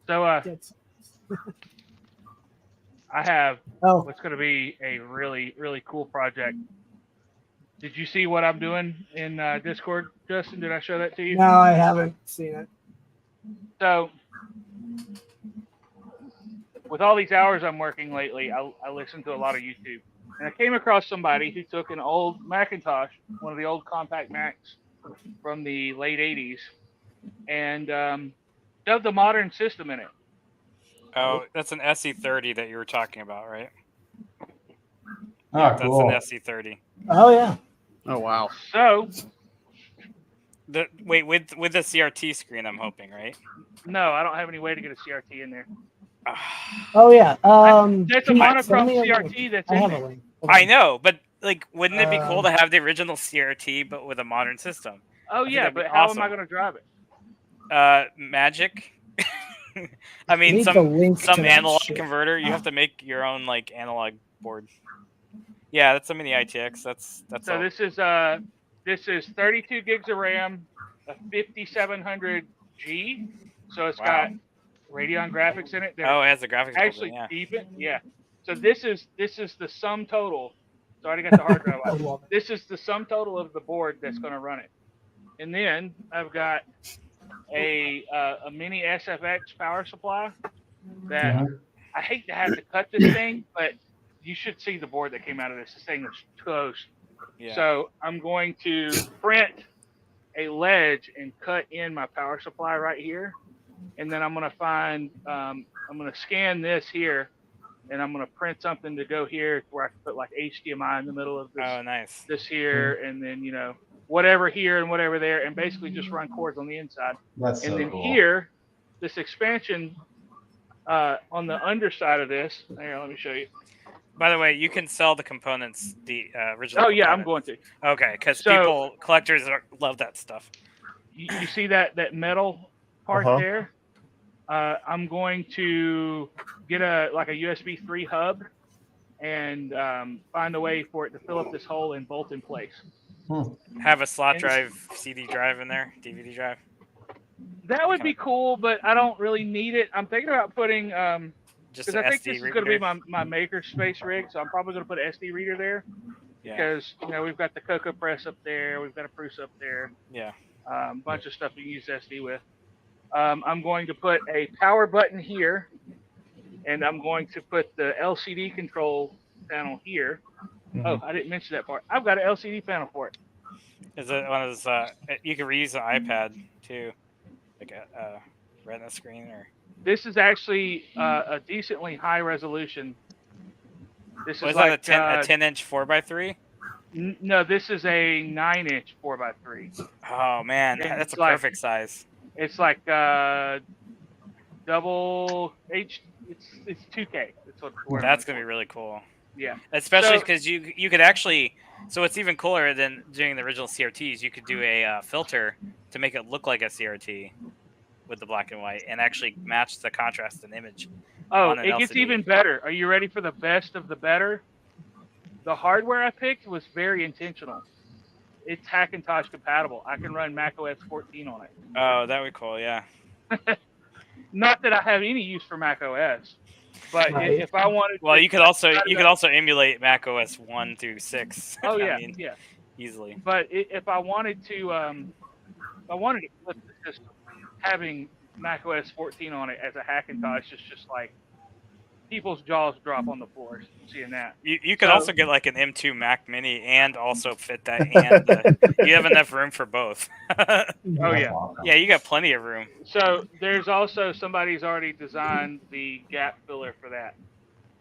So That's- I have Oh, what's going to be a really, really cool project Did you see what I'm doing in Discord, Justin? Did I show that to you? No, I haven't seen it. So, with all these hours I'm working lately, I listen to a lot of YouTube. And I came across somebody who took an old Macintosh, one of the old compact Macs from the late 80s, and dubbed a modern system in it. Oh, that's an SE30 that you were talking about, right? Oh, yeah, cool. That's an SE30. Oh, yeah. Oh, wow. So, wait, with the CRT screen, I'm hoping, right? No, I don't have any way to get a CRT in there. Oh, yeah. That's a monochrome CRT that's in there. I know, but like, wouldn't it be cool to have the original CRT but with a modern system? Oh yeah, but how am I going to drive it? Magic. I mean, some analog converter. You have to make your own like analog board. Yeah, that's a mini ITX. That's so all. This is 32 gigs of RAM, a 5700G. So it's got Radeon graphics in it. Oh, it has the graphics. Actually, built in, deep it. Yeah. So this is the sum total. So I already got the hard drive out. This is the sum total of the board that's going to run it. And then I've got a mini SFX power supply that I hate to have to cut this thing, but you should see the board that came out of this. This thing is toast. Yeah. So I'm going to print a ledge and cut in my power supply right here. And then I'm going to find, I'm going to scan this here, and I'm going to print something to go here where I can put like HDMI in the middle of this. Oh, nice. This here, and then, you know, whatever here and whatever there, and basically just run cords on the inside. That's and so then cool. here, this expansion on the underside of this. Here, let me show you. By the way, you can sell the components, the original. Oh yeah, I'm components. going to. Okay, because collectors love that stuff. You see that metal part there? I'm going to get a USB 3 hub and find a way for it to fill up this hole and bolt in place. Have a slot drive, CD drive in there, DVD drive. That would be cool, but I don't really need it. I'm thinking about putting because I think this is going to be my makerspace rig, so I'm probably going to put an SD reader there. Yeah. Because you know we've got the Cocoa Press up there, we've got a Prusa up there. Yeah. A bunch of stuff you can use SD with. I'm going to put a power button here, and I'm going to put the LCD control panel here. Oh, I didn't mention that part. I've got an LCD panel for it. Is it one of those? You can reuse an iPad too, like a Retina screen, or. This is actually a decently high resolution. This is like a 10-inch 4x3. No, this is a 9-inch 4x3. Oh man, that's a perfect size. It's like double H. It's 2K. That's gonna be really cool. Yeah, especially because you could actually. So it's even cooler than doing the original CRTs. You could do a filter to make it look like a CRT with the black and white, and actually match the contrast and image. Oh, it gets even better. Are you ready for the best of the better? The hardware I picked was very intentional. It's Hackintosh compatible. I can run macOS 14 on it. Oh, that would be cool, yeah. Not that I have any use for macOS, but if I wanted, well, you could also emulate macOS 1 through 6. Oh yeah, yeah, easily. But if I wanted to, flip the system, having macOS 14 on it as a Hackintosh is just like people's jaws drop on the floor seeing that. You could also get like an M2 Mac Mini and also fit that, and you have enough room for both. Oh yeah, yeah, you got plenty of room. So there's also somebody's already designed the gap filler for that.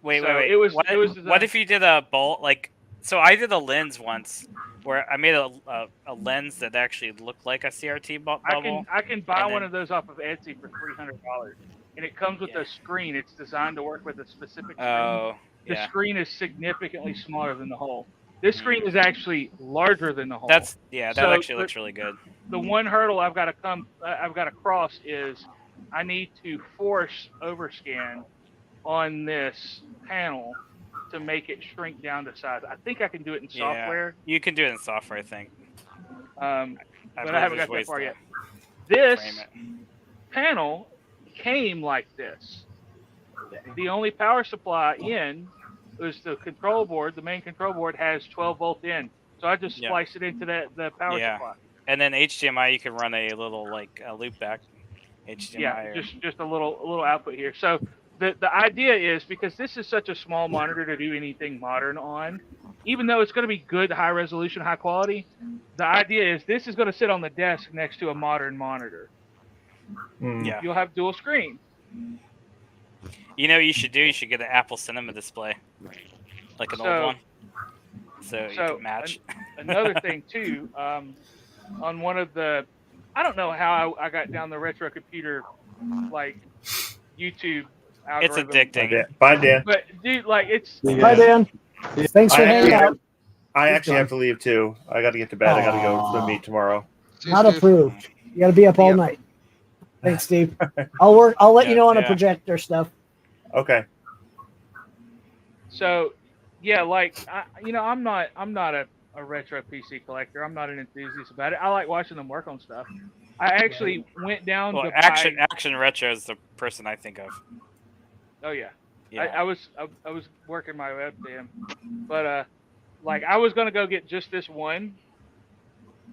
Wait. What if you did a bolt like? So I did a lens once where I made a lens that actually looked like a CRT bubble. I can buy one of those off of Etsy for $300. And it comes with a screen. It's designed to work with a specific screen. Oh, the screen is significantly smaller than the hole. This screen is actually larger than the hole. That actually looks really good. The one hurdle I've got to cross is I need to force overscan on this panel to make it shrink down to size. I think I can do it in software. You can do it in software, I think. But I haven't got that far yet. This panel came like this. The only power supply in was the control board. The main control board has 12 volt in. So I just splice it into the power supply. And then HDMI, you can run a little like a loop back HDMI. Yeah, just a little output here. So the idea is, because this is such a small monitor to do anything modern on, even though it's going to be good, high resolution, high quality, the idea is this is going to sit on the desk next to a modern monitor. Yeah. You'll have dual screen. You know what you should do? You should get an Apple Cinema display, like an old one, so you can match. Another thing too, on one of the, I don't know how I got down the retro computer like YouTube algorithm. It's addicting. Bye, Dan. But dude, like it's. Bye, Dan. Thanks for hanging out. I actually have to leave too. I got to get to bed. I got to go to the meet tomorrow. Not approved. You got to be up all night. Thanks, Steve. I'll let you know on the projector stuff. Okay. So, yeah, like I'm not a retro PC collector. I'm not an enthusiast about it. I like watching them work on stuff. I actually went down to Action Retro is the person I think of. Oh yeah. I was working my webcam, but like I was gonna go get just this one,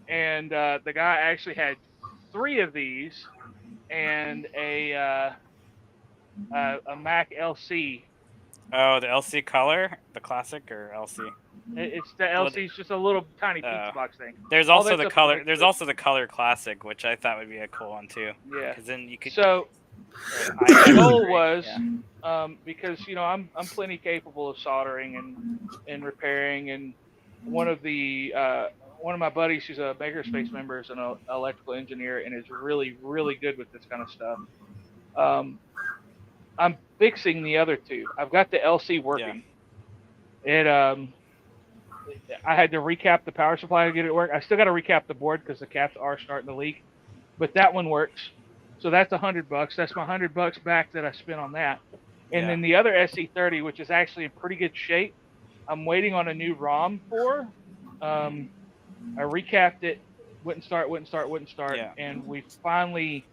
and the guy actually had 3 of these and a Mac LC. Oh, the LC color, the classic or LC? It's the LC. It's just a little tiny pizza box thing. There's also the color. There's also the color classic, which I thought would be a cool one too. Yeah. Because then you could. So my goal was because I'm plenty capable of soldering and repairing, and one of my buddies who's a Makerspace member is an electrical engineer and is really good with this kind of stuff. I'm fixing the other 2. I've got the LC working. Yeah. I had to recap the power supply to get it to work. I still got to recap the board because the caps are starting to leak, but that one works. So that's $100. That's my $100 back that I spent on that. And then the other SC30, which is actually in pretty good shape, I'm waiting on a new ROM for. I recapped it, wouldn't start, and we finally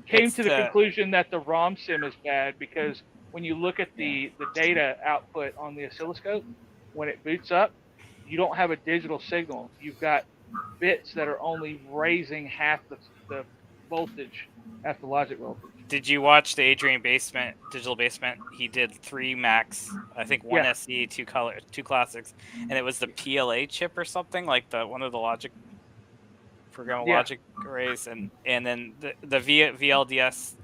came to the conclusion that the ROM sim is bad, because when you look at the data output on the oscilloscope, when it boots up, you don't have a digital signal. You've got bits that are only raising half the voltage, half the logic voltage. Did you watch the Adrian Digital Basement? He did 3 Macs, I think 1 SE, 2 classics, and it was the PLA chip or something, like one of the logic programmable logic arrays, and then the VDSLS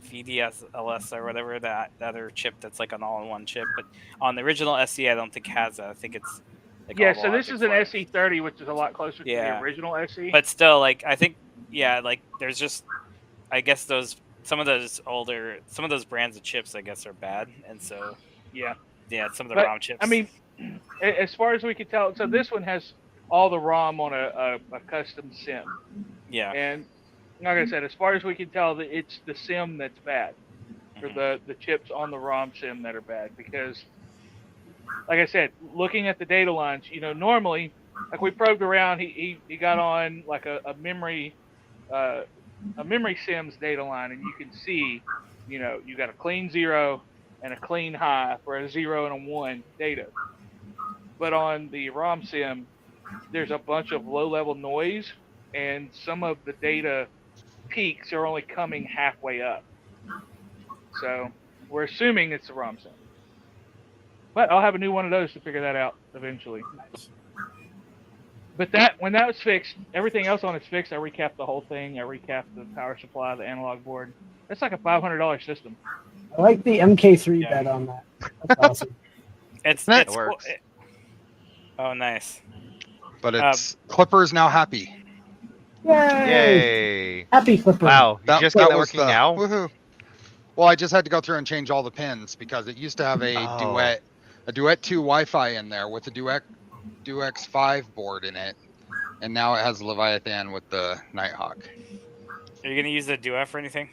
or whatever, that other chip that's like an all-in-one chip. But on the original SE, I don't think has that. I think it's so this is an SE30, which is a lot closer to the original SE. But still, like I think like there's just, I guess some of those brands of chips, I guess, are bad, and so some of the ROM chips. I mean, as far as we can tell, so this one has all the ROM on a custom sim. Yeah. And like I said, as far as we can tell, it's the sim that's bad, or the chips on the ROM sim that are bad, because, like I said, looking at the data lines, normally, like we probed around, he got on like a memory sims data line, and you can see, you got a clean 0 and a clean high for a 0 and a 1 data. But on the ROM sim, there's a bunch of low-level noise, and some of the data peaks are only coming halfway up. So we're assuming it's the ROM sim. But I'll have a new one of those to figure that out eventually. But when that was fixed, everything else on it's fixed. I recapped the whole thing. I recapped the power supply, the analog board. That's like a $500 system. I like the MK3 bed on that. That's awesome. It works. Oh, nice. But it's Clipper's now happy. Yay! Happy Clipper. Wow, you just got that working now? Woohoo. Well, I just had to go through and change all the pins because it used to have a Duet 2 Wi-Fi in there with a Duex 5 board in it, and now it has Leviathan with the Nighthawk. Are you gonna use the Duet for anything?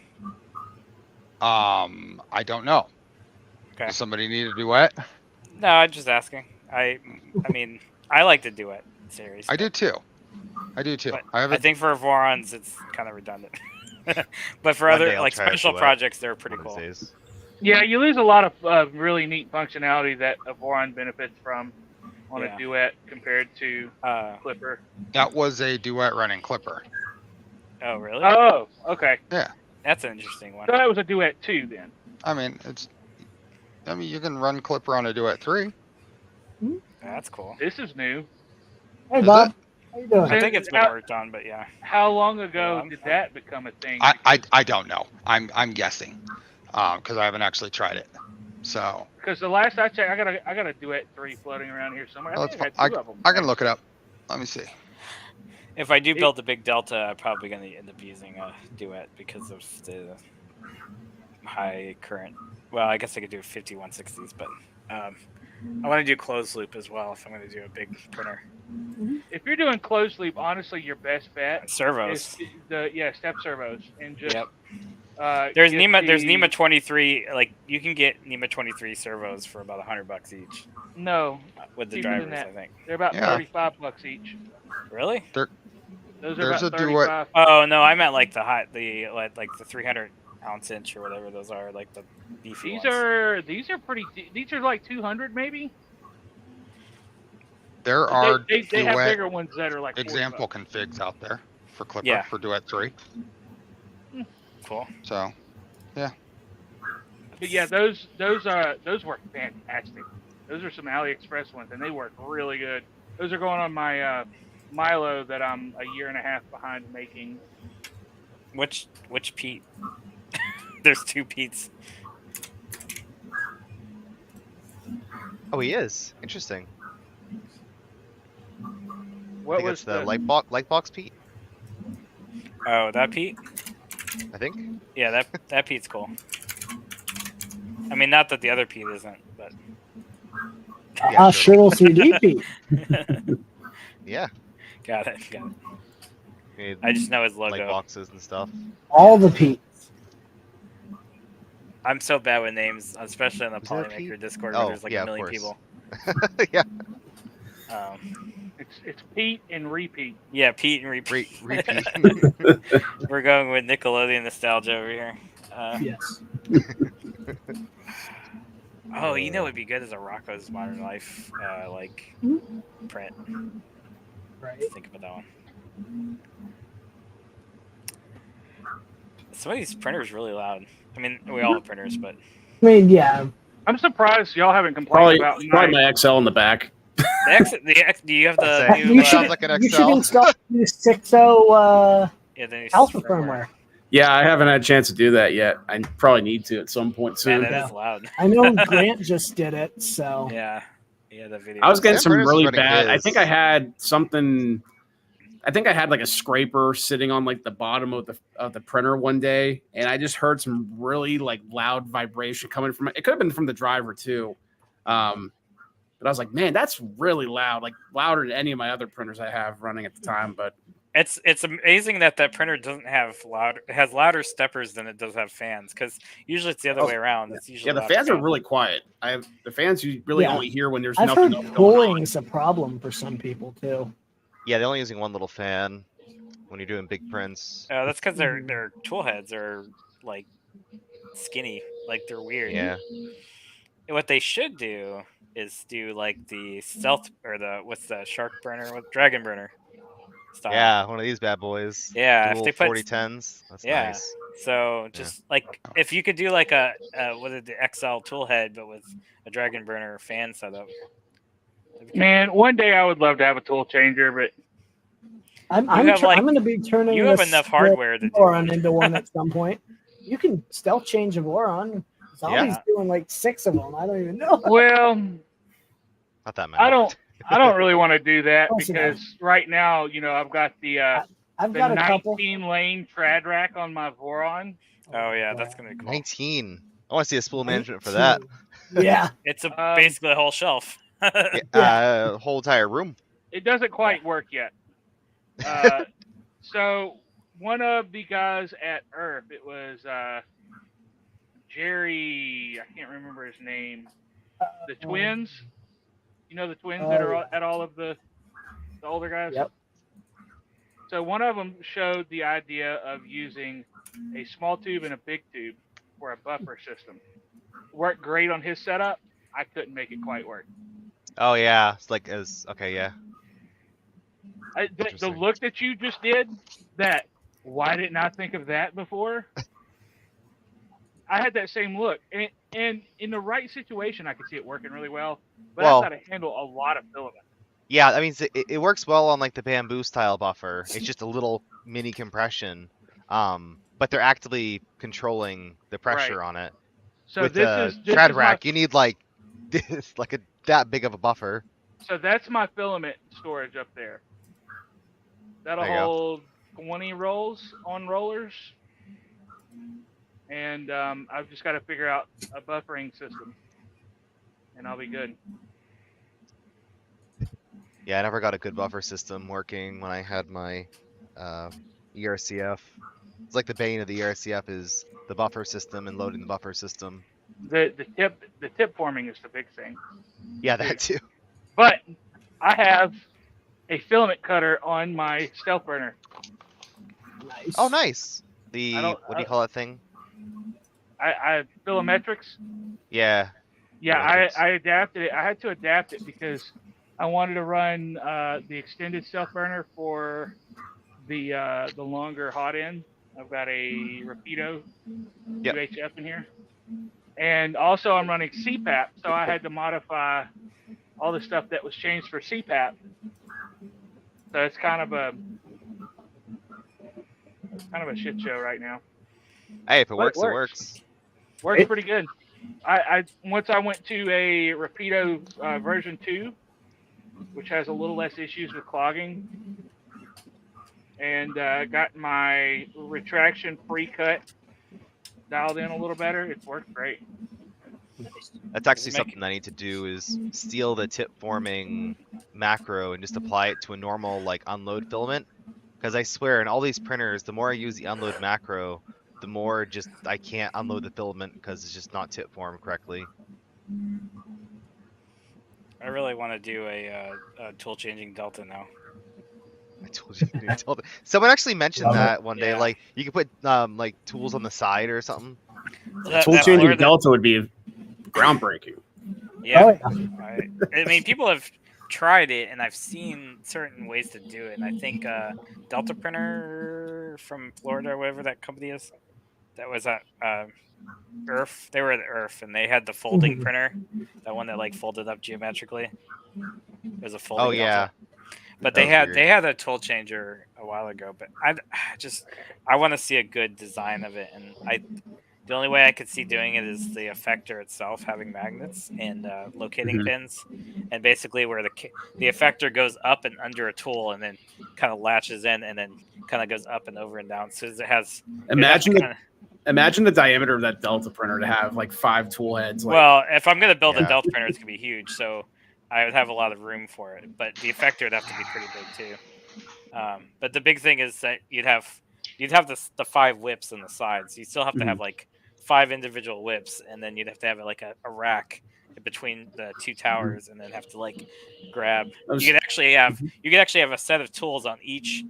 I don't know. Okay. Does somebody need a Duet? No, I'm just asking. I mean, I like the Duet series. I do too. But I think for Vorons, it's kind of redundant. But for other like special projects, they're pretty cool. Yeah, you lose a lot of really neat functionality that a Voron benefits from on a duet compared to Clipper. That was a duet running Clipper. Oh, really? Oh, okay. Yeah. That's an interesting one. So that was a duet 2 then. I mean, you can run Clipper on a duet 3. That's cool. This is new. Hey, Bob. How you doing? I think it's been worked on, but yeah. How long ago did that become a thing? I don't know. I'm guessing, because I haven't actually tried it. So. Because the last I checked, I got a duet 3 floating around here somewhere. I think I had 2 of them. I can look it up. Let me see. If I do build the big Delta, I'm probably going to end up using a duet because of the high current. Well, I guess I could do 5160s, but I want to do closed loop as well if I'm going to do a big printer. If you're doing closed loop, honestly, your best bet servos. Is step servos and just. Yep. There's NEMA 23. Like you can get NEMA 23 servos for about $100 each. No, with the drivers, I think they're about $35 each. Really? Those are about 35. Oh no, I meant like the 300 ounce inch or whatever those are, like the beefy These ones. are pretty. These are like 200 maybe. There are they have bigger ones that are like example configs out there for Clipper for Duet 3. Cool. So, yeah. But yeah, those work fantastic. Those are some AliExpress ones, and they work really good. Those are going on my Milo that I'm a year and a half behind making. Which Pete? There's 2 Petes. Oh, he is. Interesting. What was the Lightbox Pete? Oh, that Pete? I think. Yeah, that Pete's cool. I mean, not that the other Pete isn't, but. Yeah, Shirtle 3D Pete. Yeah. Got it. I just know his logo. Light boxes and stuff. All the Petes. I'm so bad with names, especially in the Polymaker Discord where there's like a million people. Yeah. It's Pete and Repeat. Yeah, Pete and Repeat. We're going with Nickelodeon nostalgia over here. Yes. Oh, you know what'd be good is a Rocco's Modern Life print. Right. Think about that one. Some of these printers really loud. I mean, we all have printers, but. I mean, yeah. I'm surprised y'all haven't complained about probably my XL in the back. Do you have the new? You should install the 6.0 alpha firmware. Yeah, I haven't had a chance to do that yet. I probably need to at some point soon. Man, that is loud. I know Grant just did it, so. Yeah, the video. I was getting some really bad. I think I had something. I think I had like a scraper sitting on like the bottom of the printer one day, and I just heard some really like loud vibration coming from it. It could have been from the driver too, but I was like, man, that's really loud, like louder than any of my other printers I have running at the time. But it's amazing that printer doesn't have has louder steppers than it does have fans, because usually it's the other way around. It's usually the fans are really quiet. The fans you really only hear when there's I've nothing. Heard cooling is a problem for some people too. Yeah, they're only using one little fan when you're doing big prints. That's because their tool heads are like skinny, like they're weird. Yeah. And what they should do is do like the stealth or what's the shark burner with dragon burner style. Yeah, one of these bad boys. Yeah, if they put 4010s, that's nice. So just like if you could do like the XL tool head but with a dragon burner fan setup. Man, one day I would love to have a tool changer, but I'm going to be turning. You have enough hardware to Voron into one at some point. You can stealth change a Voron. Zombie's doing like 6 of them. I don't even know. Well, not that many. I don't really want to do that because right now, I've got the I've got a 19-lane trad rack on my Voron. Oh yeah, that's gonna be cool. 19. I want to see a spool management for that. Yeah, it's basically a whole shelf. Whole entire room. It doesn't quite work yet. So one of the guys at RMRRF, it was Jerry, I can't remember his name. The twins. You know the twins that are at all of the older guys? Yep. So one of them showed the idea of using a small tube and a big tube for a buffer system. Worked great on his setup. I couldn't make it quite work. Oh yeah, it's like as okay, yeah. The look that you just did, that why didn't I think of that before? I had that same look, and in the right situation, I could see it working really well. But I've got to handle a lot of filament. Yeah, I mean it works well on like the bamboo style buffer. It's just a little mini compression, but they're actively controlling the pressure on it. So with this trad rack, you need like this, like that big of a buffer. So that's my filament storage up there. That'll hold 20 rolls on rollers. And I've just got to figure out a buffering system, and I'll be good. Yeah, I never got a good buffer system working when I had my ERCF. It's like the bane of the ERCF is the buffer system and loading the buffer system. The tip forming is the big thing. Yeah, that too. But I have a filament cutter on my stealth burner. Nice. Oh, nice. What do you call that thing? I Filometrics. Yeah. Yeah, I adapted it. I had to adapt it because I wanted to run the extended stealth burner for the longer hot end. I've got a Rapido UHF in here. And also I'm running CPAP, so I had to modify all the stuff that was changed for CPAP. So it's kind of a shit show right now. Hey, if it works, it works. Works pretty good. Once I went to a Rapido version 2, which has a little less issues with clogging, and got my retraction pre-cut dialed in a little better, it's worked great. That's actually something I need to do is steal the tip forming macro and just apply it to a normal like unload filament. Because I swear in all these printers, the more I use the unload macro, the more just I can't unload the filament because it's just not tip formed correctly. I really want to do a tool changing delta now. I told you Delta. Someone actually mentioned that one day. Like you could put like tools on the side or something. Tool changing delta would be groundbreaking. Yeah, I mean people have tried it, and I've seen certain ways to do it. And I think Delta Printer from Florida, or whatever that company is, that was at IRF. They were at IRF, and they had the folding printer, that one that like folded up geometrically. It was a folding. Oh yeah. Delta. But they had a tool changer a while ago. But I want to see a good design of it, and the only way I could see doing it is the effector itself having magnets and locating pins, and basically where the effector goes up and under a tool and then kind of latches in and then kind of goes up and over and down. So it has. Imagine the diameter of that Delta printer to have like 5 tool heads. Well, if I'm going to build a Delta printer, it's going to be huge, so I would have a lot of room for it. But the effector would have to be pretty big too. But the big thing is that you'd have the 5 whips on the sides. You still have to have like 5 individual whips, and then you'd have to have like a rack between the 2 towers, and then have to like grab. You could actually have a set of tools on each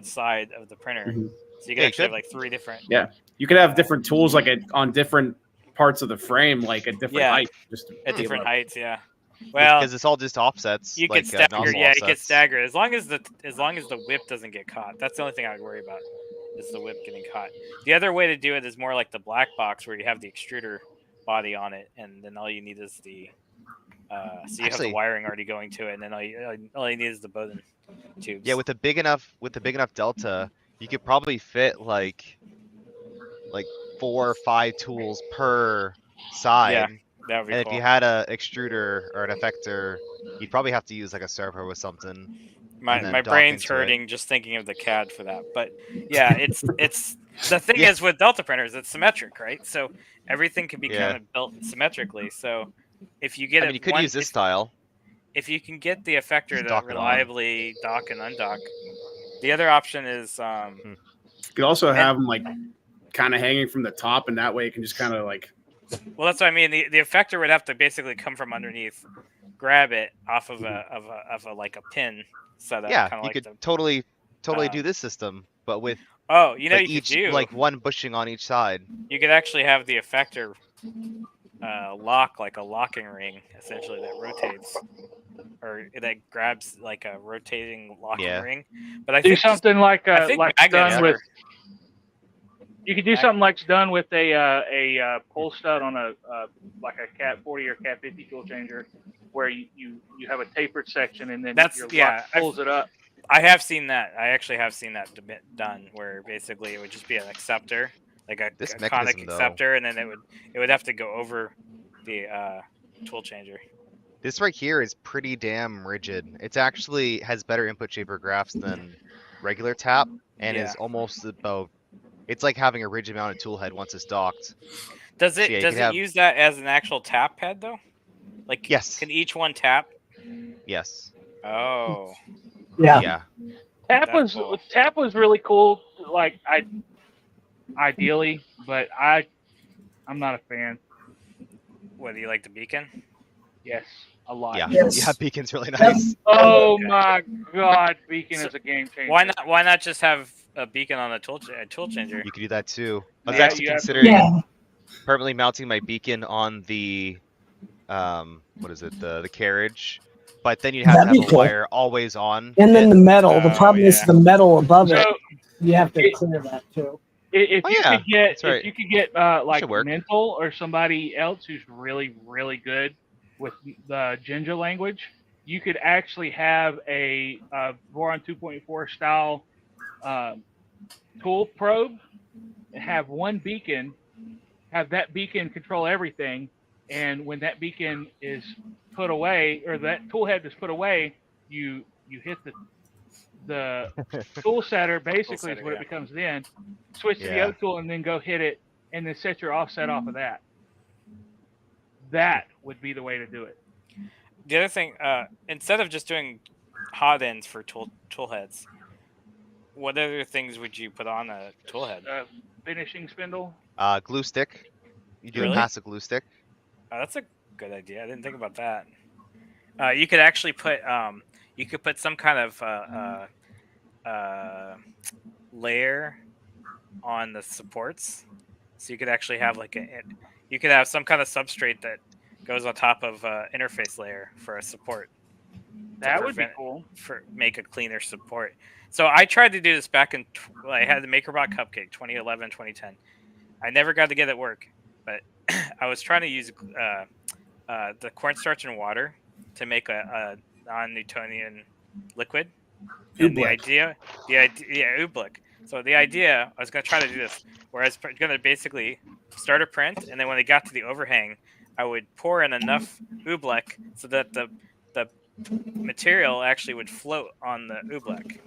side of the printer. So you could actually have like 3 different. Yeah, you could have different tools like on different parts of the frame, like at different heights. Just at different heights, yeah. Well, because it's all just offsets. You can stagger, it gets staggered as long as the whip doesn't get caught. That's the only thing I would worry about, is the whip getting caught. The other way to do it is more like the black box, where you have the extruder body on it, and then all you need is the so you have the wiring already going to it, and then all you need is the Bowden tubes. Yeah, with a big enough delta, you could probably fit like 4 or 5 tools per side. Yeah. That would be and cool. If you had an extruder or an effector, you'd probably have to use like a servo with something. My brain's hurting just thinking of the CAD for that. But yeah, it's the thing is with Delta printers, it's symmetric, right? So everything can be kind of built symmetrically. So if you get you could use this style. If you can get the effector to reliably dock and undock, the other option is you could also have them like kind of hanging from the top, and that way it can just kind of like. Well, that's what I mean. The effector would have to basically come from underneath, grab it off of a like a pin setup. Yeah, kinda you like could totally do this system, but with you could do like one bushing on each side. You could actually have the effector lock, like a locking ring, essentially that rotates, or that grabs like a rotating locking ring. But I do think something like magnets done with. are. You could do something like done with a pull stud on a like a Cat 40 or Cat 50 tool changer, where you have a tapered section and then your lock pulls it up. I have seen that. I actually have seen that done, where basically it would just be an acceptor, like a conic acceptor, and then it would have to go over the tool changer. This right here is pretty damn rigid. It's actually has better input shaper graphs than regular tap, and is almost about. It's like having a rigid mounted tool head once it's docked. Does it use that as an actual tap head though? Like yes. Can each one tap? Yes. Oh. Yeah. Tap was really cool. Like ideally, but I'm not a fan. What, do you like the beacon? Yes, a lot. Yeah, Yes. yeah, beacon's really nice. Oh my god, beacon is a game changer. Why not just have a beacon on a tool changer? You could do that too. I was actually considering permanently mounting my beacon on the what is it, the carriage, but then you'd have to have a wire always on. And then the metal. The problem is the metal above it. You have to clear that too. If you could get like Mental or somebody else who's really, really good with the Ginger language, you could actually have a Voron 2.4 style tool probe and have one beacon, have that beacon control everything, and when that beacon is put away, or that tool head is put away, you hit the tool setter, basically is what it becomes then. Switch to the other tool and then go hit it, and then set your offset off of that. That would be the way to do it. The other thing, instead of just doing hot ends for tool heads, what other things would you put on a tool head? Finishing spindle. Glue stick. You do a passive glue stick. Oh, that's a good idea. I didn't think about that. You could actually put some kind of layer on the supports, so you could actually have you could have some kind of substrate that goes on top of interface layer for a support. That would be cool. Make a cleaner support. So I tried to do this back in. I had the MakerBot Cupcake 2011, 2010. I never got to get it work, but I was trying to use the cornstarch and water to make a non-Newtonian liquid. And the idea, oobleck. So the idea, I was going to try to do this, where I was going to basically start a print, and then when it got to the overhang, I would pour in enough oobleck so that the material actually would float on the oobleck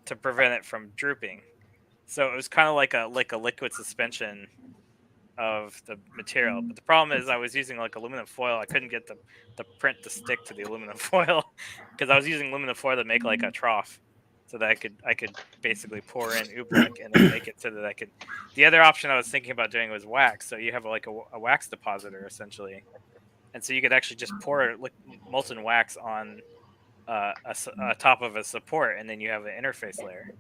to prevent it from drooping. So it was kind of like a liquid suspension of the material. But the problem is I was using like aluminum foil. I couldn't get the print to stick to the aluminum foil because I was using aluminum foil to make like a trough, so that I could basically pour in oobleck and then make it so that I could. The other option I was thinking about doing was wax. So you have like a wax depositor essentially, and so you could actually just pour molten wax on a top of a support, and then you have an interface layer.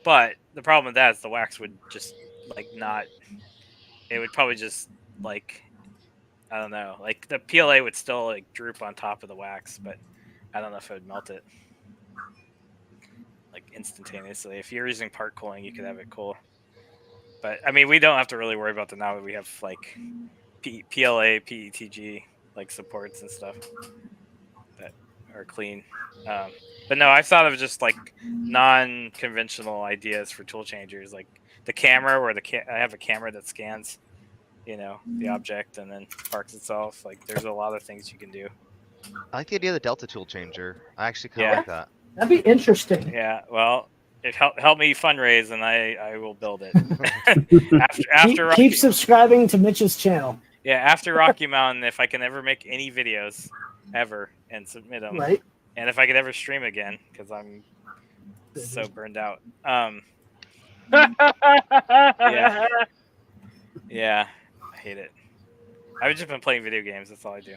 But the problem with that is the wax would just it would probably just I don't know, like the PLA would still like droop on top of the wax, but I don't know if it would melt it like instantaneously. If you're using part cooling, you could have it cool. But I mean, we don't have to really worry about that now that we have like PLA, PETG like supports and stuff that are clean. But no, I thought of just like non-conventional ideas for tool changers, like the camera, where I have a camera that scans, the object and then parks itself. Like, there's a lot of things you can do. I like the idea of the Delta tool changer. I actually kind of like that. That'd be interesting. Yeah, well, if help me fundraise, and I will build it. after keep subscribing to Mitch's channel. Yeah, after Rocky Mountain, if I can ever make any videos ever and submit them, right? And if I could ever stream again, because I'm so burned out. Yeah, I hate it. I've just been playing video games. That's all I do.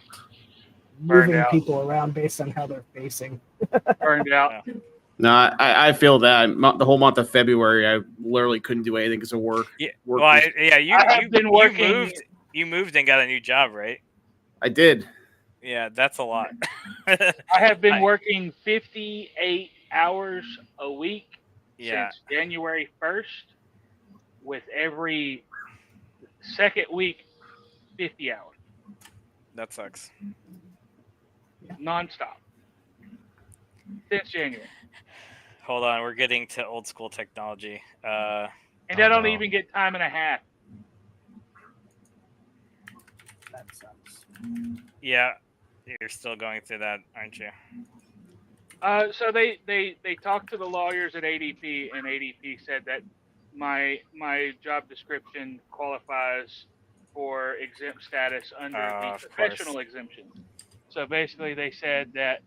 Moving people around based on how they're facing. Burned out. No, I feel that the whole month of February, I literally couldn't do anything because of work. Yeah, work well, you moved and got a new job, right? I did. Yeah, that's a lot. I have been working 58 hours a week since January 1st, with every second week 50 hours. That sucks. Nonstop since January. Hold on, we're getting to old school technology. And I don't even get time and a half. That sucks. Yeah, you're still going through that, aren't you? So they talked to the lawyers at ADP, and ADP said that my job description qualifies for exempt status under the professional exemption. So basically, they said that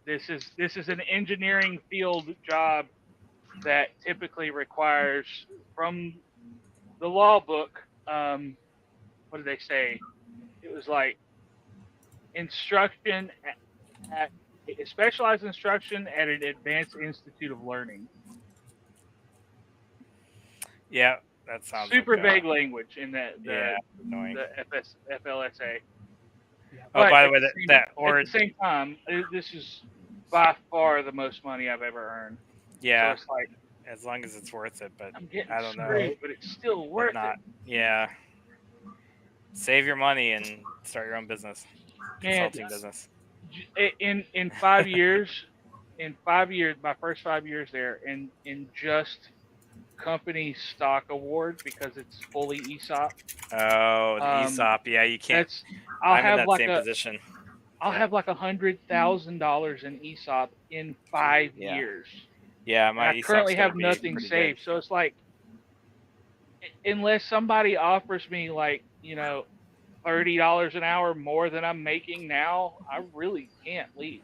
this is an engineering field job that typically requires, from the law book, what did they say? It was like instruction at specialized instruction at an advanced institute of learning. Yeah, that sounds super like vague language in the FLSA. Oh, by the way, at the same time, this is by far the most money I've ever earned. Yeah, so it's like, as long as it's worth it, but I'm getting I don't screwed, know. but it's still worth it. Yeah, save your money and start your own business, consulting business. In 5 years, my first 5 years there, in just company stock award, because it's fully ESOP. Oh, the ESOP. Yeah, you can't. I'm in that same position. I'll have like $100,000 in ESOP in 5 years. Yeah, my I currently have nothing saved, so it's like, unless somebody offers me like $30 an hour more than I'm making now, I really can't leave.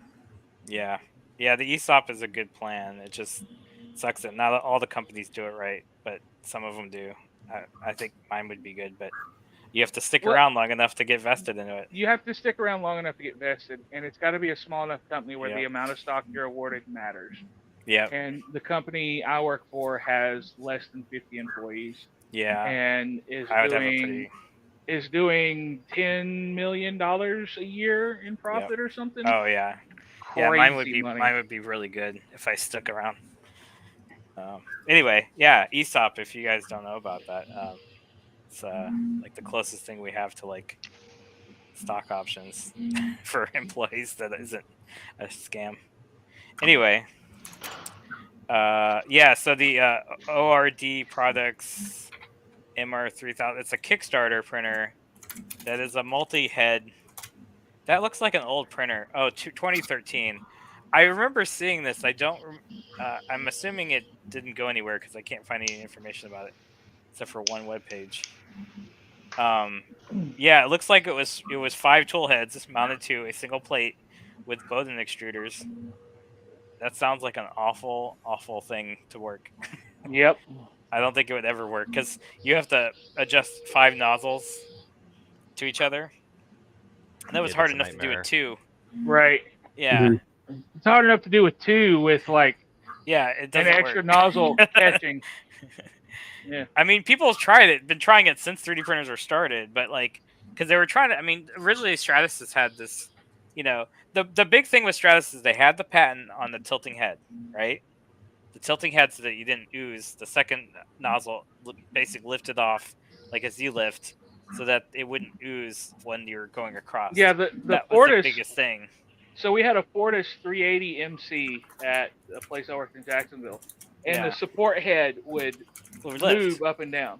Yeah, the ESOP is a good plan. It just sucks that not all the companies do it right, but some of them do. I think mine would be good, but you have to stick around long enough to get vested into it. You have to stick around long enough to get vested, and it's got to be a small enough company where the amount of stock you're awarded matters. Yeah. And the company I work for has less than 50 employees. Yeah. And is doing $10 million a year in profit or something. Oh yeah. Crazy mine would be really good if I stuck around. Anyway, yeah, ESOP. If you guys don't know about that, it's like the closest thing we have to like stock options for employees that isn't a scam. Anyway, so the ORD Products MR3000. It's a Kickstarter printer that is a multi-head. That looks like an old printer. Oh, 2013. I remember seeing this. I'm assuming it didn't go anywhere because I can't find any information about it except for one web page. It looks like it was 5 tool heads mounted to a single plate with Bowden extruders. That sounds like an awful, awful thing to work. Yep. I don't think it would ever work because you have to adjust 5 nozzles to each other. And that was hard enough to do with 2. Right. Yeah. Mm-hmm. It's hard enough to do with 2 with like it doesn't an extra nozzle catching. Yeah. I mean, people have tried it, been trying it since 3D printers were started, but like, because they were trying to, originally Stratasys had this, the big thing with Stratasys is they had the patent on the tilting head, right? The tilting head so that you didn't ooze. The second nozzle basically lifted off like a Z lift so that it wouldn't ooze when you're going across. Yeah, that was the biggest thing. So we had a Fortis 380 MC at a place I worked in Jacksonville, and the support head would move up and down.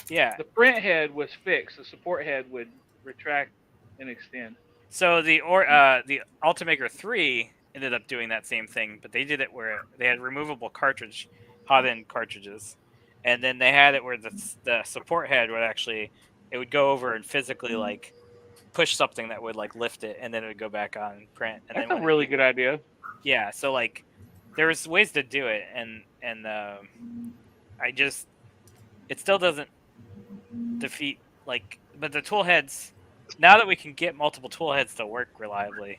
Yeah. The print head was fixed. The support head would retract and extend. So the Ultimaker 3 ended up doing that same thing, but they did it where they had removable cartridge, hot-end cartridges, and then they had it where the support head would actually, it would go over and physically like push something that would like lift it, and then it would go back on and print. And that's a really good idea. Yeah, so like there was ways to do it, and it still doesn't defeat like, but the tool heads. Now that we can get multiple tool heads to work reliably,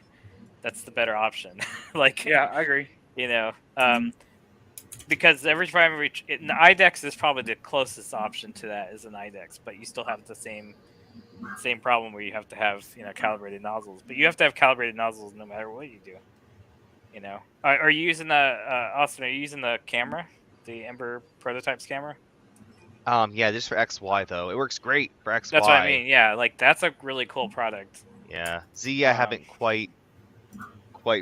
that's the better option. Yeah, I agree. You know, because every time the IDEX is probably the closest option to that is an IDEX, but you still have the same problem where you have to have calibrated nozzles. But you have to have calibrated nozzles no matter what you do. You know, are you using Austin? Are you using the camera, the Ember Prototypes camera? Yeah, just for XY though. It works great for XY. That's what I mean. Yeah, like that's a really cool product. Yeah, Z I haven't quite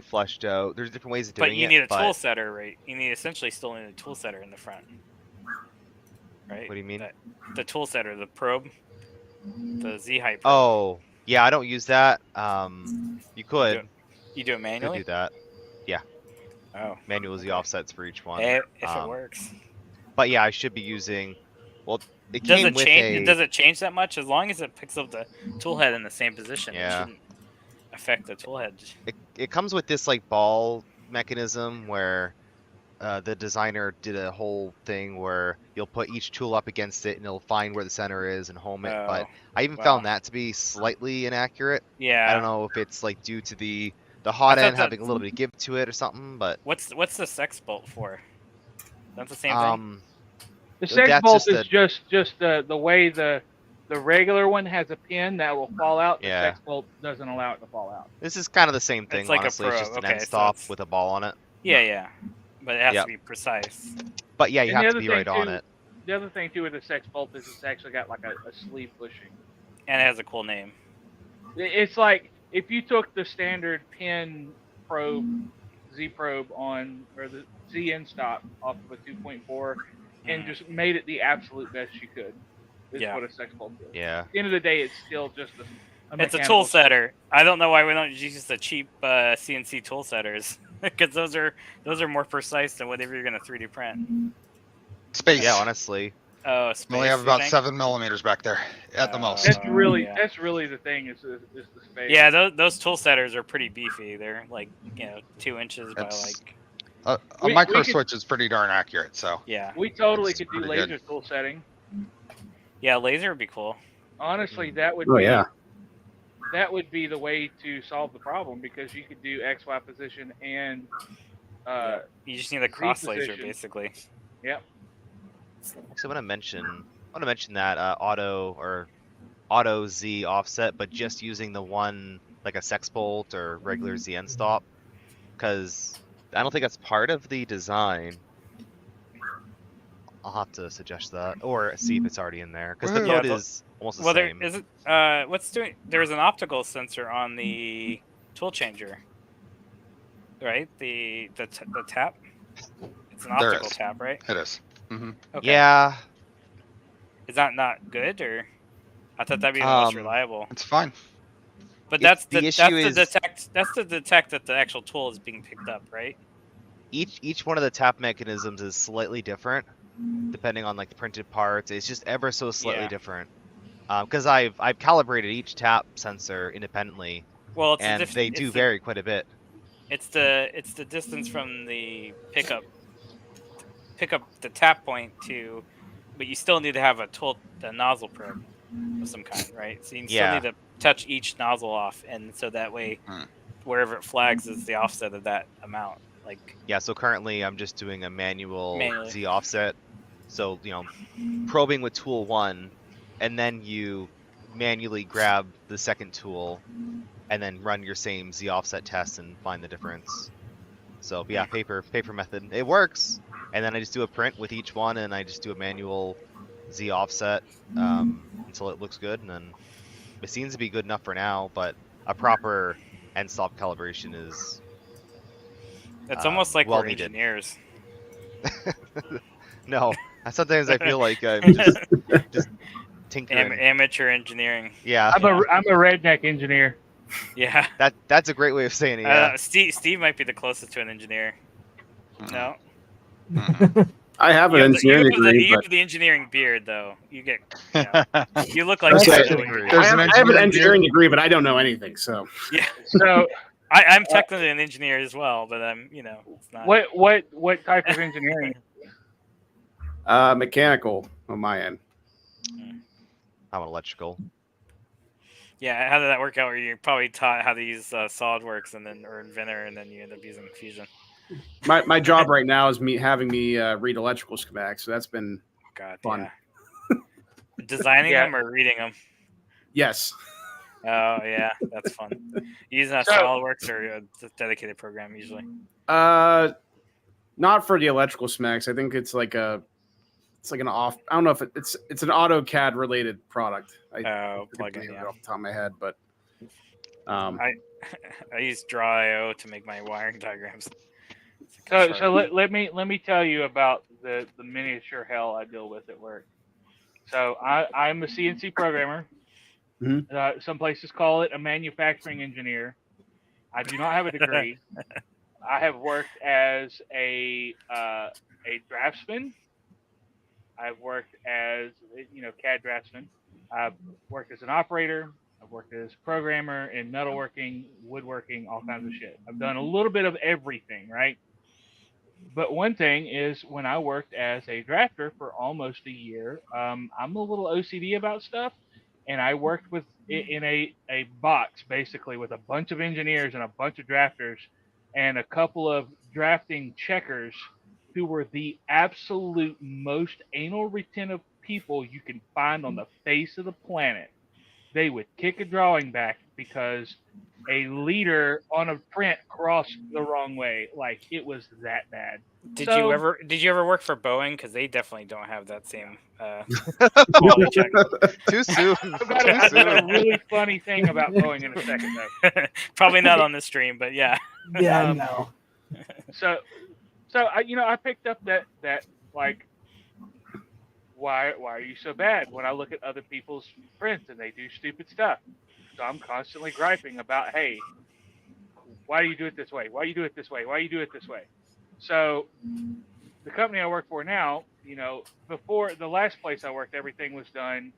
fleshed out. There's different ways of doing it. But you need a tool setter, right? You need essentially still need a tool setter in the front, right? What do you mean? The tool setter, the probe, the Z height probe. Oh, yeah, I don't use that. You could. You do it manually? You could do that. Yeah. Oh. Manual Z offsets for each one. If it works. But yeah, I should be using. Well, it does came it with change? Does it change that much? As long as it picks up the tool head in the same position, it shouldn't affect the tool head. It comes with this like ball mechanism where the designer did a whole thing where you'll put each tool up against it and it'll find where the center is and home it. But I even found that to be slightly inaccurate. Yeah. I don't know if it's like due to the hot end having a little bit of give to it or something. But what's the sex bolt for? That's the same thing. The sex bolt is just the way the regular one has a pin that will fall out. The sex bolt doesn't allow it to fall out. This is kind of the same thing. It's like honestly. a pro. It's just an end stop with a ball on it. Yeah, but it has to be precise. But yeah, you have to be right on it. The other thing too with the sex bolt is it's actually got like a sleeve bushing, and it has a cool name. It's like if you took the standard pin probe, Z probe or the Z end stop off of a 2.4 and just made it the absolute best you could. Is what a sex bolt is. Yeah. At the end of the day, it's still just it's a tool setter. I don't know why we don't use the cheap CNC tool setters because those are more precise than whatever you're gonna 3D print. Space. Yeah, honestly. Oh, space. We only have about 7 millimeters back there at the most. That's really the thing is the space. Yeah, those tool setters are pretty beefy. They're like 2 inches by like. A micro switch is pretty darn accurate. So yeah, we totally could do laser tool setting. Yeah, laser would be cool. Honestly, that would that would be the way to solve the problem because you could do XY position and you just need a cross laser basically. Yep. So I want to mention that auto Z offset, but just using the one like a sex bolt or regular Z end stop, because I don't think that's part of the design. I'll have to suggest that or see if it's already in there because the mode is almost the same. Is it? There's an optical sensor on the tool changer, right? The tap. It's an optical tap, right? It is. Mm-hmm. Okay. Yeah. Is that not good, or I thought that'd be the most reliable? It's fine. But that's to detect that the actual tool is being picked up, right? Each one of the tap mechanisms is slightly different, depending on like the printed parts. It's just ever so slightly different. Because I've calibrated each tap sensor independently. Well, they do vary quite a bit. It's the distance from the pick up the tap point to, but you still need to have a nozzle probe of some kind, right? So you still need to touch each nozzle off, and so that way, wherever it flags is the offset of that amount. Like so currently I'm just doing a manual Z offset. So probing with tool 1, and then you manually grab the second tool, and then run your same Z offset test and find the difference. So yeah, paper method, it works. And then I just do a print with each one, and I just do a manual Z offset until it looks good. And then it seems to be good enough for now, but a proper end stop calibration is. It's almost like we're engineers. No, sometimes I feel like I'm just tinkering. Amateur engineering. Yeah. I'm a redneck engineer. Yeah. That's a great way of saying it. Yeah. Steve might be the closest to an engineer. No. I have an engineering degree. You have the engineering beard, though. You look like I have an engineering degree, but I don't know anything. So yeah. So I'm technically an engineer as well, but I'm it's not. What type of engineering? Mechanical on my end. I'm electrical. Yeah, how did that work out? Where you probably taught how to use SolidWorks or Inventor, and then you end up using Fusion. My job right now is having me read electrical schematics, so that's been fun. Yeah. Designing them or reading them? Yes. Oh yeah, that's fun. You using a SolidWorks or a dedicated program usually? Not for the electrical schematics. I think it's like an off. I don't know if it's an AutoCAD related product. Plugin, yeah. Off the top of my head, but I use Draw.io to make my wiring diagrams. So let me tell you about the miniature hell I deal with at work. So I'm a CNC programmer. Mm-hmm. Some places call it a manufacturing engineer. I do not have a degree. I have worked as a draftsman. I've worked as CAD draftsman. I've worked as an operator. I've worked as a programmer in metalworking, woodworking, all kinds of shit. I've done a little bit of everything, right? But one thing is when I worked as a drafter for almost a year, I'm a little OCD about stuff. And I worked in a box, basically, with a bunch of engineers and a bunch of drafters and a couple of drafting checkers who were the absolute most anal retentive people you can find on the face of the planet. They would kick a drawing back because a leader on a print crossed the wrong way. Like, it was that bad. Did you ever work for Boeing? Because they definitely don't have that same quality check. Too soon. I've got a really funny thing about Boeing in a second, though. Probably not on the stream, but yeah. Yeah, no. So I picked up that like, why are you so bad when I look at other people's prints and they do stupid stuff? So I'm constantly griping about, hey, why do you do it this way? Why do you do it this way? Why do you do it this way? So the company I work for now, before the last place I worked, everything was done.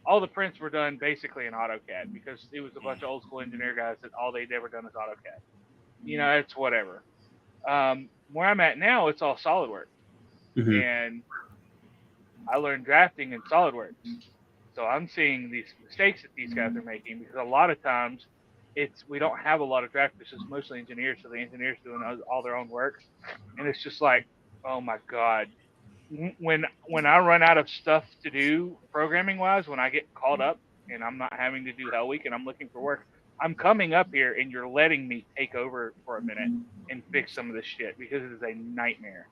All the prints were done basically in AutoCAD because it was a bunch of old school engineer guys that all they'd ever done is AutoCAD. It's whatever. Where I'm at now, it's all SolidWorks. Mm-hmm. And I learned drafting in SolidWorks. So I'm seeing these mistakes that these guys are making because a lot of times we don't have a lot of drafters. It's mostly engineers, so the engineers doing all their own work. And it's just like, oh my God. When I run out of stuff to do programming wise, when I get called up and I'm not having to do Hell Week and I'm looking for work, I'm coming up here and you're letting me take over for a minute and fix some of this shit because it is a nightmare.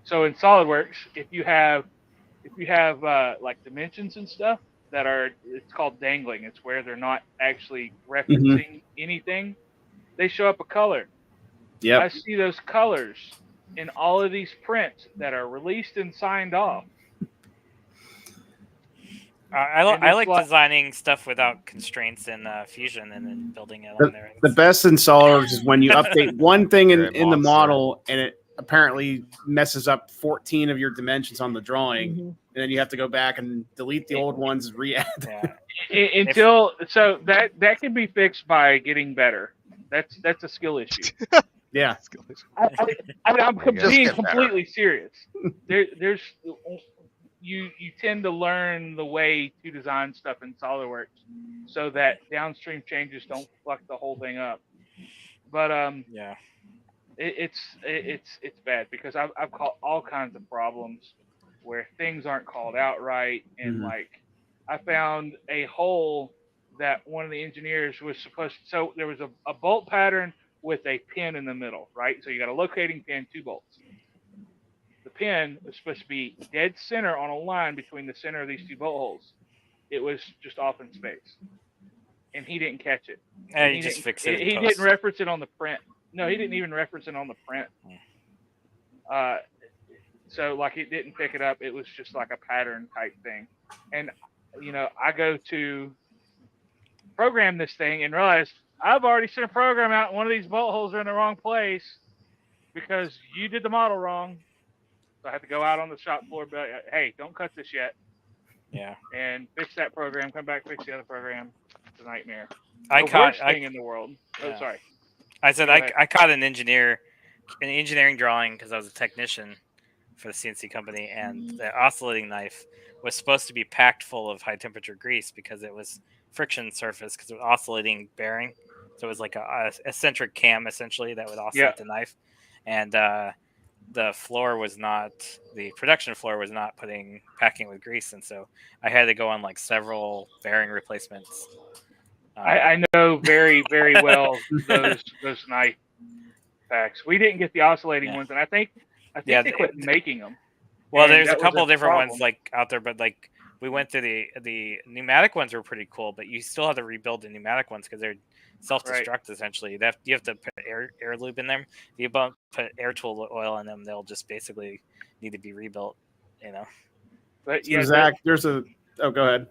So in SolidWorks, if you have like dimensions and stuff it's called dangling. It's where they're not actually referencing anything. They show up a color. Yeah. I see those colors in all of these prints that are released and signed off. I like designing stuff without constraints in Fusion and then building it on there. The best in SolidWorks is when you update one thing in the model and it apparently messes up 14 of your dimensions on the drawing, and then you have to go back and delete the old ones and re-add. So that can be fixed by getting better. That's a skill issue. Yeah, I'm being completely serious. There's you tend to learn the way to design stuff in SolidWorks so that downstream changes don't fuck the whole thing up. But yeah. It's bad because I've caught all kinds of problems where things aren't called out right, and like I found a hole that one of the engineers was supposed to. So there was a bolt pattern with a pin in the middle, right? So you got a locating pin, 2 bolts. The pin was supposed to be dead center on a line between the center of these 2 bolt holes. It was just off in space, and he didn't catch it. And he just fixed it. He didn't reference it on the print. No, he didn't even reference it on the print. So like it didn't pick it up. It was just like a pattern type thing. And I go to program this thing and realize I've already sent a program out and one of these bolt holes are in the wrong place because you did the model wrong. So I had to go out on the shop floor, but hey, don't cut this yet. Yeah. And fix that program. Come back, fix the other program. It's a nightmare. The worst thing in the world. Yeah. Oh, sorry. I said I caught an engineering drawing because I was a technician for the CNC company, and the oscillating knife was supposed to be packed full of high temperature grease because it was friction surface because it was oscillating bearing. So it was like a eccentric cam essentially that would oscillate the knife, and the floor was not, the production floor was not packing with grease, and so I had to go on like several bearing replacements. I know very, very well those knife packs. We didn't get the oscillating ones, and I think they quit making them. Well, there's a couple different ones like out there, but like we went to the pneumatic ones were pretty cool, but you still have to rebuild the pneumatic ones because they're self-destruct essentially. You have to put air lube in them. If you put air tool oil in them, they'll just basically need to be rebuilt. But so Zach, go ahead.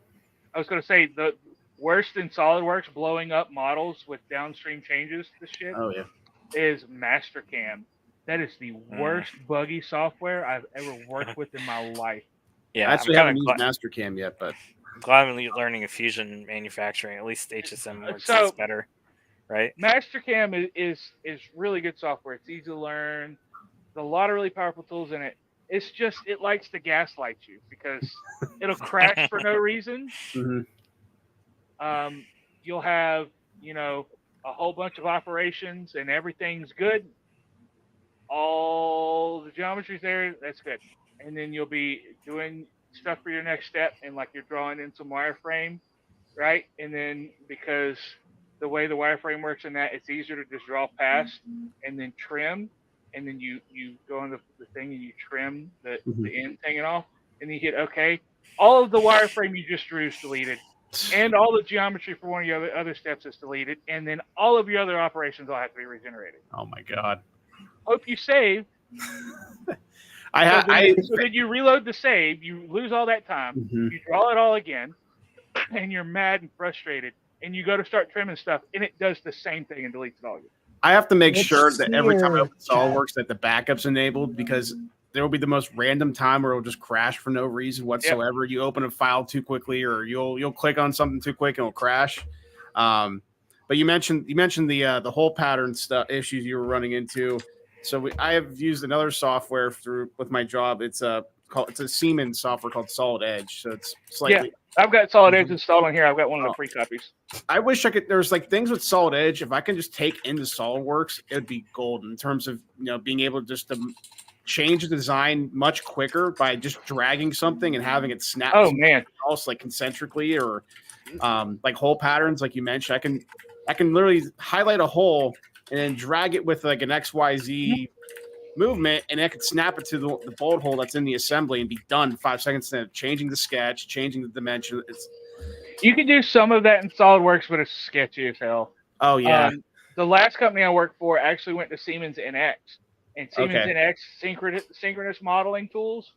I was going to say the worst in SolidWorks blowing up models with downstream changes to shit. Oh yeah. Is Mastercam. That is the worst buggy software I've ever worked with in my life. Yeah, I actually haven't used Mastercam yet, but I'm glad I'm learning Fusion manufacturing. At least HSM works better, right? Mastercam is really good software. It's easy to learn. There's a lot of really powerful tools in it. It's just it likes to gaslight you because it'll crash for no reason. Mm-hmm. You'll have a whole bunch of operations and everything's good. All the geometry's there, that's good. And then you'll be doing stuff for your next step and like you're drawing in some wireframe, right? And then because the way the wireframe works in that, it's easier to just draw past and then trim. And then you go on the thing and you trim the end hanging off and then you hit OK. All of the wireframe you just drew is deleted. And all the geometry for one of your other steps is deleted. And then all of your other operations will have to be regenerated. Oh my God. Hope you save. So then you reload the save, you lose all that time, you draw it all again, and you're mad and frustrated, and you go to start trimming stuff, and it does the same thing and deletes it all again. I have to make sure that every time I open SolidWorks that the backup's enabled because there will be the most random time where it'll just crash for no reason whatsoever. Yep. You open a file too quickly, or you'll click on something too quick and it'll crash. But you mentioned the hole pattern stuff issues you were running into. So I have used another software with my job. It's a Siemens software called Solid Edge. So it's slightly. Yeah, I've got Solid Edge installed on here. I've got one of the free copies. I wish I could. There's like things with Solid Edge. If I can just take into SolidWorks, it would be gold in terms of being able just to change the design much quicker by just dragging something and having it snap. Oh man, else like concentrically or like hole patterns, like you mentioned. I can literally highlight a hole and then drag it with like an XYZ movement, and I could snap it to the bolt hole that's in the assembly and be done in 5 seconds instead of changing the sketch, changing the dimension. You can do some of that in SolidWorks, but it's sketchy as hell. Oh, yeah. The last company I worked for actually went to Siemens NX, and Siemens NX synchronous modeling tools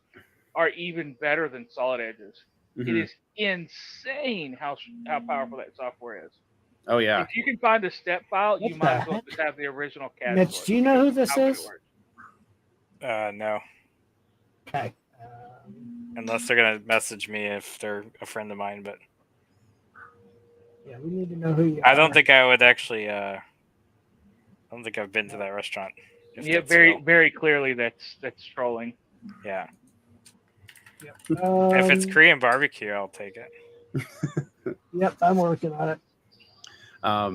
are even better than Solid Edges. Mm-hmm. It is insane how powerful that software is. Oh, yeah. If you can find a step file, you might as well just have the original CAD. Mitch, do you know who this is? No. Okay. Unless they're gonna message me if they're a friend of mine, but yeah, we need to know who you are. I don't think I would actually. I don't think I've been to that restaurant. Yeah, very clearly that's trolling. Yeah. Yep. If it's Korean barbecue, I'll take it. Yep, I'm working on it. But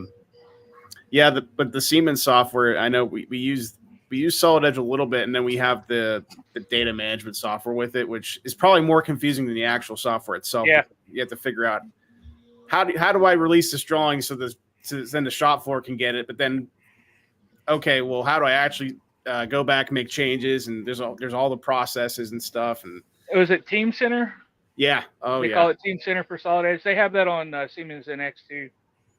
the Siemens software, I know we use Solid Edge a little bit, and then we have the data management software with it, which is probably more confusing than the actual software itself. Yeah. You have to figure out how do I release this drawing so then the shop floor can get it, but then okay, well, how do I actually go back and make changes? And there's all the processes and stuff. And was it Team Center? Yeah. Oh, they call it Team Center for Solid Edge. They have that on Siemens NX too.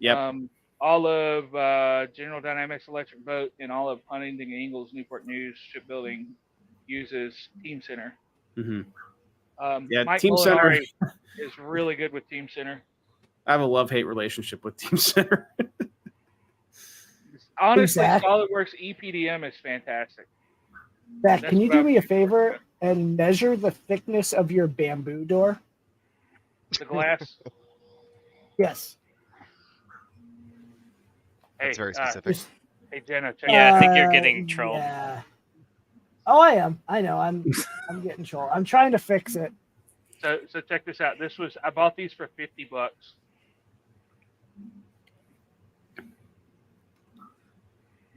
Yep. All of General Dynamics Electric Boat and all of Huntington Ingalls Newport News Shipbuilding uses Team Center. Mm-hmm. Mike Team Center is really good with Team Center. I have a love-hate relationship with Team Center. Honestly, SolidWorks EPDM is fantastic. Zach, can you do me a favor and measure the thickness of your bamboo door? The glass? Yes. That's very specific. Hey, Jenna, check I think you're getting trolled. Yeah. Oh, I am. I know. I'm getting trolled. I'm trying to fix it. So check this out. I bought these for $50.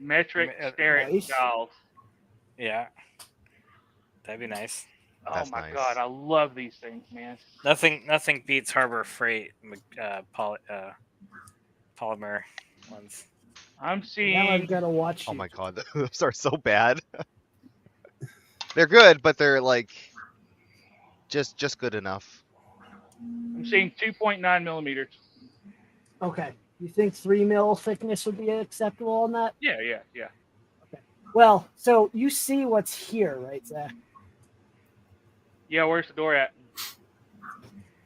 metric stare Nice. dolls. Yeah, that'd be nice. Oh That's my nice. god, I love these things, man. Nothing beats Harbor Freight polymer ones. I'm Now seeing. I've got to watch. Oh my god, those are so bad. They're good, but they're like just good enough. I'm seeing 2.9 millimeters. Okay. You think 3 mil thickness would be acceptable on that? Yeah. Okay. Well, so you see what's here, right, Zach? Yeah, where's the door at?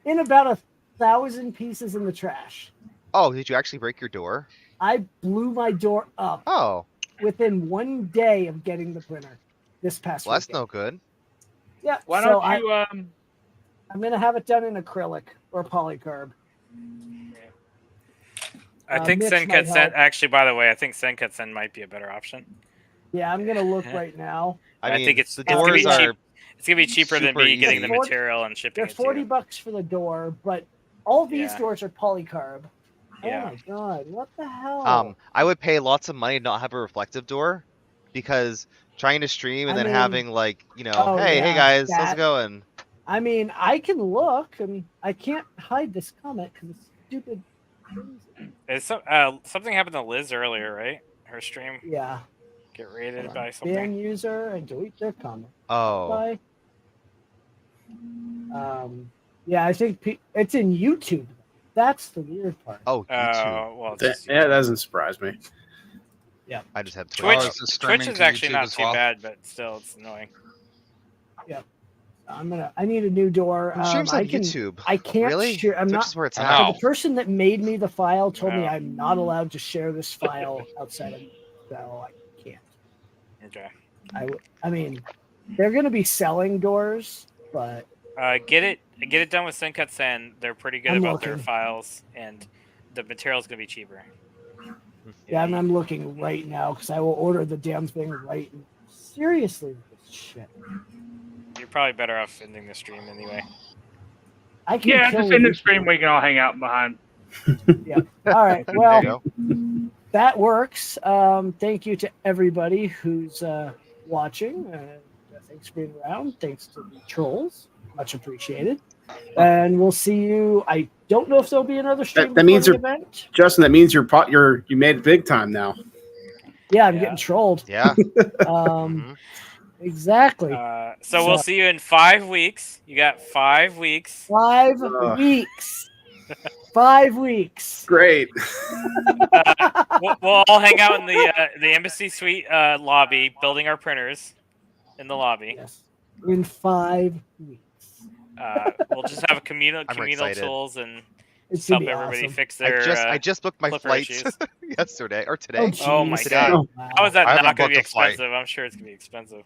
In about 1,000 pieces in the trash. Oh, did you actually break your door? I blew my door up. Oh. Within 1 day of getting the printer this past Well, that's weekend. no good. Yeah. Why so don't you I'm gonna have it done in acrylic or polycarb. I think Mitch might Sencut Sen. help. Actually, by the way, I think Sencut Sen might be a better option. Yeah, I'm gonna look right now. I think it's the gonna be doors cheap. are It's gonna be cheaper than super me getting the easy. material and shipping They're it to you. $40 for the door, but all these Yeah. doors are polycarb. Yeah. Oh my god, what the hell? I would pay lots of money to not have a reflective door, because trying to stream and I then mean- having like, Oh, hey yeah, guys, how's that- it going? I mean, I can look, and I can't hide this comment because it's stupid. It's something happened to Liz earlier, right? Her stream Yeah. get raided by Ban something. user and delete their comment. Oh. Bye. Yeah, I think it's in YouTube. That's the weird part. Oh, YouTube. Well, That doesn't surprise me. Yeah. I just have Twitch. Twitch. it's just Twitch streaming is to actually YouTube not as too well. bad, but still, it's annoying. Yep. I need a new door. Who streams I on can, YouTube? I can't Really? share. I'm Twitch not. is where it's so at. the person that made me the file told me Wow. I'm not allowed to share this file outside of, so I can't. Okay. I mean, they're going to be selling doors, but Get it done with Sencut Sen. They're pretty good I'm about their looking. files, and the material's gonna be cheaper. yeah, I'm looking right now because I will order the damn thing right. Seriously, this shit. You're probably better off ending the stream anyway. I can Yeah, kill just in you. the stream we can all hang out behind. Yeah. All right. There you Well, go. that works. Thank you to everybody who's watching. Thanks for being around. Thanks to the trolls. Much appreciated. And we'll see you. I don't know if there'll be another stream That means before the you're event. Justin. That means you made it big time now. Yeah, I'm getting trolled. Yeah. Exactly. So we'll see you in 5 weeks. You got 5 weeks. 5 weeks. 5 weeks. Great. We'll all hang out in the embassy suite lobby, building our printers in the lobby. Yes. In 5 weeks. We'll just have a communal excited. tools and It's gonna help be everybody awesome. fix their. I just booked my clipper flights issues. yesterday or today. Oh my Today. god! Wow. How is that I haven't not going to be booked a flight. expensive? I'm sure it's going to be expensive.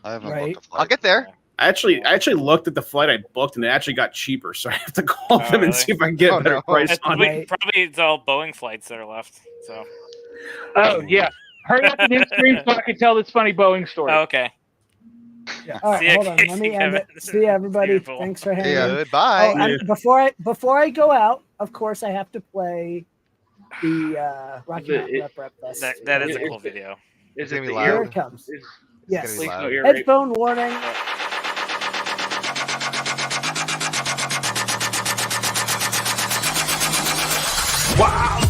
I haven't Right. booked a flight. I'll get there. I actually looked at the flight I booked, and it actually got cheaper. So I have to call them really? and see if I can get Oh, a better no. price It's on it. probably it's all Boeing flights that are left. So. Oh yeah, hurry up and end stream so I can tell this funny Boeing story. Oh, okay. Yeah. All right, See ya, hold on. Let Casey, me end it. Kevin. See you, everybody. Beautiful. Thanks for hanging. Yeah. Oh, Goodbye. and before I go out, of course, I have to play the Rocky Mountain RepRap Festival. That is a cool video. Is It's it gonna be the loud. Here ear? it comes. Is, Yes. It's please gonna no be ear rape. Headphone warning. Wow.